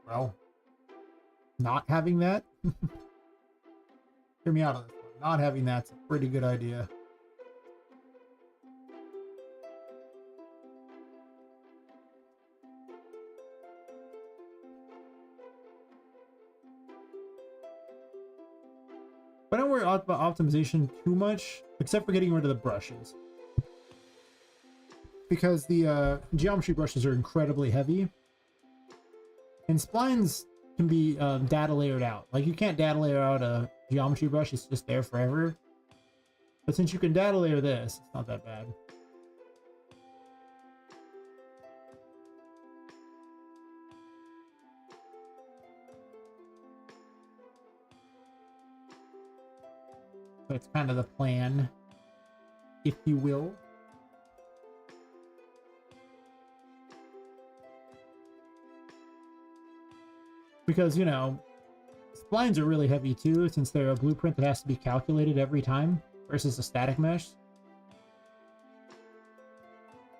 well, not having that. Hear me out on this one. Not having that's a pretty good idea. But I don't worry about optimization too much, except for getting rid of the brushes. Because the geometry brushes are incredibly heavy. And splines can be data layered out. Like, you can't data layer out a geometry brush, it's just there forever. But since you can data layer this, it's not that bad. That's kind of the plan, if you will. Because, you know, splines are really heavy too, since they're a blueprint that has to be calculated every time versus a static mesh.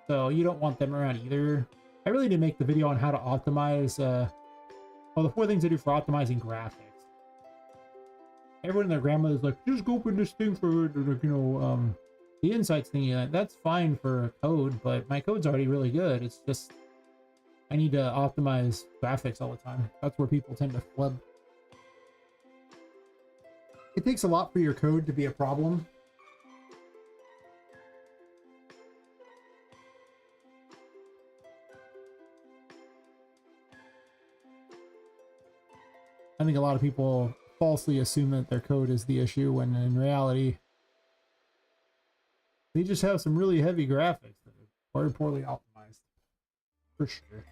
So you don't want them around either. I really did make the video on how to optimize, well, the 4 things I do for optimizing graphics. Everyone and their grandmother's like, just go open this thing for, you know, the insights thing. That's fine for code, but my code's already really good. It's just, I need to optimize graphics all the time. That's where people tend to flub. It takes a lot for your code to be a problem. I think a lot of people falsely assume that their code is the issue, when in reality, they just have some really heavy graphics that are very poorly optimized. For sure.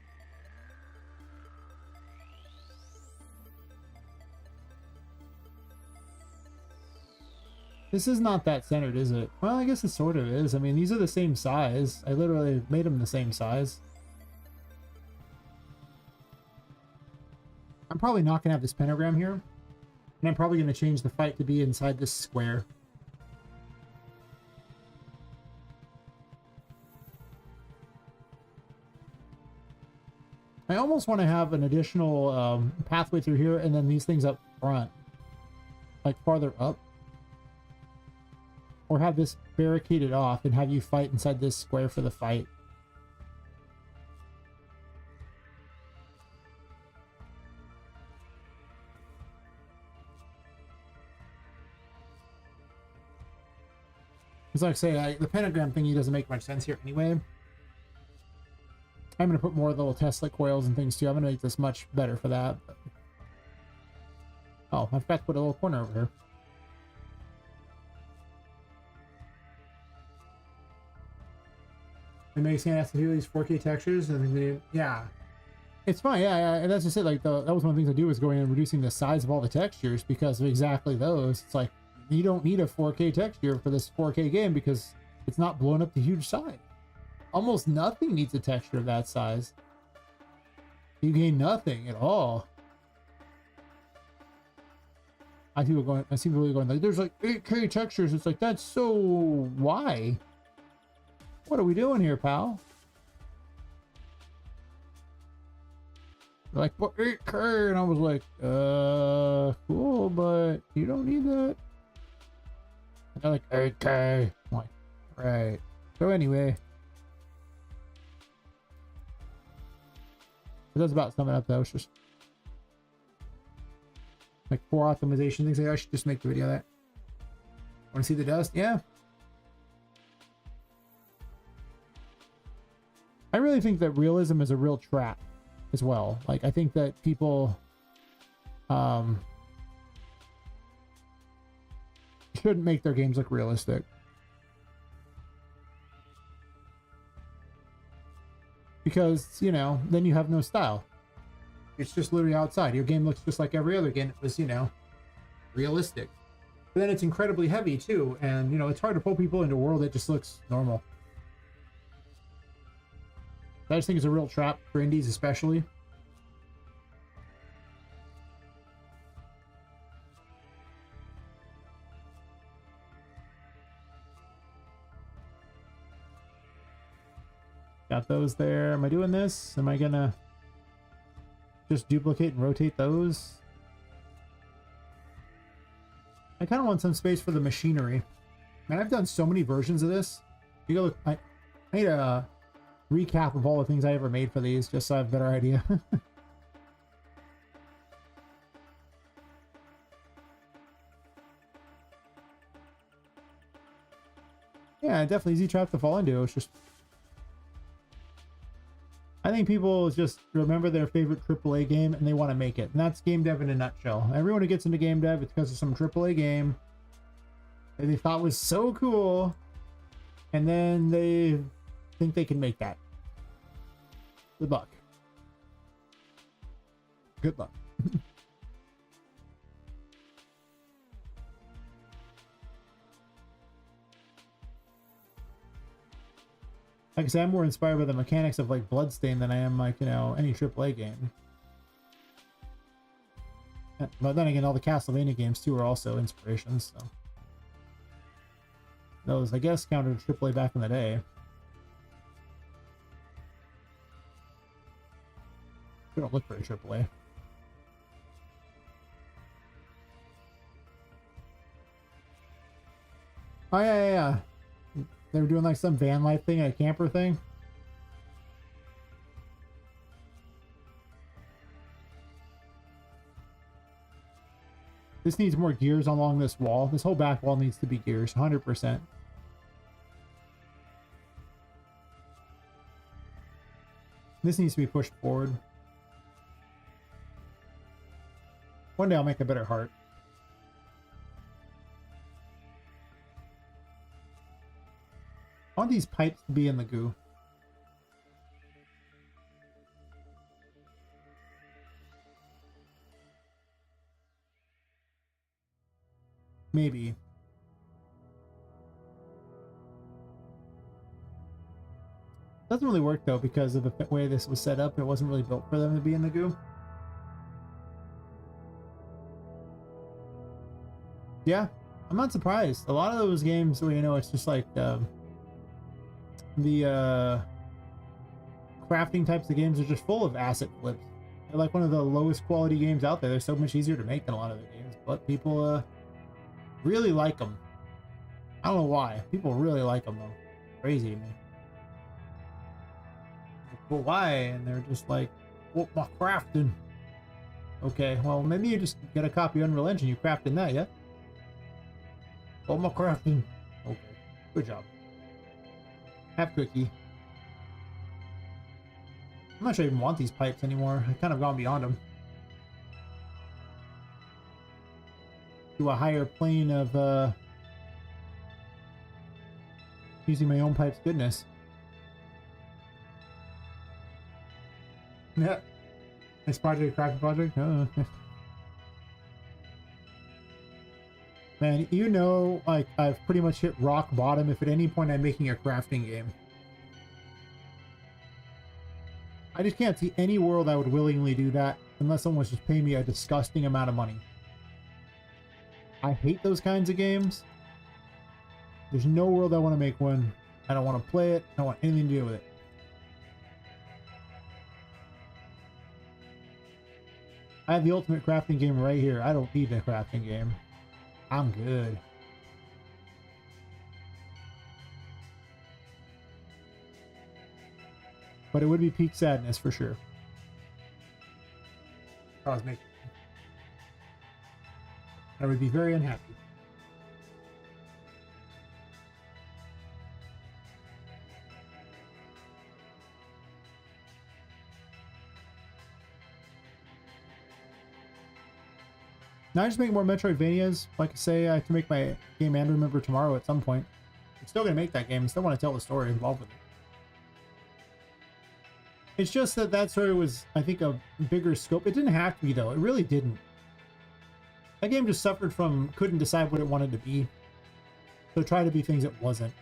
This is not that centered, is it? Well, I guess it sort of is. I mean, these are the same size. I literally made them the same size. I'm probably not going to have this pentagram here. And I'm probably going to change the fight to be inside this square. I almost want to have an additional pathway through here and then these things up front. Like farther up. Or have this barricaded off and have you fight inside this square for the fight. Because like I say, the pentagram thingy doesn't make much sense here anyway. I'm going to put more little Tesla coils and things too. I'm going to make this much better for that. But... oh, I forgot to put a little corner over here. It makes sense to do these 4K textures, and they, yeah, it's fine. Yeah, and that's just it. Like that was one of the things I do is going and reducing the size of all the textures because of exactly those. It's like you don't need a 4K texture for this 4K game because it's not blown up to huge size. Almost nothing needs a texture of that size. You gain nothing at all. I see people going like, there's like 8K textures. It's like, that's so why? What are we doing here, pal? They're like, what 8K? And I was like, cool, but you don't need that. And they're like, 8K. I'm like, right. So anyway. That's about summing up though. It's just like 4 optimization things. I should just make the video of that. Want to see the dust? Yeah. I really think that realism is a real trap as well. Like I think that people shouldn't make their games look realistic. Because, you know, then you have no style. It's just literally outside. Your game looks just like every other game. It was, you know, realistic. But then it's incredibly heavy too. And, you know, it's hard to pull people into a world that just looks normal. I just think it's a real trap for indies especially. Got those there. Am I doing this? Am I gonna just duplicate and rotate those? I kind of want some space for the machinery. Man, I've done so many versions of this. You go look. I made a recap of all the things I ever made for these, just so I have a better idea. Yeah, definitely easy trap to fall into. It's just, I think people just remember their favorite AAA game and they want to make it. And that's game dev in a nutshell. Everyone who gets into game dev, it's because of some AAA game that they thought was so cool. And then they think they can make that. Good luck. Good luck. Like I said, I'm more inspired by the mechanics of like Bloodstain than I am like, you know, any AAA game. But then again, all the Castlevania games too are also inspirations, so. Those, I guess, counted AAA back in the day. They don't look very AAA. Oh, yeah. They were doing like some van life thing, a camper thing. This needs more gears along this wall. This whole back wall needs to be gears, 100%. This needs to be pushed forward. One day I'll make a better heart. I want these pipes to be in the goo. Maybe. Doesn't really work though because of the way this was set up. It wasn't really built for them to be in the goo. Yeah, I'm not surprised. A lot of those games where, you know, it's just like the crafting types of games are just full of asset flips. They're like one of the lowest quality games out there. They're so much easier to make than a lot of the games, but people really like them. I don't know why. People really like them though. Crazy to me. But why? And they're just like, what my crafting? Okay, well maybe you just get a copy of Unreal Engine. You crafting that, yeah? What my crafting? Okay, good job. Have cookie. I'm not sure I even want these pipes anymore. I've kind of gone beyond them. To a higher plane of using my own pipes. Goodness. Yeah. This project, crafting project? Oh. Man, you know, like, I've pretty much hit rock bottom if at any point I'm making a crafting game. I just can't see any world I would willingly do that unless someone's just paying me a disgusting amount of money. I hate those kinds of games. There's no world I want to make one. I don't want to play it. I don't want anything to do with it. I have the ultimate crafting game right here. I don't need a crafting game. I'm good. But it would be peak sadness for sure. Cause me. I would be very unhappy. Now I just make more Metroidvanias. Like I say, I can make my game and Remember Tomorrow at some point. I'm still going to make that game. I still want to tell the story involved with it. It's just that that story was, I think, a bigger scope. It didn't have to be, though. It really didn't. That game just suffered from couldn't decide what it wanted to be. So it tried to be things it wasn't.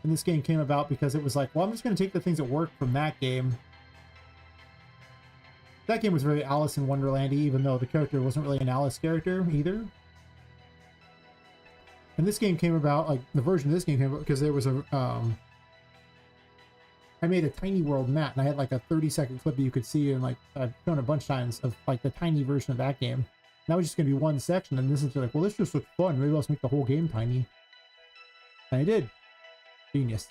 And this game came about because it was like, well, I'm just going to take the things that worked from that game. That game was very Alice in Wonderland-y, even though the character wasn't really an Alice character either. And this game came about, like, the version of this game came about because there was a, I made a tiny world map, and I had like a 30-second clip that you could see, and like I've shown a bunch of times of like the tiny version of that game. And that was just going to be one section, and this is like, well, this just looks fun. Maybe let's make the whole game tiny. And I did. Genius.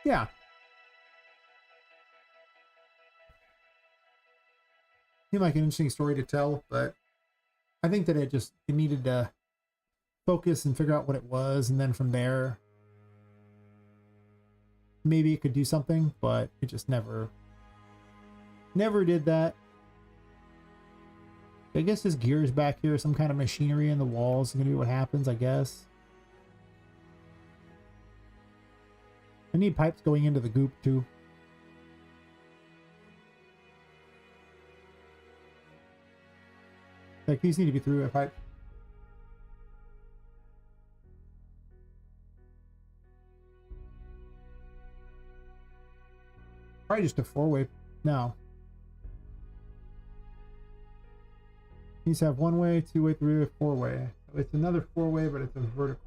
Yeah. Seemed like an interesting story to tell, but I think that it needed to focus and figure out what it was, and then from there maybe it could do something, but it just never did that. I guess there's gears back here, some kind of machinery in the walls is gonna be what happens, I guess. I need pipes going into the goop too. Like these need to be through a pipe. Probably just a four-way now. These have one-way, two-way, three-way, four-way. So it's another four-way, but it's a vertical.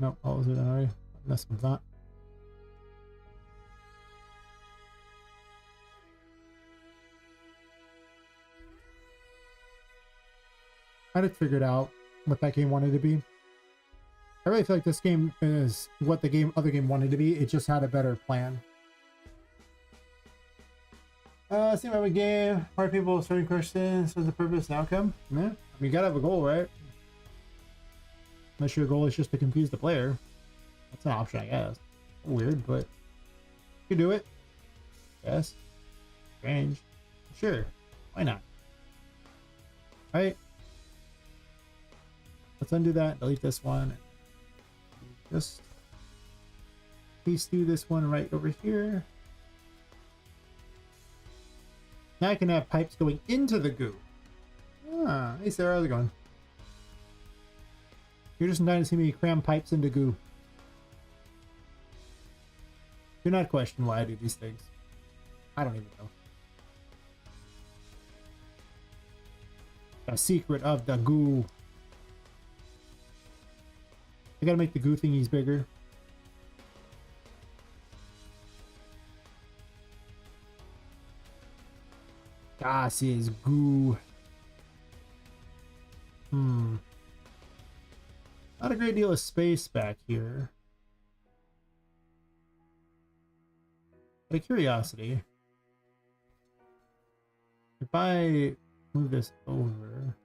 Nope, what was it already? This one's not. I had figured out what that game wanted to be. I really feel like this game is what the other game wanted to be. It just had a better plan. See my game. Hard people certain questions for the purpose and outcome. Yeah, I mean, you gotta have a goal, right? Unless your goal is just to confuse the player. That's an option, I guess. Weird, but you can do it. Yes. Strange. Sure. Why not? Alright. Let's undo that. Delete this one. Just paste do this one right over here. Now I can have pipes going into the goo. Ah, hey Sarah, how's it going? You're just in time to see me cram pipes into goo. Do not question why I do these things. I don't even know. The secret of the goo. I gotta make the goo thingies bigger. Das is goo. Not a great deal of space back here. Out of curiosity, if I move this over,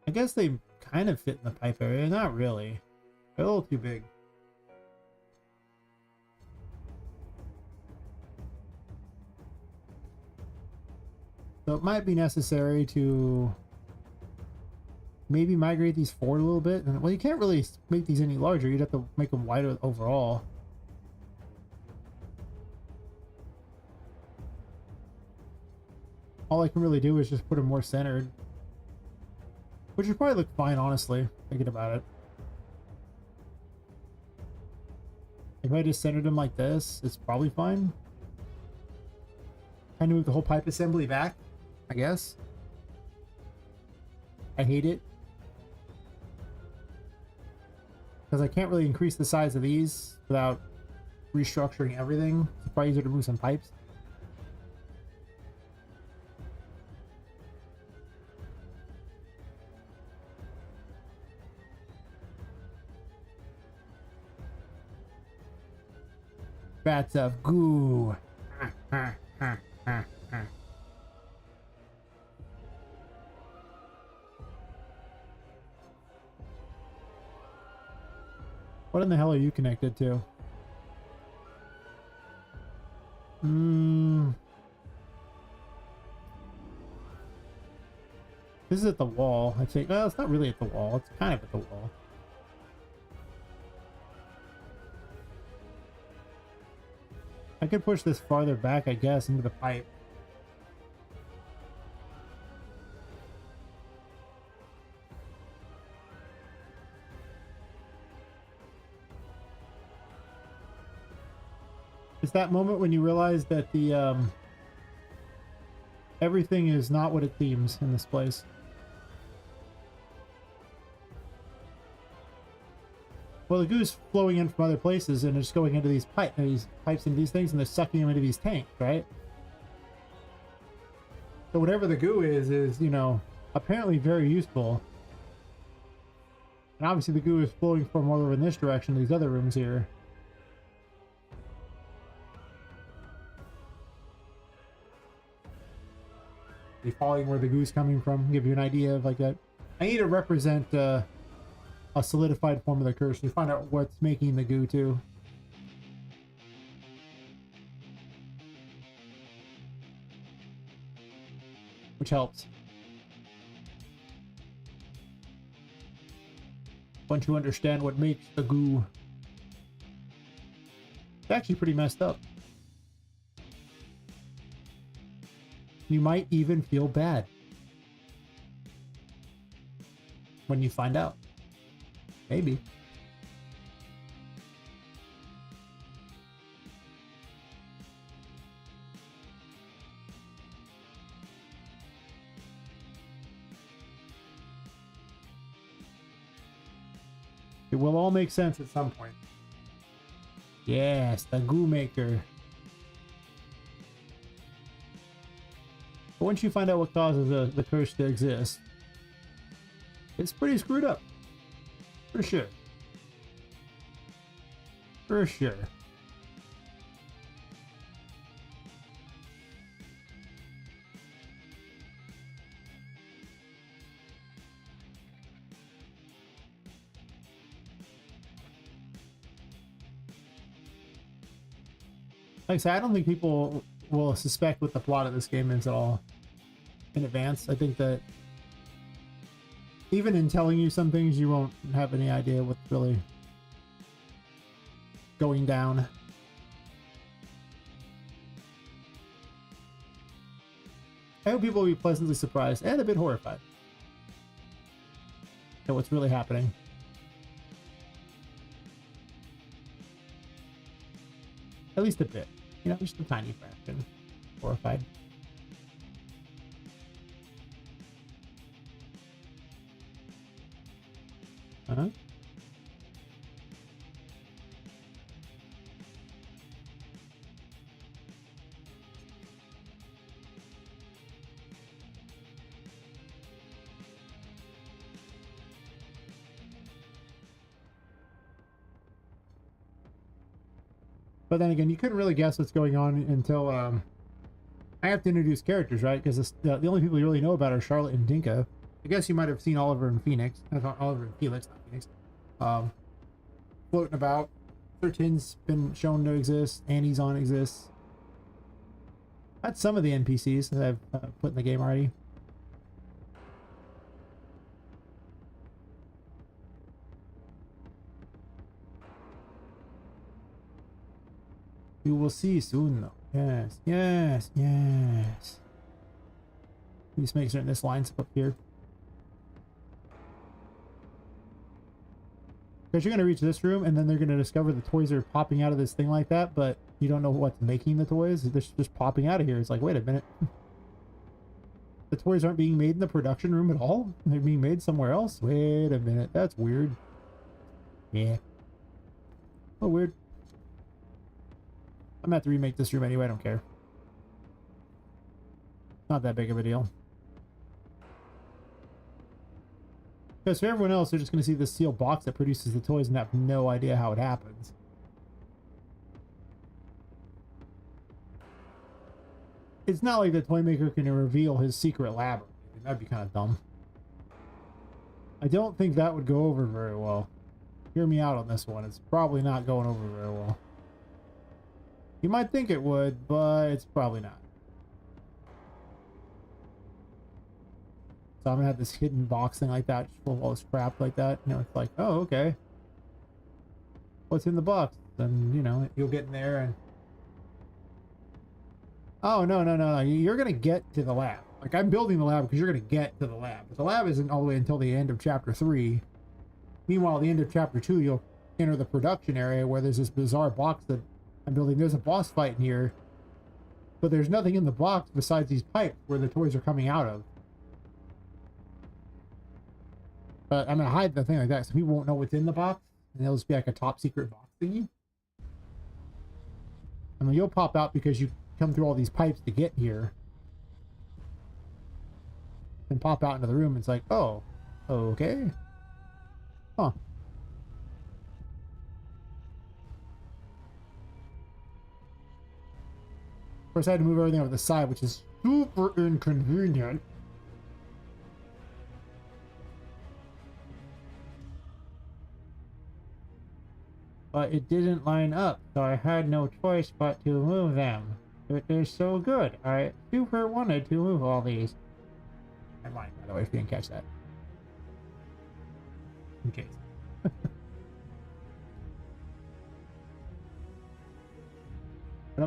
I guess they kind of fit in the pipe area. Not really. They're a little too big. So it might be necessary to maybe migrate these forward a little bit. Well, you can't really make these any larger. You'd have to make them wider overall. All I can really do is just put them more centered. Which would probably look fine, honestly, thinking about it. If I just centered them like this, it's probably fine. Kind of move the whole pipe assembly back, I guess. I hate it. Because I can't really increase the size of these without restructuring everything. It's probably easier to move some pipes. Bats of goo. What in the hell are you connected to? This is at the wall. I think. Well, it's not really at the wall. It's kind of at the wall. I could push this farther back, I guess, into the pipe. It's that moment when you realize that the everything is not what it seems in this place. Well, the goo's flowing in from other places and it's going into these pipes into these things, and they're sucking them into these tanks, right? So whatever the goo is, you know, apparently very useful. And obviously the goo is flowing from over in this direction to these other rooms here. Following where the goo's coming from, give you an idea of like that. I need to represent a solidified form of the curse. You find out what's making the goo too. Which helps. Once you understand what makes the goo. It's actually pretty messed up. You might even feel bad when you find out. Maybe. It will all make sense at some point. Yes, the goo maker. But once you find out what causes the curse to exist, it's pretty screwed up. For sure. For sure. Like I said, I don't think people will suspect what the plot of this game is at all in advance. I think that even in telling you some things, you won't have any idea what's really going down. I hope people will be pleasantly surprised and a bit horrified at what's really happening. At least a bit. You know, just a tiny fraction. Horrified. Uh-huh. But then again, you couldn't really guess what's going on until I have to introduce characters, right? Because the only people you really know about are Charlotte and Dinka. I guess you might have seen Oliver and Phoenix. Oliver and Felix, not Phoenix. Floating about. 13's been shown to exist. Annie's on exists. That's some of the NPCs that I've put in the game already. You will see soon, though. Yes, yes, yes. Just make certain this lines up here. Because you're going to reach this room, and then they're going to discover the toys are popping out of this thing like that, but you don't know what's making the toys. They're just popping out of here. It's like, wait a minute. The toys aren't being made in the production room at all? They're being made somewhere else? Wait a minute. That's weird. Yeah. Oh, weird. I'm gonna have to remake this room anyway, I don't care. Not that big of a deal. Because for everyone else, they're just gonna see this sealed box that produces the toys and have no idea how it happens. It's not like the toy maker can reveal his secret lab. That'd be kind of dumb. I don't think that would go over very well. Hear me out on this one. It's probably not going over very well. You might think it would, but it's probably not. So I'm gonna have this hidden box thing like that, just full of all this crap like that. You know, it's like, oh, okay. What's in the box? Then, you know, you'll get in there and... Oh, no, no, no, no. You're gonna get to the lab. Like, I'm building the lab because you're gonna get to the lab. But the lab isn't all the way until the end of Chapter 3. Meanwhile, at the end of Chapter 2, you'll enter the production area where there's this bizarre box that I'm building. There's a boss fight in here, but there's nothing in the box besides these pipes where the toys are coming out of. But I'm gonna hide the thing like that so people won't know what's in the box, and it'll just be like a top secret box thingy. I mean, you'll pop out because you come through all these pipes to get here, and pop out into the room. And it's like, oh, okay, huh. Of course, I had to move everything over the side, which is super inconvenient. But it didn't line up, so I had no choice but to move them. It is so good. I super wanted to move all these. I might, by the way, if you didn't catch that. In case.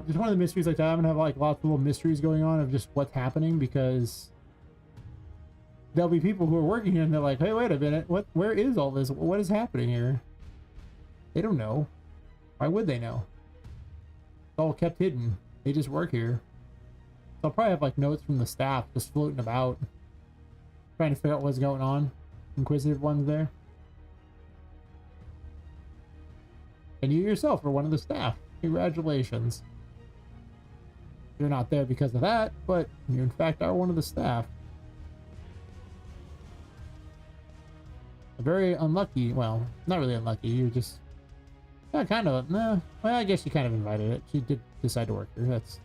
Just one of the mysteries like that. I'm gonna have like lots of little mysteries going on of just what's happening, because there'll be people who are working here and they're like, hey, wait a minute, where is all this? What is happening here? They don't know. Why would they know? It's all kept hidden. They just work here. So I'll probably have like notes from the staff just floating about, trying to figure out what's going on. Inquisitive ones there. And you yourself are one of the staff. Congratulations. You're not there because of that, but you in fact are one of the staff. Very unlucky. Well, not really unlucky. You're just kind of. Nah, well, I guess you kind of invited it. She did decide to work here. That's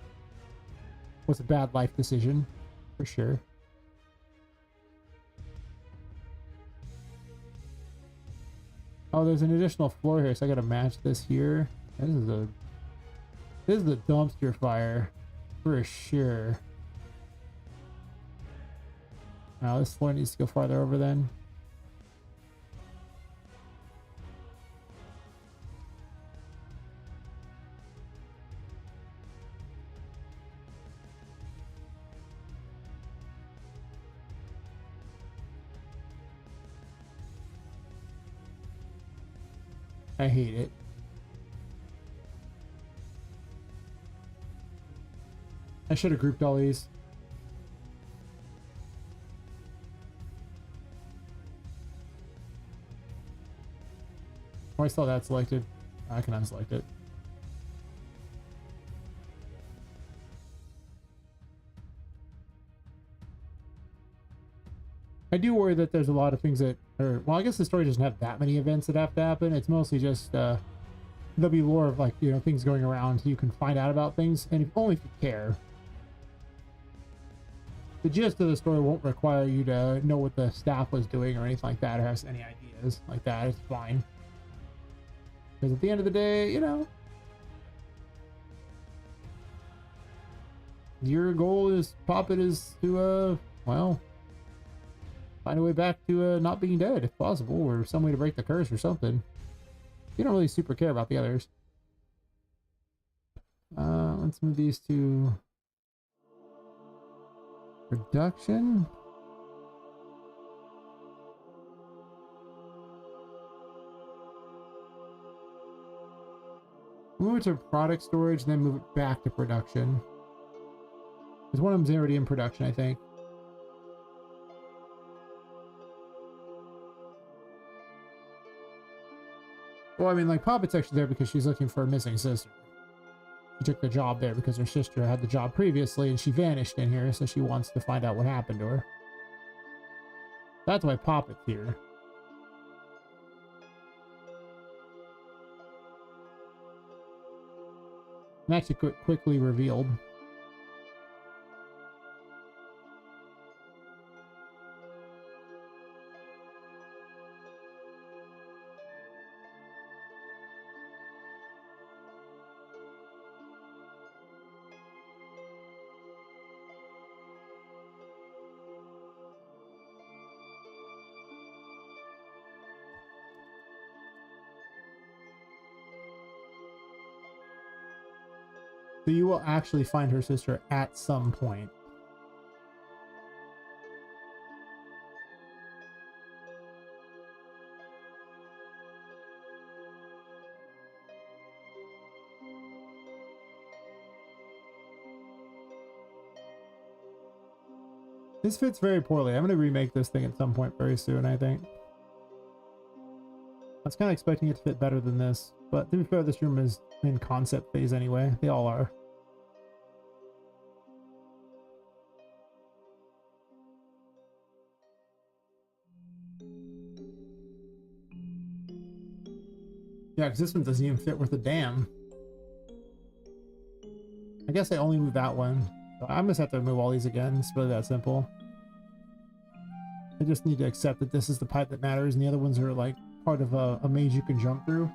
was a bad life decision, for sure. Oh, there's an additional floor here, so I gotta match this here. This is a dumpster fire. for sure. Now this floor needs to go farther over then. I hate it. I should have grouped all these. Oh, I saw that selected. I can unselect it. I do worry that there's a lot of things that are, well, I guess the story doesn't have that many events that have to happen. It's mostly just, there'll be lore of, like, you know, things going around. You can find out about things, and if, only if you care. The gist of the story won't require you to know what the staff was doing or anything like that, or has any ideas like that. It's fine. Because at the end of the day, you know, your goal is, Poppet is to, well, find a way back to not being dead if possible, or some way to break the curse or something. You don't really super care about the others. Let's move these to production. Move it to product storage, then move it back to production. Because one of them's already in production, I think. Well, I mean, like, Poppet's actually there because she's looking for a missing sister. She took the job there because her sister had the job previously, and she vanished in here, so she wants to find out what happened to her. That's why Poppet's here. And actually quickly revealed. So you will actually find her sister at some point. This fits very poorly. I'm going to remake this thing at some point very soon, I think. I was kind of expecting it to fit better than this, but to be fair, this room is in concept phase anyway. They all are. Yeah, because this one doesn't even fit worth a damn. I guess I only moved that one. So I just have to remove all these again. It's really that simple. I just need to accept that this is the pipe that matters, and the other ones are like part of a maze you can jump through.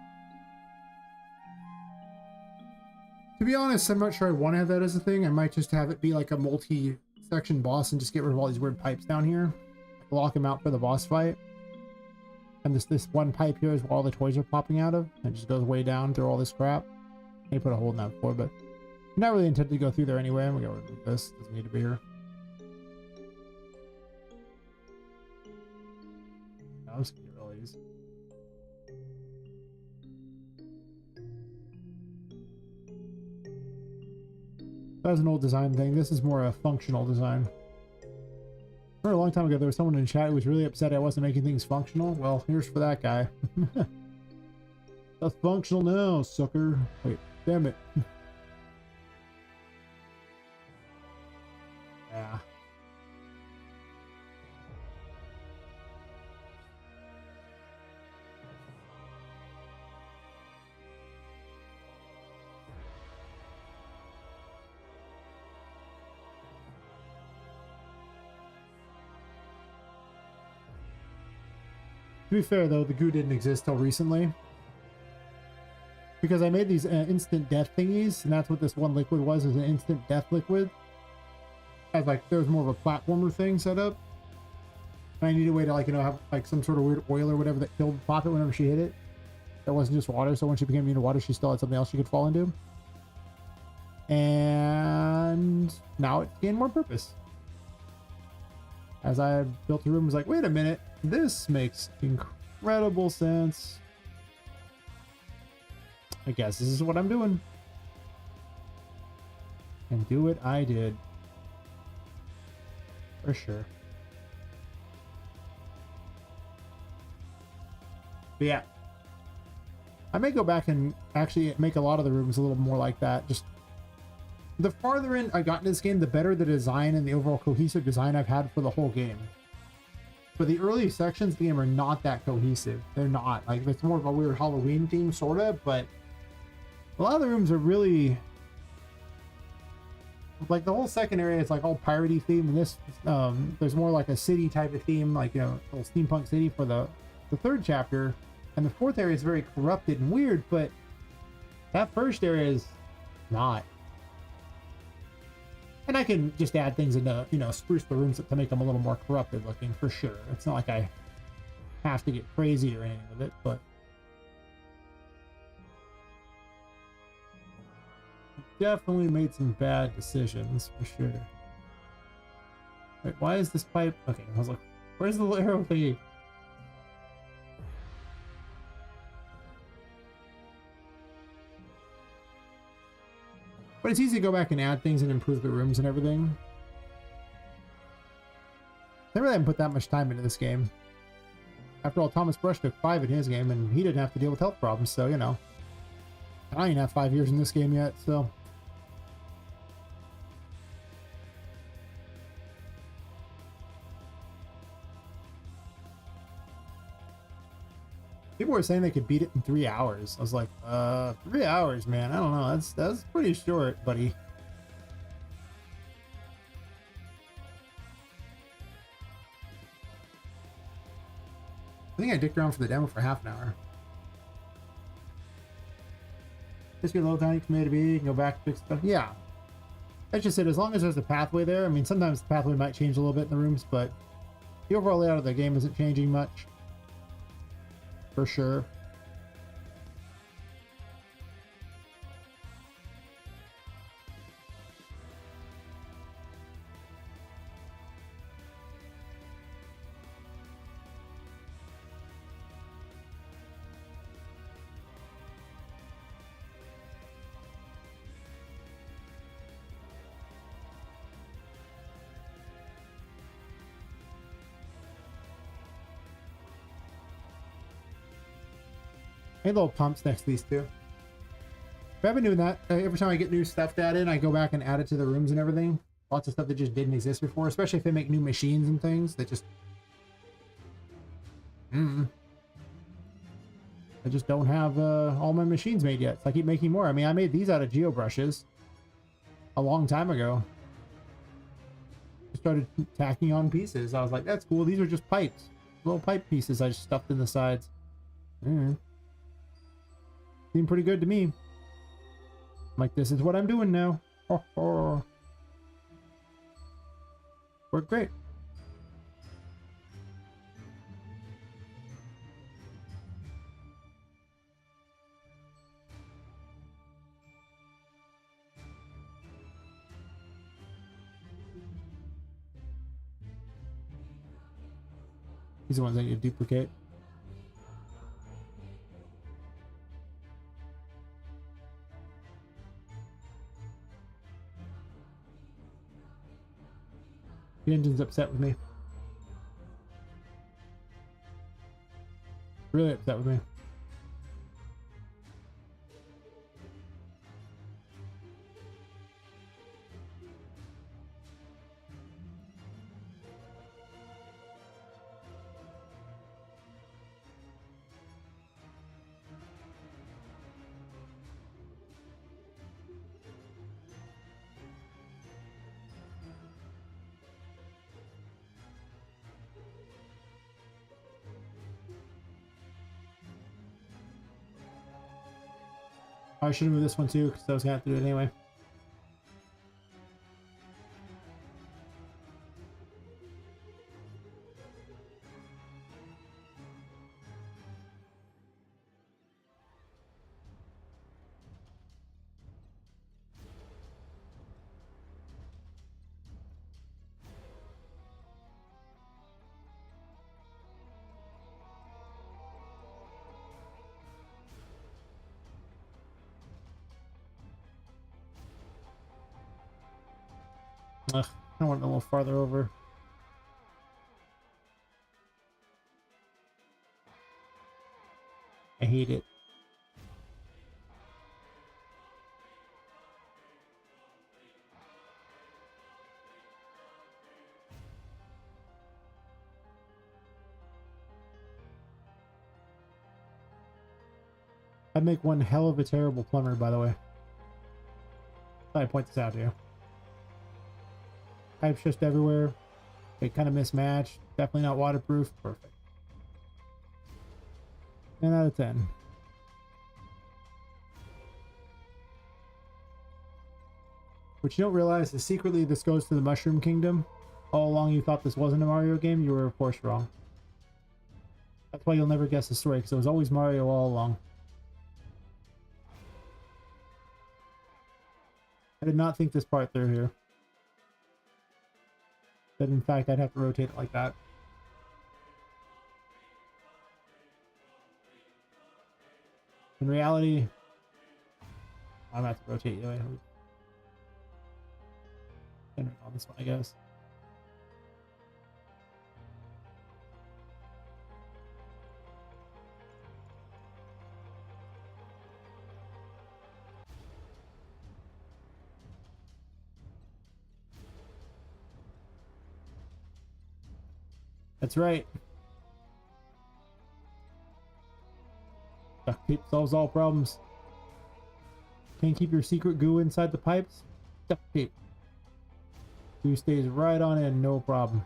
To be honest, I'm not sure I want to have that as a thing. I might just have it be like a multi-section boss and just get rid of all these weird pipes down here. Lock them out for the boss fight. And this one pipe here is where all the toys are popping out of. It just goes way down through all this crap. I put a hole in that before, but I'm not really intended to go through there anyway. I'm gonna remove this. Doesn't need to be here. I'm just gonna get rid of these. That was an old design thing. This is more a functional design. A long time ago, there was someone in chat who was really upset I wasn't making things functional. Well, here's for that guy. That's functional now, sucker. Wait, damn it. Yeah. To be fair, though, the goo didn't exist till recently. because I made these instant death thingies, and that's what this one liquid was, is an instant death liquid. As like there was more of a platformer thing set up. And I needed a way to like, you know, have like some sort of weird oil or whatever that killed Poppet whenever she hit it. That wasn't just water, so when she became immune to water, she still had something else she could fall into. And now it's gained more purpose. As I built the room, I was like, wait a minute, this makes incredible sense. I guess this is what I'm doing. And do it I did. For sure. But yeah. I may go back and actually make a lot of the rooms a little more like that. Just the farther in I got into this game, the better the design and the overall cohesive design I've had for the whole game. But the early sections of the game are not that cohesive. They're not. Like, it's more of a weird Halloween theme, sort of, but a lot of the rooms are really... Like, the whole second area is, like, all piratey theme, and this, there's more like a city type of theme, like, you know, a little steampunk city for the third chapter. And the fourth area is very corrupted and weird, but that first area is not. And I can just add things into, you know, spruce the rooms to make them a little more corrupted looking, for sure. It's not like I have to get crazy or anything with it, but... Definitely made some bad decisions, for sure. Wait, why is this pipe... Okay, I was like, where's the arrow thingy? But it's easy to go back and add things and improve the rooms and everything. They really haven't put that much time into this game. After all, Thomas Brush took 5 in his game, and he didn't have to deal with health problems, so, you know. I ain't have 5 years in this game yet, so... People were saying they could beat it in 3 hours. I was like, 3 hours, man. I don't know. That's pretty short, buddy. I think I dicked around for the demo for half an hour. Just get a little tiny tomato B, you can go back and fix stuff. Yeah. That's just it. As long as there's a pathway there. I mean, sometimes the pathway might change a little bit in the rooms, but the overall layout of the game isn't changing much. For sure. Hey, little pumps next to these two. But I've been doing that. Every time I get new stuff to add in, I go back and add it to the rooms and everything. Lots of stuff that just didn't exist before, especially if they make new machines and things that just... I just don't have all my machines made yet. So I keep making more. I mean, I made these out of geo brushes a long time ago. I started tacking on pieces. I was like, that's cool. These are just pipes. Little pipe pieces I just stuffed in the sides. Seemed pretty good to me. I'm like, this is what I'm doing now. Worked great. These are the ones I need to duplicate. The engine's upset with me. Really upset with me. I should have moved this one too, because I was gonna have to do it anyway. Ugh, I want it a little farther over. I hate it. I'd make one hell of a terrible plumber, by the way. I point this out to you. Pipes just everywhere. They kind of mismatched. Definitely not waterproof. Perfect. 10 out of 10. What you don't realize is secretly this goes to the Mushroom Kingdom. All along you thought this wasn't a Mario game. You were of course wrong. That's why you'll never guess the story, because it was always Mario all along. I did not think this part through here. That in fact I'd have to rotate it like that. In reality, I'm gonna have to rotate you. On this one, I guess. That's right. Duct tape solves all problems. Can't keep your secret goo inside the pipes? Duct tape. Goo stays right on in, no problem.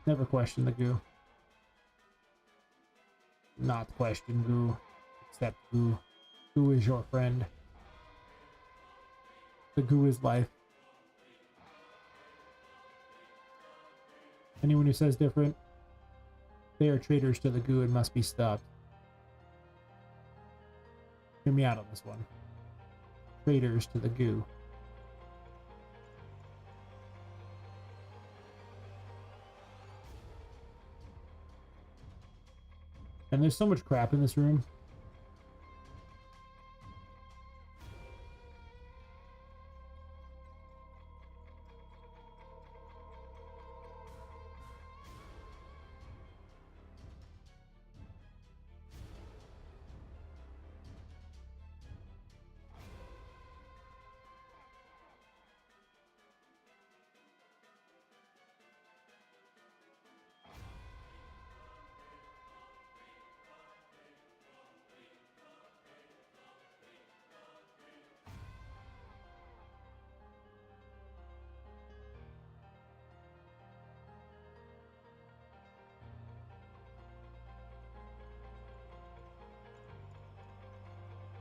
Never question the goo. Not question goo. Except goo. Goo is your friend. The goo is life. Anyone who says different, they are traitors to the goo and must be stopped. Hear me out on this one. Traitors to the goo. And there's so much crap in this room.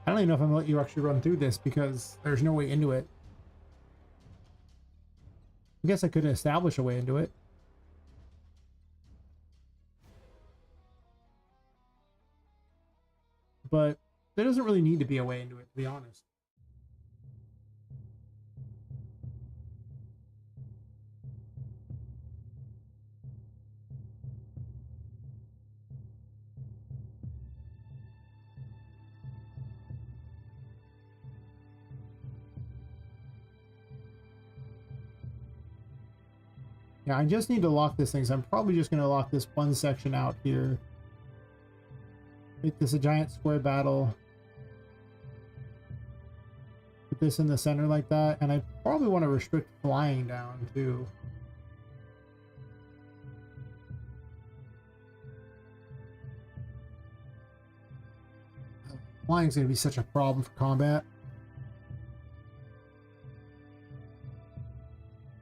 I don't even know if I'm gonna let you actually run through this because there's no way into it. I guess I could establish a way into it. But there doesn't really need to be a way into it, to be honest. Yeah, I just need to lock this thing, so I'm probably just going to lock this one section out here. Make this a giant square battle. Put this in the center like that, and I probably want to restrict flying down, too. Flying's going to be such a problem for combat.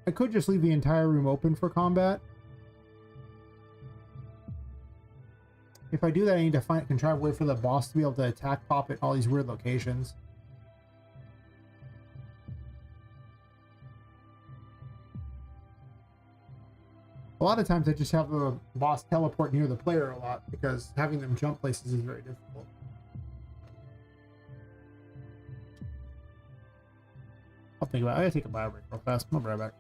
I could just leave the entire room open for combat. If I do that, I need to contrive a way for the boss to be able to attack Poppet in all these weird locations. A lot of times I just have the boss teleport near the player a lot because having them jump places is very difficult. I'll think about it. I gotta take a bio break real fast. I'll be right back.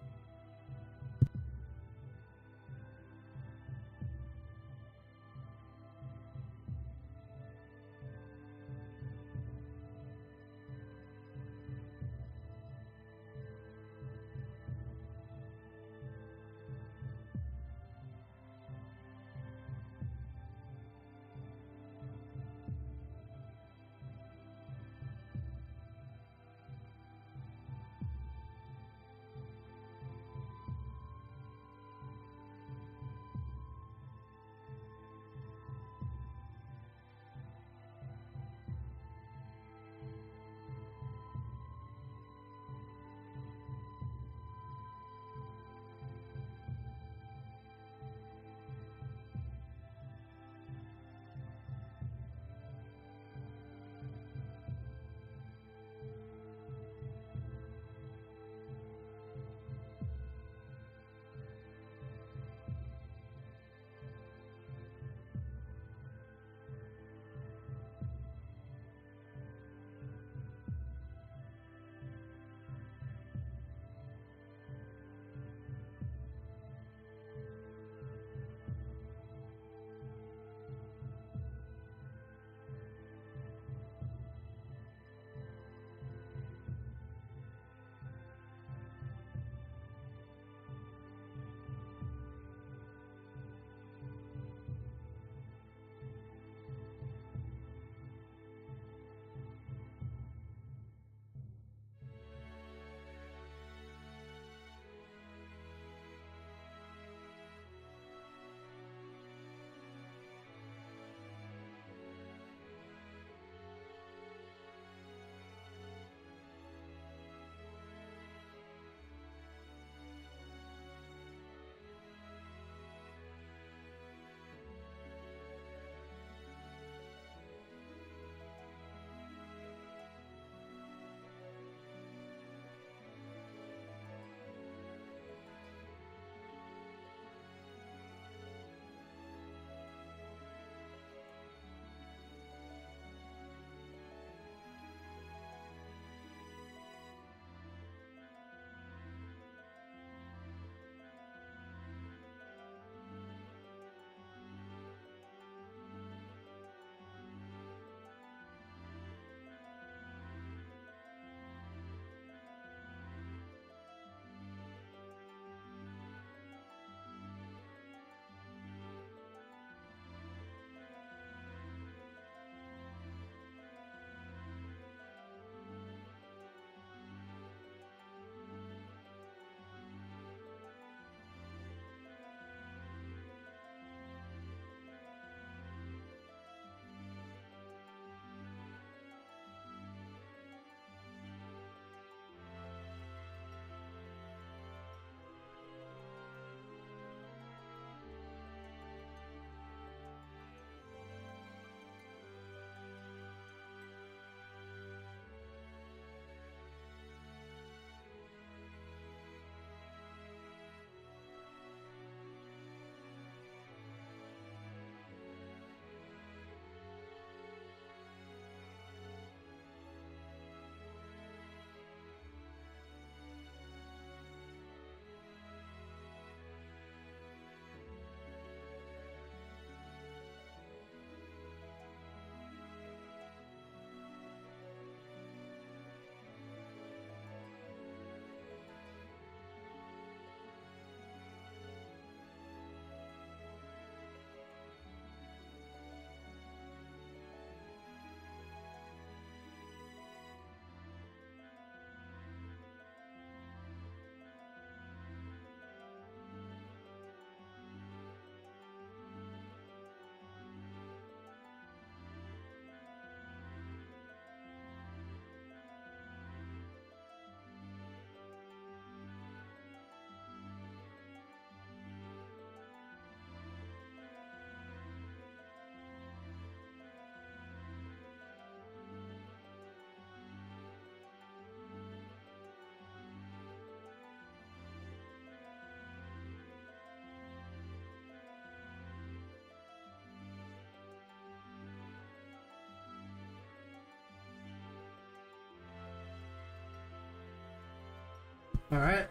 Alright.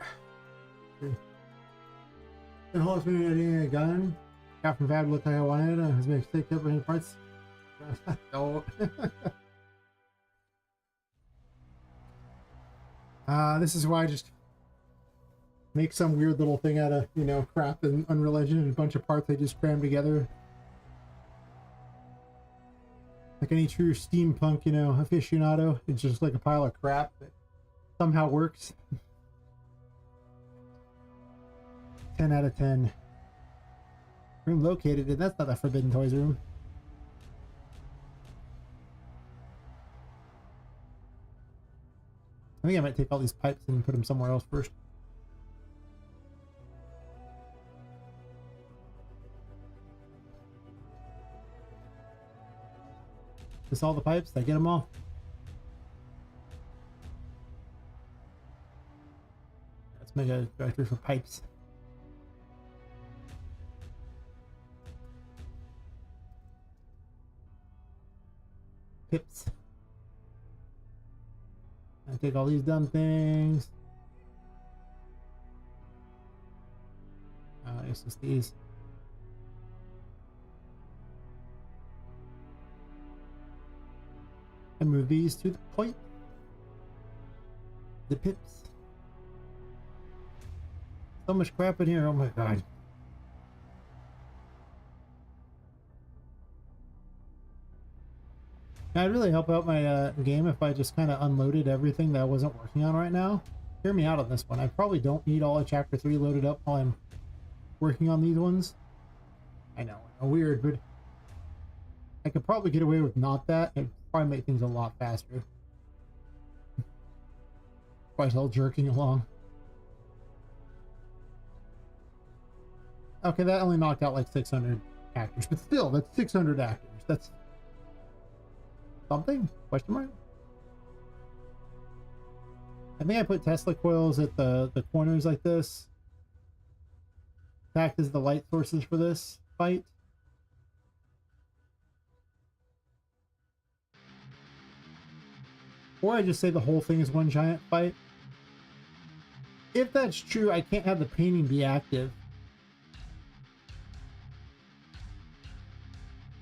The whole thing getting a gun. Captain Fab looked like I wanted. I was making stick up any parts. No. This is why I just make some weird little thing out of, you know, crap and Unreal Engine and a bunch of parts they just cram together. Like any true steampunk, you know, aficionado, it's just like a pile of crap that somehow works. 10 out of 10. Room located, and that's not a Forbidden Toys room. I think I might take all these pipes and put them somewhere else first. This all the pipes? Did I get them all? Let's make a directory for pipes. Pips. I take all these dumb things. It's just these. And move these to the point. The pips. So much crap in here, oh my god. I'd really help out my game if I just kind of unloaded everything that I wasn't working on right now. Hear me out on this one. I probably don't need all of Chapter 3 loaded up while I'm working on these ones. I know, weird, but I could probably get away with not that. It'd probably make things a lot faster. Quite all jerking along. Okay, that only knocked out like 600 actors, but still, that's 600 actors. That's something? Question mark? I think I put Tesla coils at the corners like this. Act as the light sources for this fight. Or I just say the whole thing is one giant fight. If that's true, I can't have the painting be active.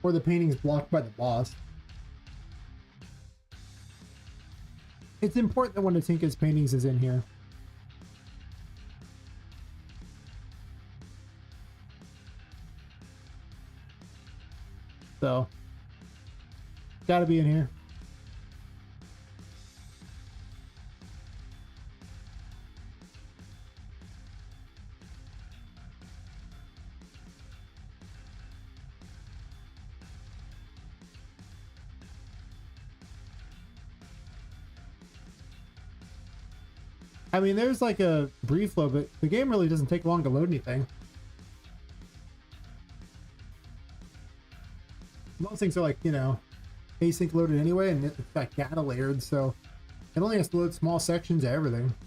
Or the painting's blocked by the boss. It's important that one of Tinka's paintings is in here. So, gotta be in here. I mean, there's like a brief load, but the game really doesn't take long to load anything. Most things are like, you know, async loaded anyway, and it's got data layered, so it only has to load small sections of everything. That's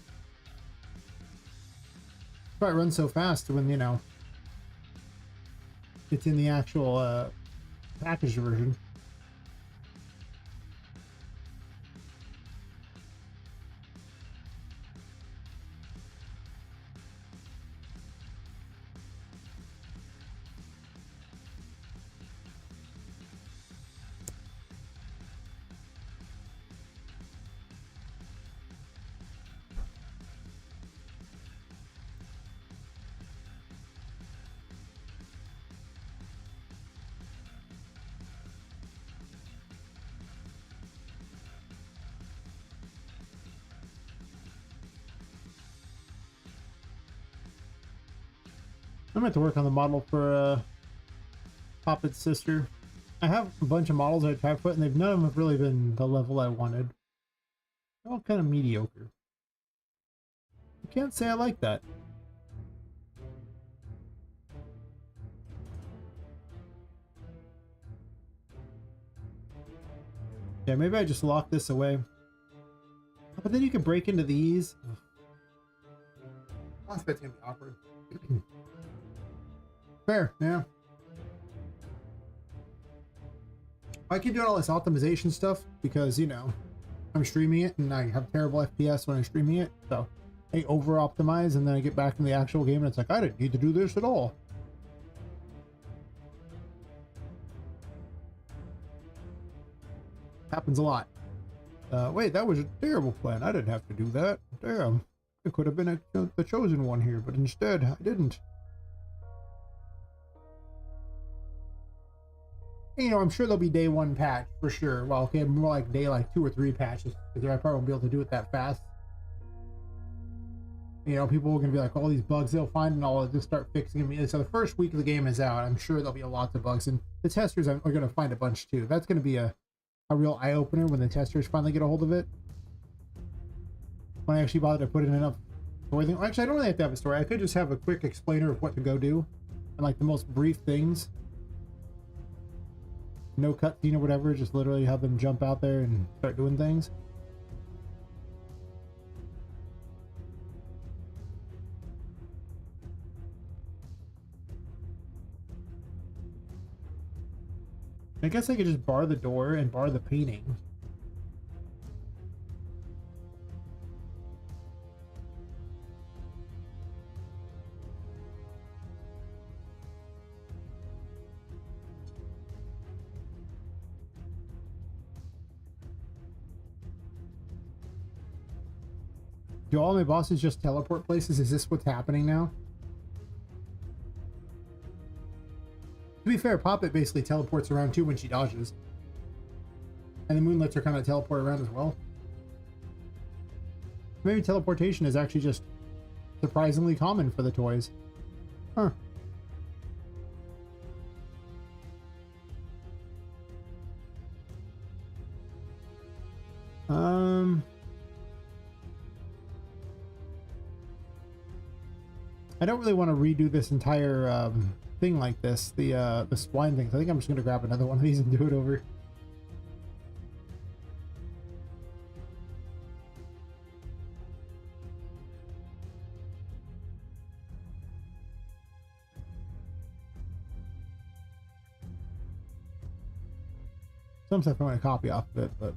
why it runs so fast when, you know, it's in the actual packaged version. I'm going to work on the model for Poppet's sister. I have a bunch of models I tried to put, and none of them have really been the level I wanted. They're all kind of mediocre. I can't say I like that. Yeah, maybe I just lock this away. But then you can break into these. That's gonna be awkward. Fair, yeah. I keep doing all this optimization stuff because, you know, I'm streaming it and I have terrible FPS when I'm streaming it, so I over optimize and then I get back in the actual game and it's like, I didn't need to do this at all. Happens a lot. Wait, that was a terrible plan. I didn't have to do that. Damn. I could have been the chosen one here, but instead I didn't. And, you know, I'm sure there'll be day 1 patch for sure. Well, okay, more like day 2 or 3 patches, because I probably won't be able to do it that fast. You know, people are going to be like, all these bugs they'll find and I'll just start fixing them. So the first week of the game is out, I'm sure there'll be lots of bugs, and the testers are going to find a bunch too. That's going to be a real eye-opener when the testers finally get a hold of it. When I actually bother to put in enough story thing. Actually, I don't really have to have a story. I could just have a quick explainer of what to go do, and like the most brief things. No cutscene or whatever, just literally have them jump out there and start doing things. I guess I could just bar the door and bar the painting. Do all my bosses just teleport places? Is this what's happening now? To be fair, Poppet basically teleports around too when she dodges. And the moon lets her kind of teleport around as well. Maybe teleportation is actually just surprisingly common for the toys. Huh. I don't really want to redo this entire thing like this, the swine things. I think I'm just gonna grab another one of these and do it over. Some stuff I want to copy off of it, but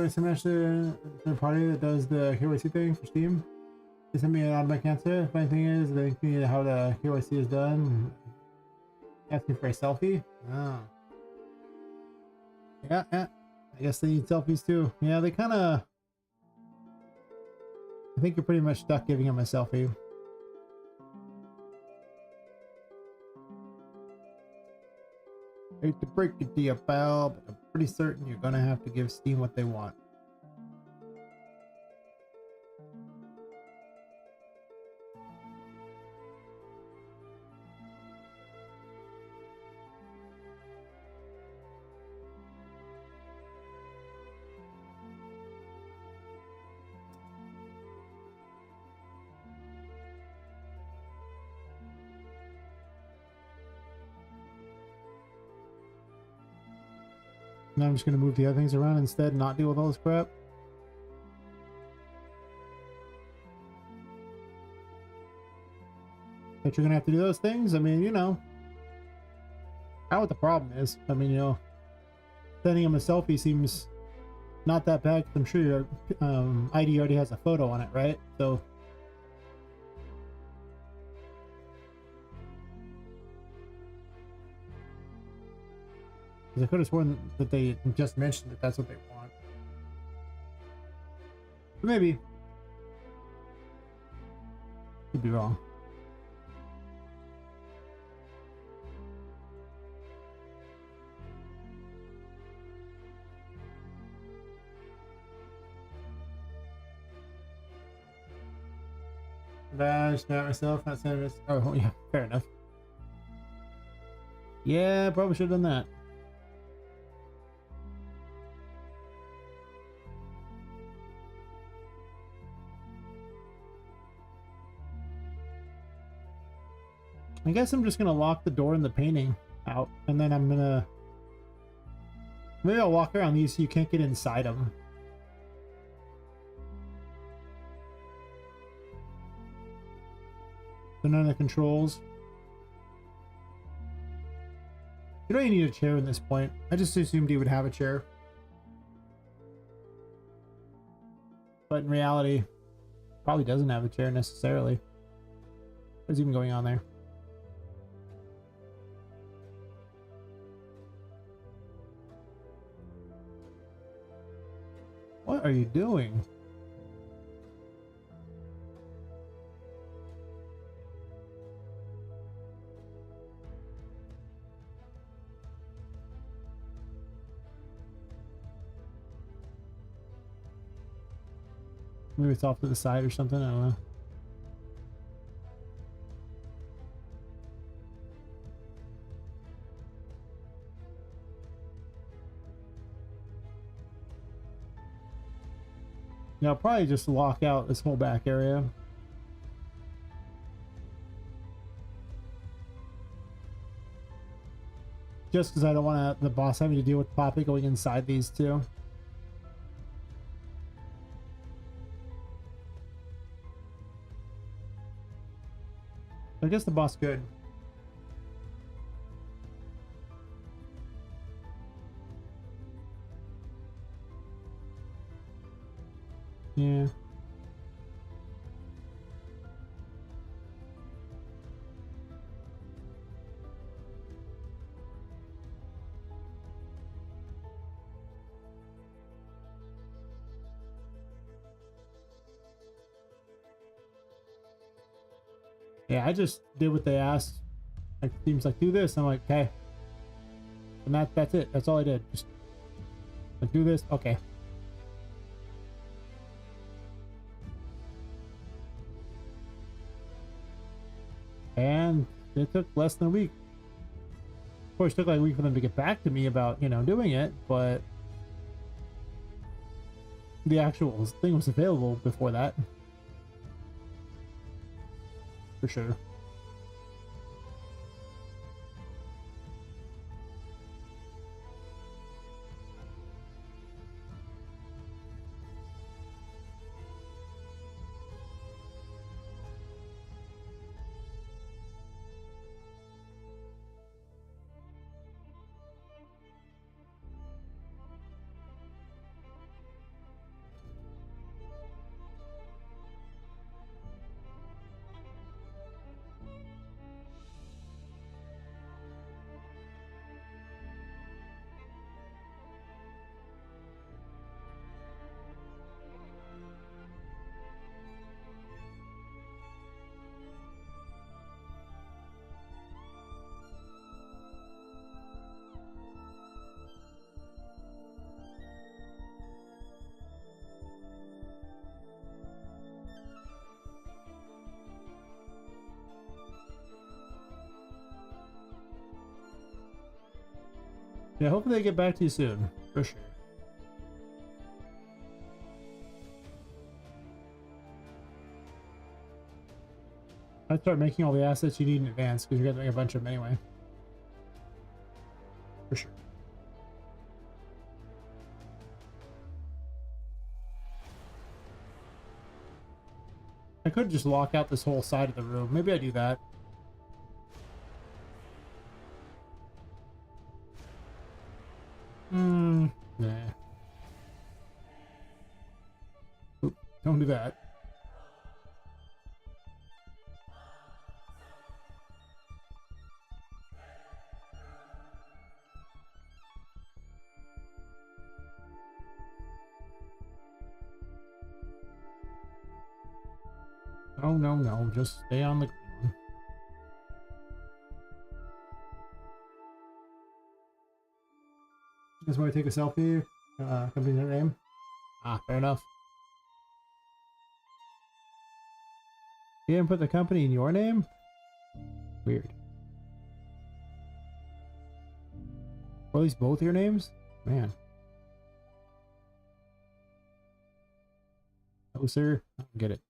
some actually third party that does the KYC thing for Steam. They sent me an automatic answer. Funny thing is, they asked me how the KYC is done. Asked me for a selfie. Oh. Yeah. I guess they need selfies too. Yeah, they kind of. I think you're pretty much stuck giving them a selfie. Hate to break it to you, pal, but I'm pretty certain you're gonna have to give Steam what they want. Now I'm just gonna move the other things around instead and not deal with all this crap. But you're gonna have to do those things? I mean, you know. I know what the problem is. I mean, you know, sending him a selfie seems not that bad, 'cause I'm sure your ID already has a photo on it, right? So I could have sworn that they just mentioned that that's what they want. But maybe. Could be wrong. Just about myself, not saying this. Oh, yeah, fair enough. Yeah, probably should have done that. I guess I'm just gonna lock the door and the painting out, and then I'm gonna... Maybe I'll walk around these so you can't get inside them. So none of the controls. You don't even need a chair in this point. I just assumed he would have a chair. But in reality, probably doesn't have a chair necessarily. What's even going on there? What are you doing? Maybe it's off to the side or something, I don't know. Yeah, I'll probably just lock out this whole back area. Just because I don't want the boss having to deal with Poppet going inside these two. I guess the boss could. Yeah. Yeah, I just did what they asked. Like, seems like do this. I'm like, okay. And that's it. That's all I did. Just like do this. Okay. And it took less than a week. Of course, it took like a week for them to get back to me about, you know, doing it, but the actual thing was available before that. For sure. Yeah, hopefully they get back to you soon. For sure. I'd start making all the assets you need in advance because you're going to make a bunch of them anyway. For sure. I could just lock out this whole side of the room. Maybe I do that. Nah. Oop, don't do that. Oh, no, no. Just stay on the ground. Just want to take a selfie? Company's name? Ah, fair enough. You didn't put the company in your name? Weird. Or at least both your names? Man. Oh, sir. I don't get it.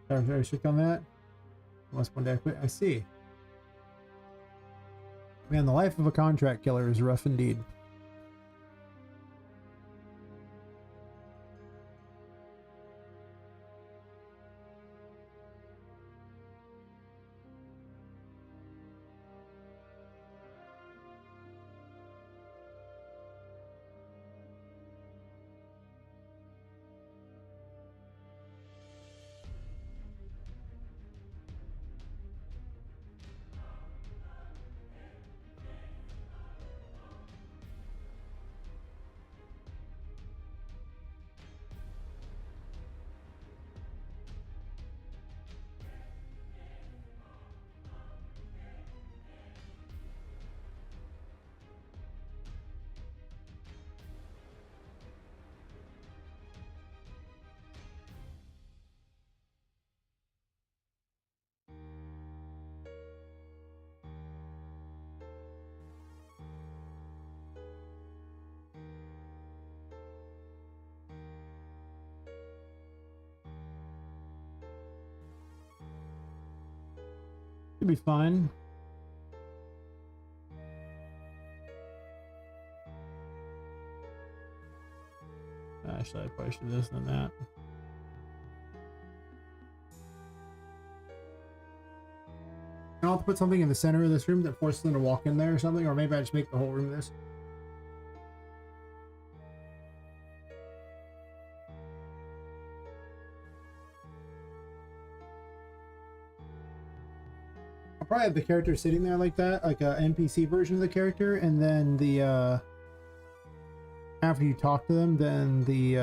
Very strict on that. Unless one day I quit. I see. Man, the life of a contract killer is rough indeed. Should be fine. Actually, I probably should do this than that. I'll have to put something in the center of this room that forces them to walk in there or something, or maybe I just make the whole room this. I'll probably have the character sitting there like that, like a NPC version of the character, and then the after you talk to them, then the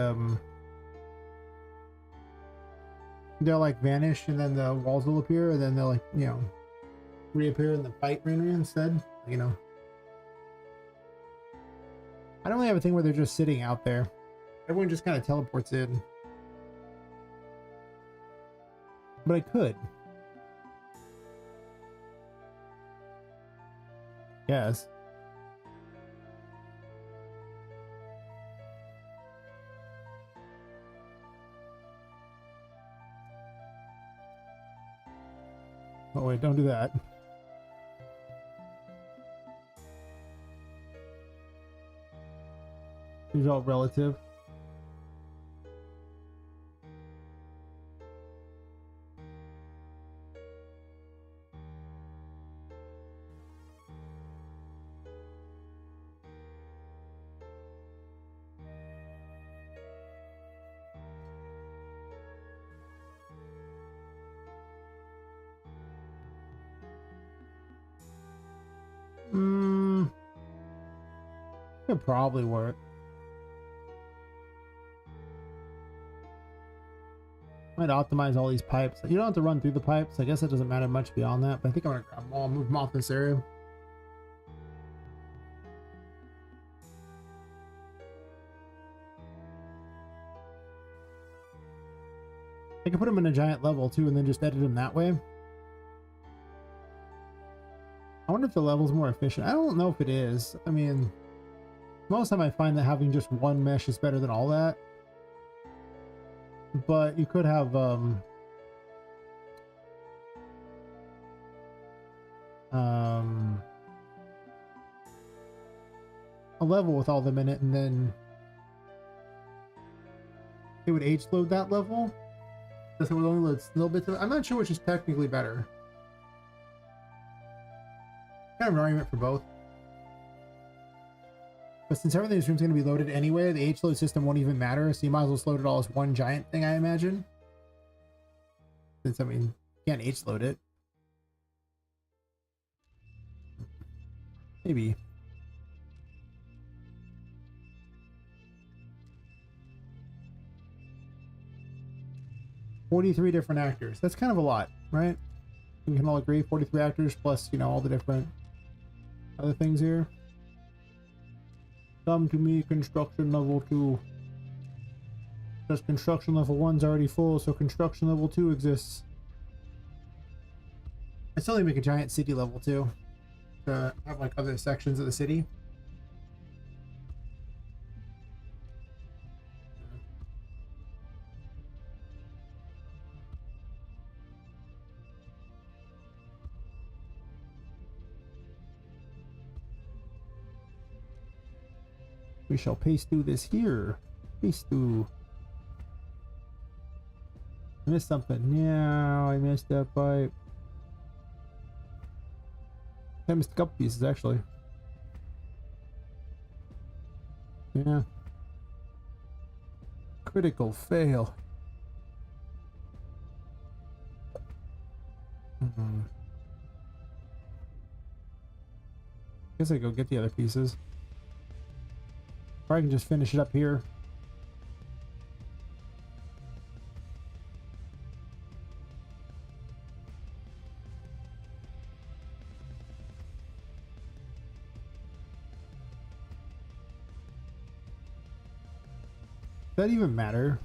they'll like vanish, and then the walls will appear, and then they'll like, you know, reappear in the fight arena instead. You know, I don't really have a thing where they're just sitting out there. Everyone just kind of teleports in, but I could. Yes. Oh wait, don't do that. These are all relative. Could probably work. Might optimize all these pipes. You don't have to run through the pipes. I guess it doesn't matter much beyond that, but I think I'm gonna grab them all, move them off this area. I can put them in a giant level too, and then just edit them that way. I wonder if the level's more efficient. I don't know if it is. I mean, most of the time I find that having just one mesh is better than all that. But you could have a level with all them in it, and then it would age load that level. This would only load little bits of it. I'm not sure which is technically better. Kind of an argument for both. But since everything in this room's going to be loaded anyway, the age load system won't even matter, so you might as well just load it all as one giant thing, I imagine. Since, I mean, you can't age load it. Maybe. $43 different actors. That's kind of a lot, right? We can all agree, 43 actors plus, you know, all the different other things here. Come to me, construction level 2. Because construction level 1's already full, so construction level 2 exists. I still need to make a giant city level 2 to have like other sections of the city. We shall pace through this here. Pace through. I missed something. Yeah, I missed that pipe. I missed a couple pieces actually. Yeah. Critical fail. Guess I go get the other pieces. Or I can just finish it up here. Does that even matter?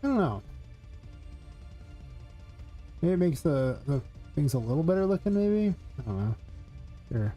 I don't know. Maybe it makes the things a little better looking, maybe? I don't know. Sure.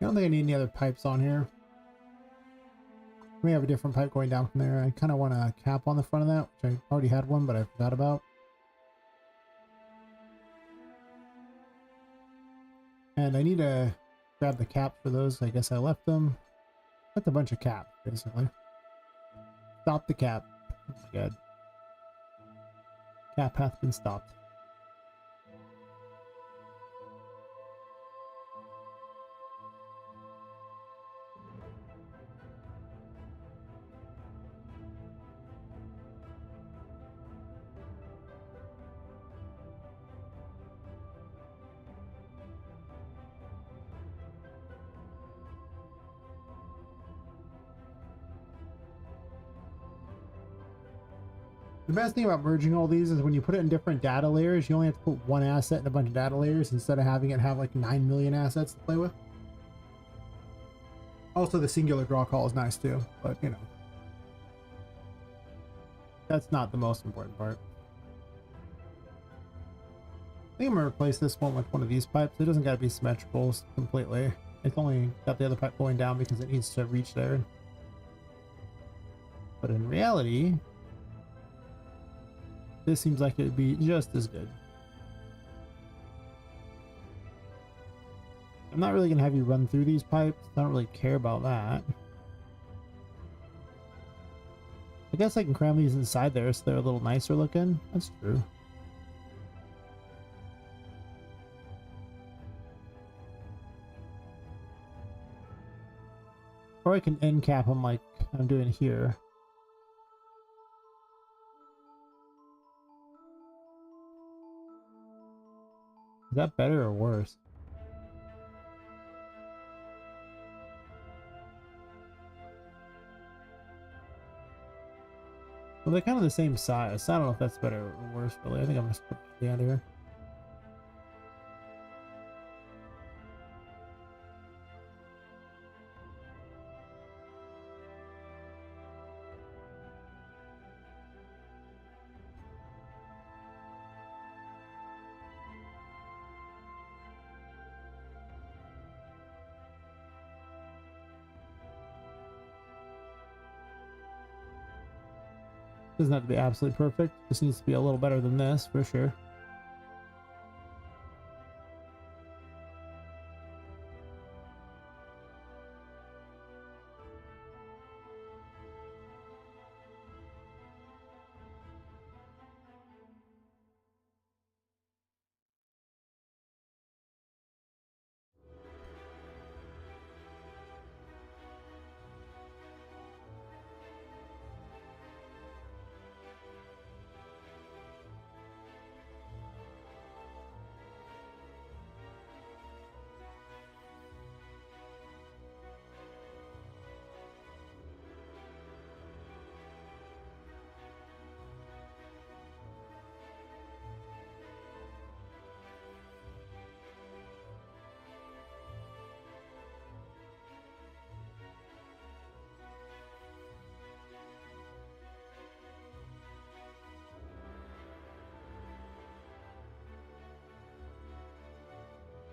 I don't think I need any other pipes on here. We have a different pipe going down from there. I kind of want a cap on the front of that, which I already had one, but I forgot about. And I need to grab the cap for those. I guess I left them. Left a bunch of cap, basically. Stop the cap. Oh my god. Cap hath been stopped. The best thing about merging all these is when you put it in different data layers, you only have to put one asset in a bunch of data layers instead of having it have like 9 million assets to play with. Also, the singular draw call is nice too, but you know, that's not the most important part. I think I'm gonna replace this one with one of these pipes. It doesn't gotta be symmetrical completely. It's only got the other pipe going down because it needs to reach there. But in reality, this seems like it would be just as good. I'm not really going to have you run through these pipes. I don't really care about that. I guess I can cram these inside there so they're a little nicer looking. That's true. Or I can end cap them like I'm doing here. Is that better or worse? Well, they're kind of the same size. I don't know if that's better or worse, really. I think I'm going to split the end here. Doesn't have to be absolutely perfect. Just needs to be a little better than this, for sure.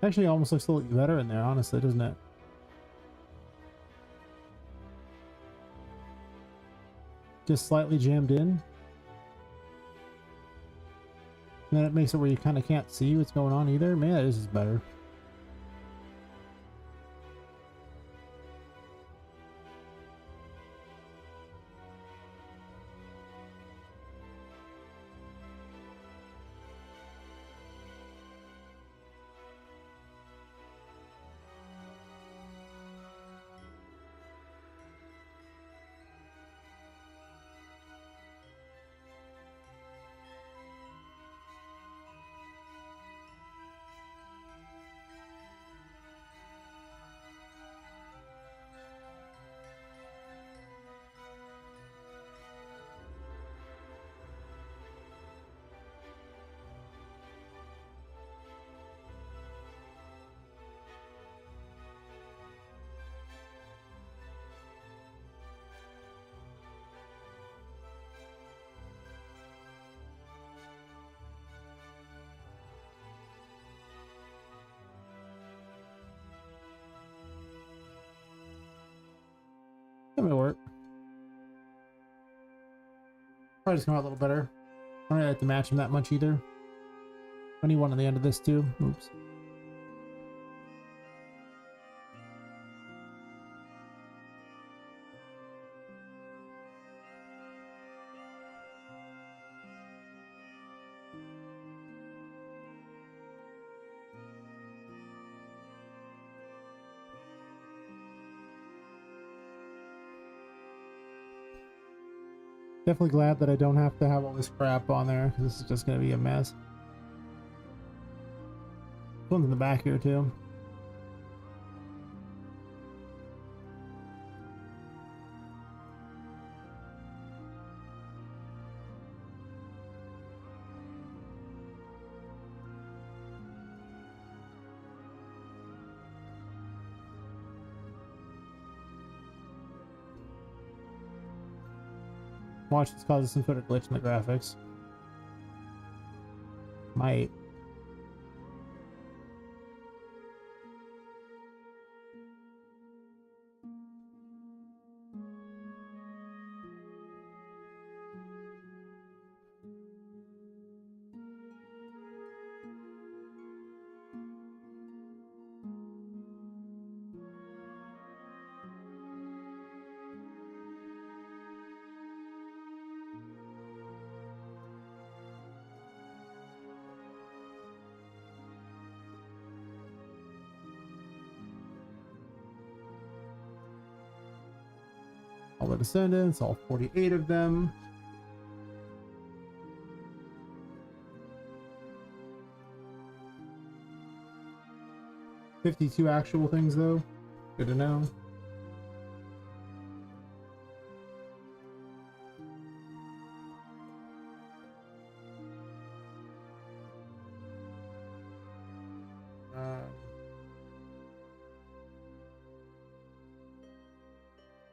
Actually, it almost looks a little better in there, honestly, doesn't it? Just slightly jammed in. And then it makes it where you kind of can't see what's going on either. Man, this is better. That may work. Probably just come out a little better. I don't really have to match him that much either. I need one on the end of this too. Oops. Definitely glad that I don't have to have all this crap on there, because this is just going to be a mess. One's in the back here too. Watch this causes some sort of glitch in the graphics. Might. All the descendants, all 48 of them. $52 actual things though. Good to know.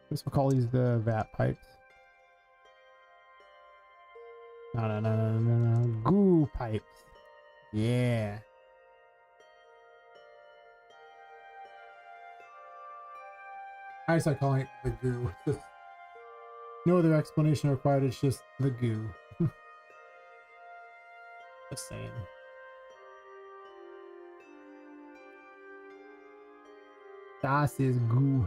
I guess we'll call these the vat pipes. No. Goo pipes. Yeah. I start calling it the goo. Just no other explanation required. It's just the goo. Just saying. Das ist goo.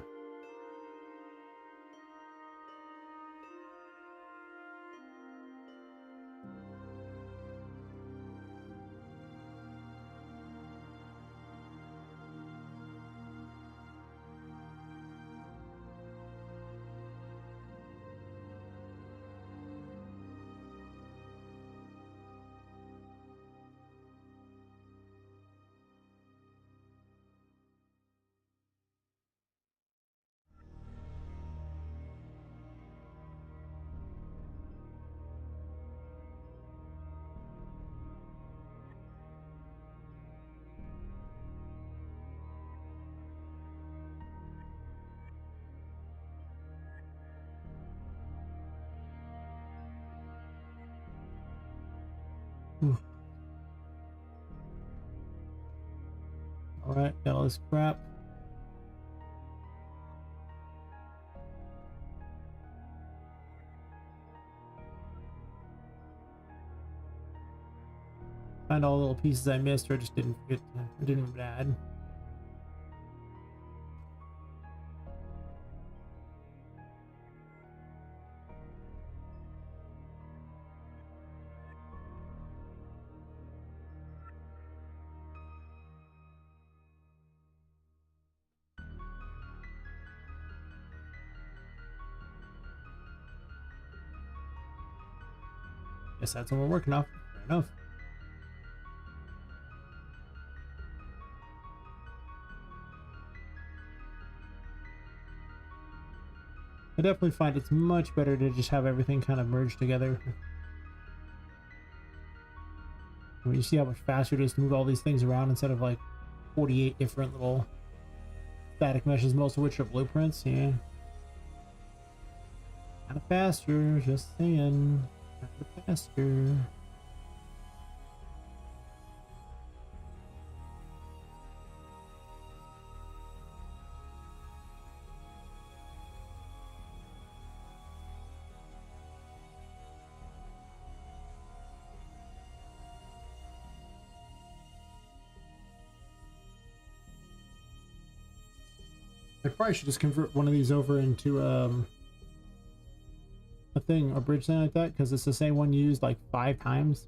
Alright, got all this crap. Find all the little pieces I missed or just didn't forget to, or didn't add. Guess that's what we're working off. Fair enough. I definitely find it's much better to just have everything kind of merged together. I mean, you see how much faster it is to move all these things around instead of like 48 different little static meshes, most of which are blueprints. Yeah. Kind of faster, just saying. Kind of faster. I probably should just convert one of these over into a thing, a bridge thing like that, because it's the same one used like 5 times.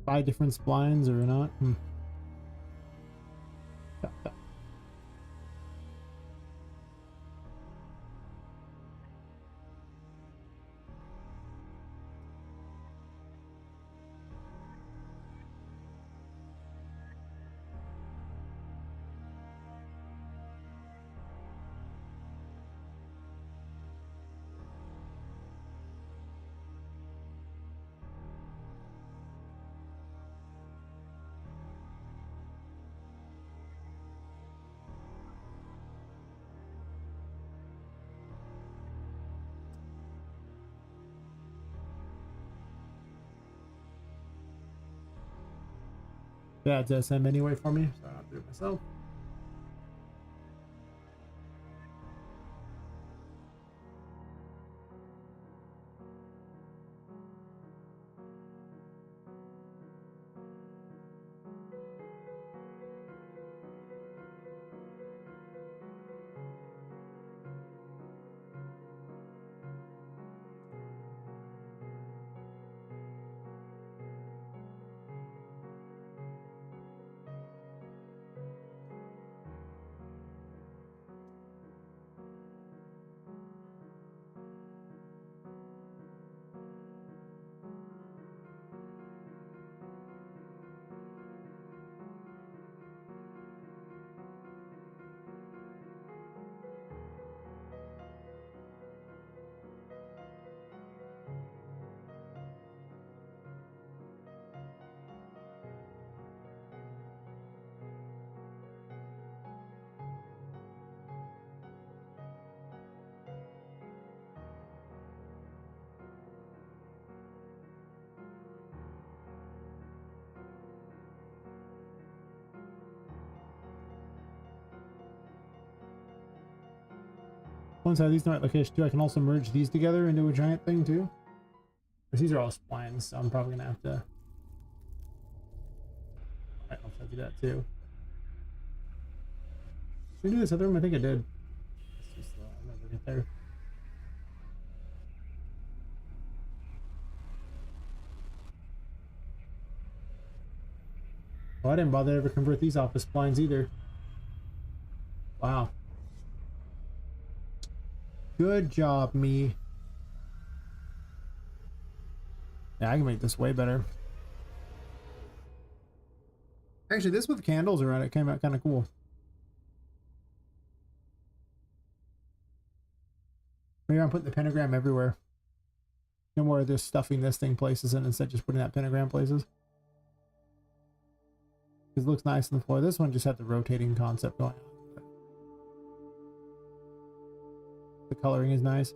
5 different splines or not. Yeah, it's SM anyway for me, so I'll do it myself. Once I have these in the right location too, I can also merge these together into a giant thing too. Because these are all splines, so I'm probably gonna have to. I don't know if I do that too. Did I do this other one? I think I did. It's just, I'll never get there. Well, I didn't bother to ever convert these off as splines either. Wow. Good job, me. Yeah, I can make this way better. Actually, this with candles around it came out kind of cool. Maybe I'm putting the pentagram everywhere. No more of this stuffing this thing places and instead just putting that pentagram places. It looks nice on the floor. This one just had the rotating concept going on. The coloring is nice.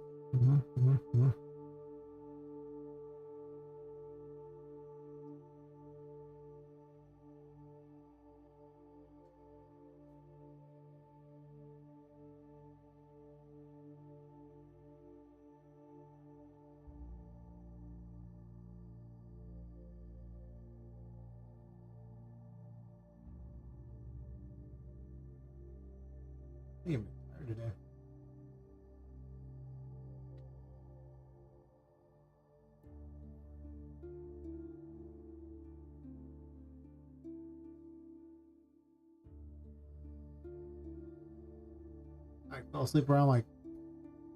I think I'm tired today. I fell asleep around like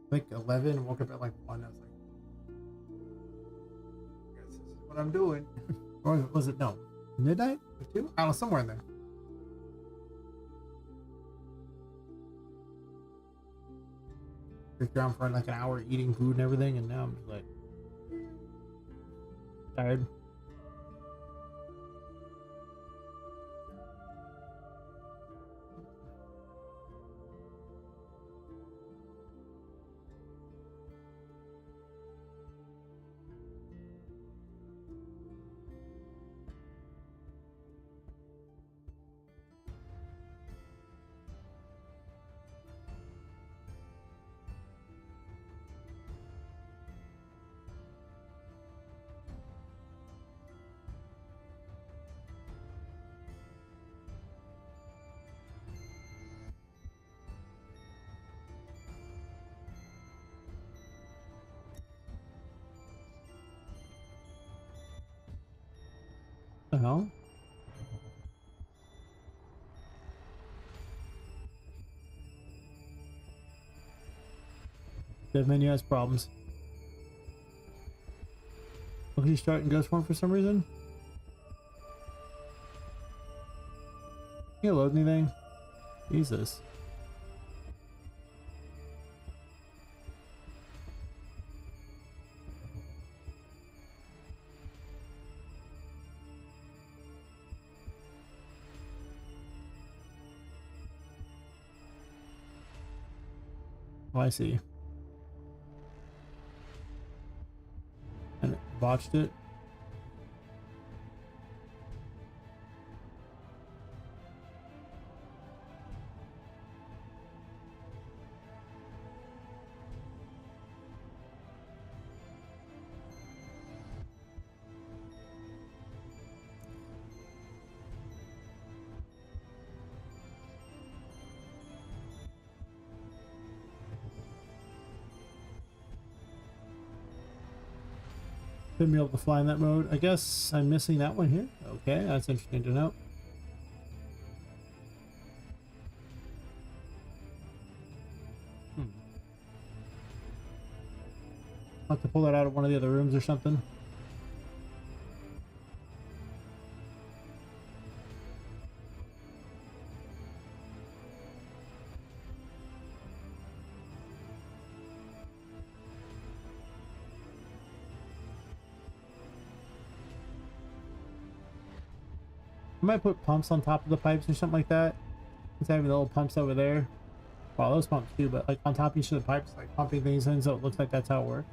I think 11 and woke up at like 1. I was like, I guess this is what I'm doing. Or was it no? Midnight? Or 2? I don't know, somewhere in there. Kicked around for like an hour eating food and everything, and now I'm just like tired. What the hell? Dev menu has problems. Look, he's starting ghost form for some reason. Can you load anything? Jesus. Oh, I see. And it botched it. Shouldn't be able to fly in that mode. I guess I'm missing that one here. Okay, that's interesting to know. I'll have to pull that out of one of the other rooms or something. I might put pumps on top of the pipes or something like that. Instead of the little pumps over there. Well, those pumps too, but like on top of each of the pipes, like pumping things in so it looks like that's how it works.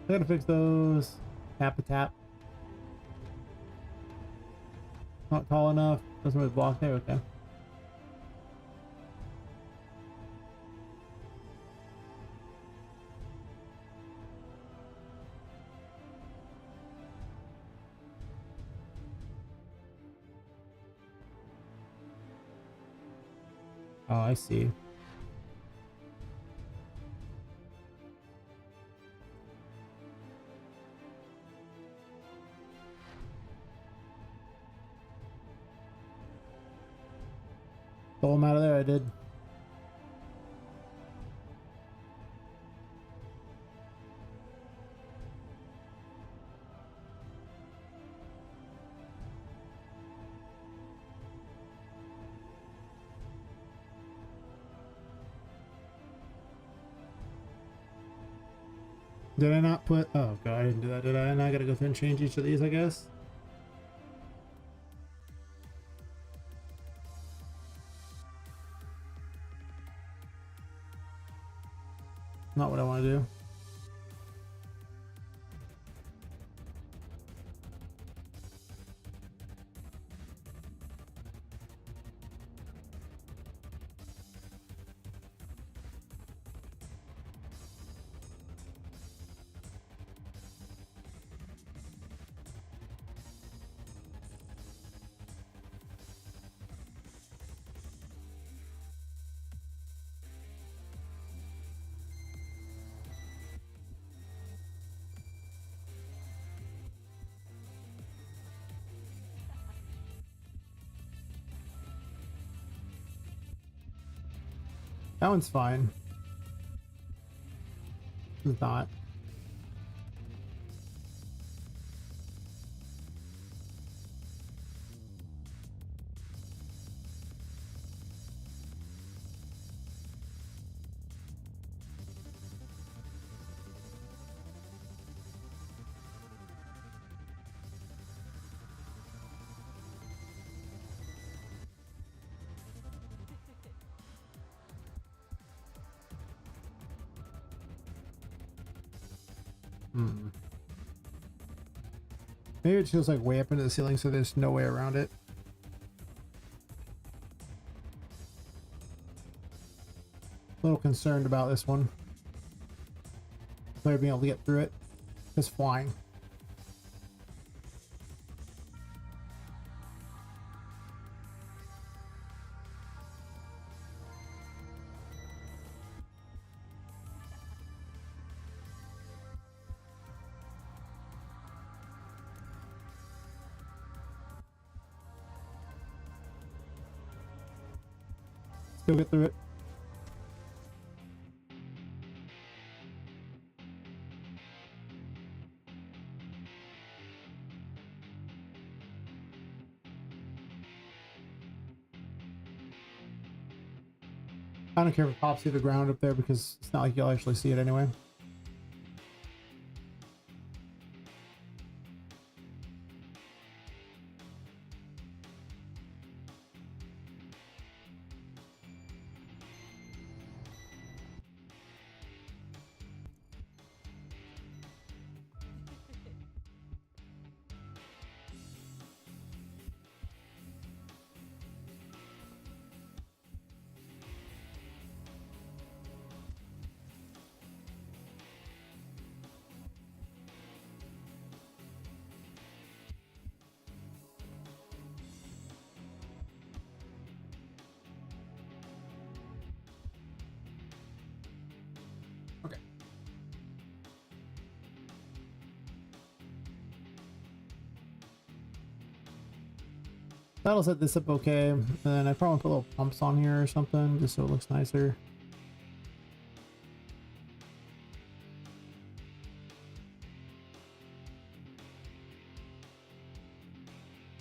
I gotta fix those. Tap a tap. Not tall enough. Doesn't really block there. Okay. Oh, I see. Pull them out of there, I did. Did I not put... Oh god, I didn't do that, did I? And I gotta go through and change each of these, I guess. Not what I want to do. That one's fine. It's not. Hmm. Maybe it feels like way up into the ceiling, so there's no way around it. A little concerned about this one. Player being able to get through it. Just flying. Still get through it. I don't care if it pops through the ground up there because it's not like you'll actually see it anyway. Okay. That'll set this up okay. And then I probably put little pumps on here or something just so it looks nicer.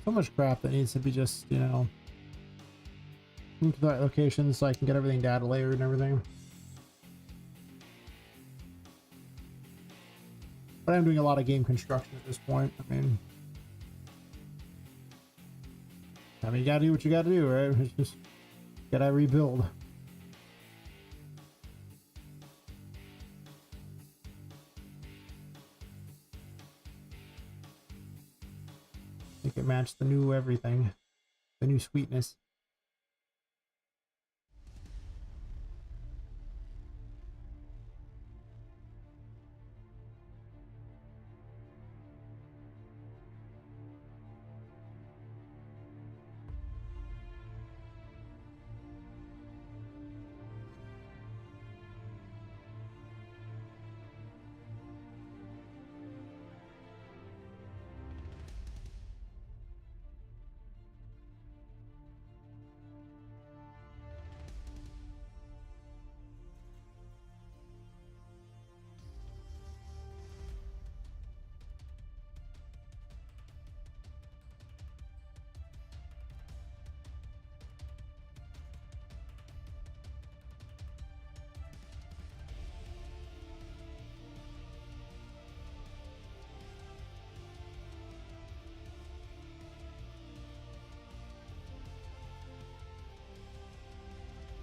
So much crap that needs to be just, you know, moved to the right location so I can get everything data layered and everything. But I'm doing a lot of game construction at this point. I mean, you gotta do what you gotta do, right? It's just gotta rebuild. Make it match the new everything, the new sweetness.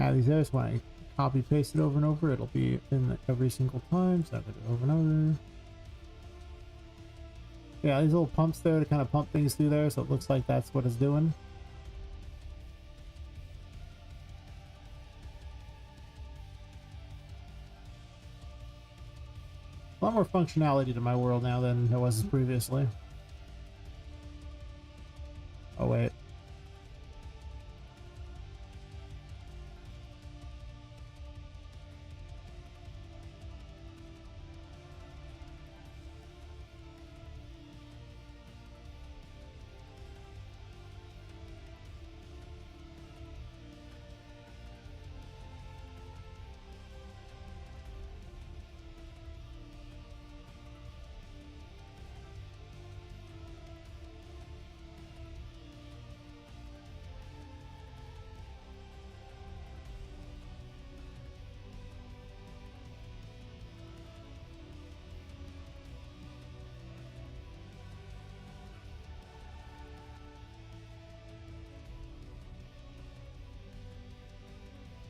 Add these there, so when I copy paste it over and over, it'll be in every single time, so I do it over and over. Yeah, these little pumps there to kind of pump things through there, so it looks like that's what it's doing. A lot more functionality to my world now than there was previously. Oh wait.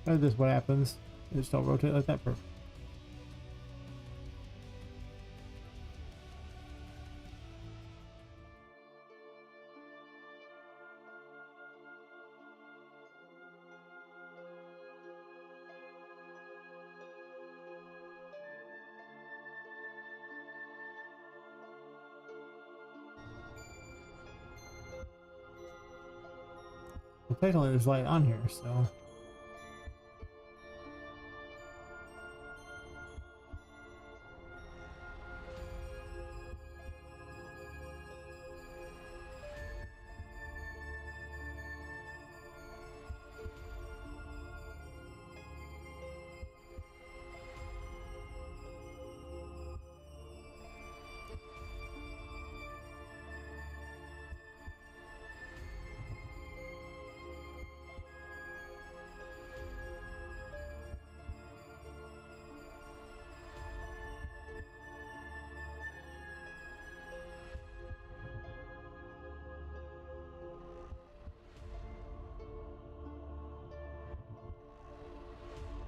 This is what happens. Just don't rotate like that. Perfect. Well, technically there's light on here, so...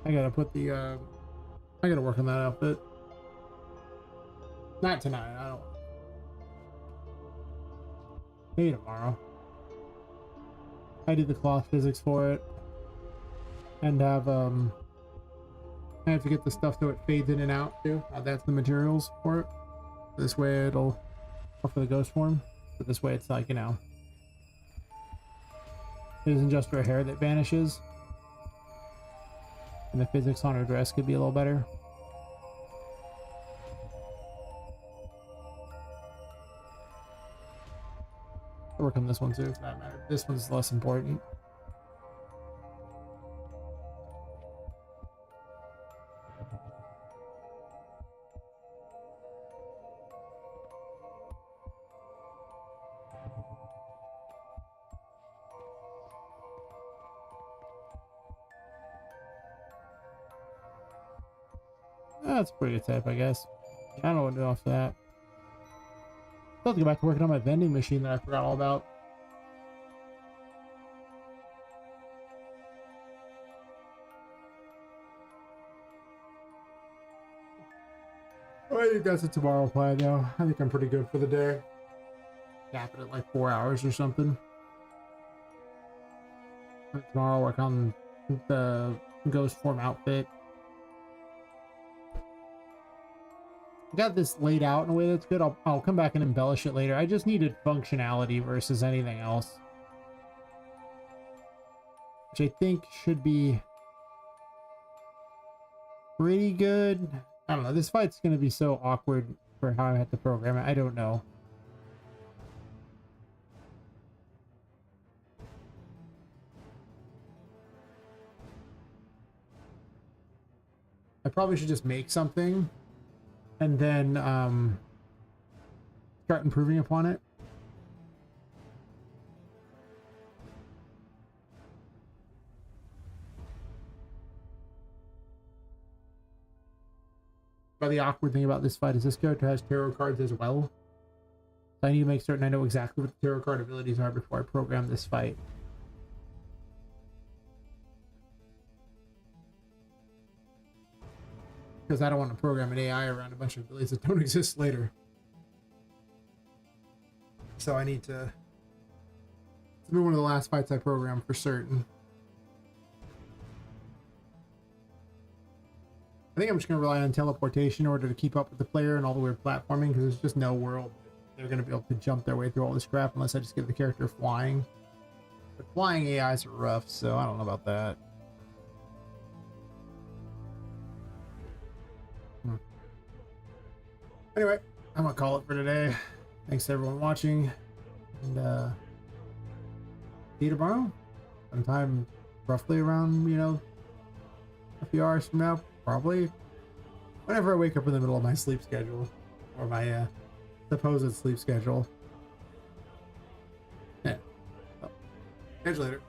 I gotta put the, I gotta work on that outfit. Not tonight, I don't. Maybe tomorrow. I did the cloth physics for it. And have, I have to get the stuff so it fades in and out too. That's the materials for it. This way it'll, or for the ghost form. But this way it's like, you know, it isn't just her hair that vanishes. And the physics on her dress could be a little better. I'll work on this one too, for that matter. This one's less important. That's pretty good type, I guess. I don't know what to do off that. I'll have to go back to working on my vending machine that I forgot all about. I think that's a tomorrow plan now. I think I'm pretty good for the day. Cap it at like 4 hours or something. Tomorrow I'll work on the ghost form outfit. Got this laid out in a way that's good. I'll come back and embellish it later. I just needed functionality versus anything else, which I think should be pretty good. I don't know. This fight's going to be so awkward for how I have to program it. I don't know. I probably should just make something and then start improving upon it. But the awkward thing about this fight is this character has tarot cards as well. So I need to make certain I know exactly what the tarot card abilities are before I program this fight. Because I don't want to program an AI around a bunch of abilities that don't exist later. So I need to... It's been one of the last fights I programmed for certain. I think I'm just going to rely on teleportation in order to keep up with the player and all the weird platforming, because there's just no world they're going to be able to jump their way through all this crap unless I just give the character flying. But flying AIs are rough, so I don't know about that. Anyway, I'm gonna call it for today. Thanks to everyone watching, and see you tomorrow. Sometime roughly around, you know, a few hours from now, probably. Whenever I wake up in the middle of my sleep schedule, or my supposed sleep schedule. Yeah. So, catch you later.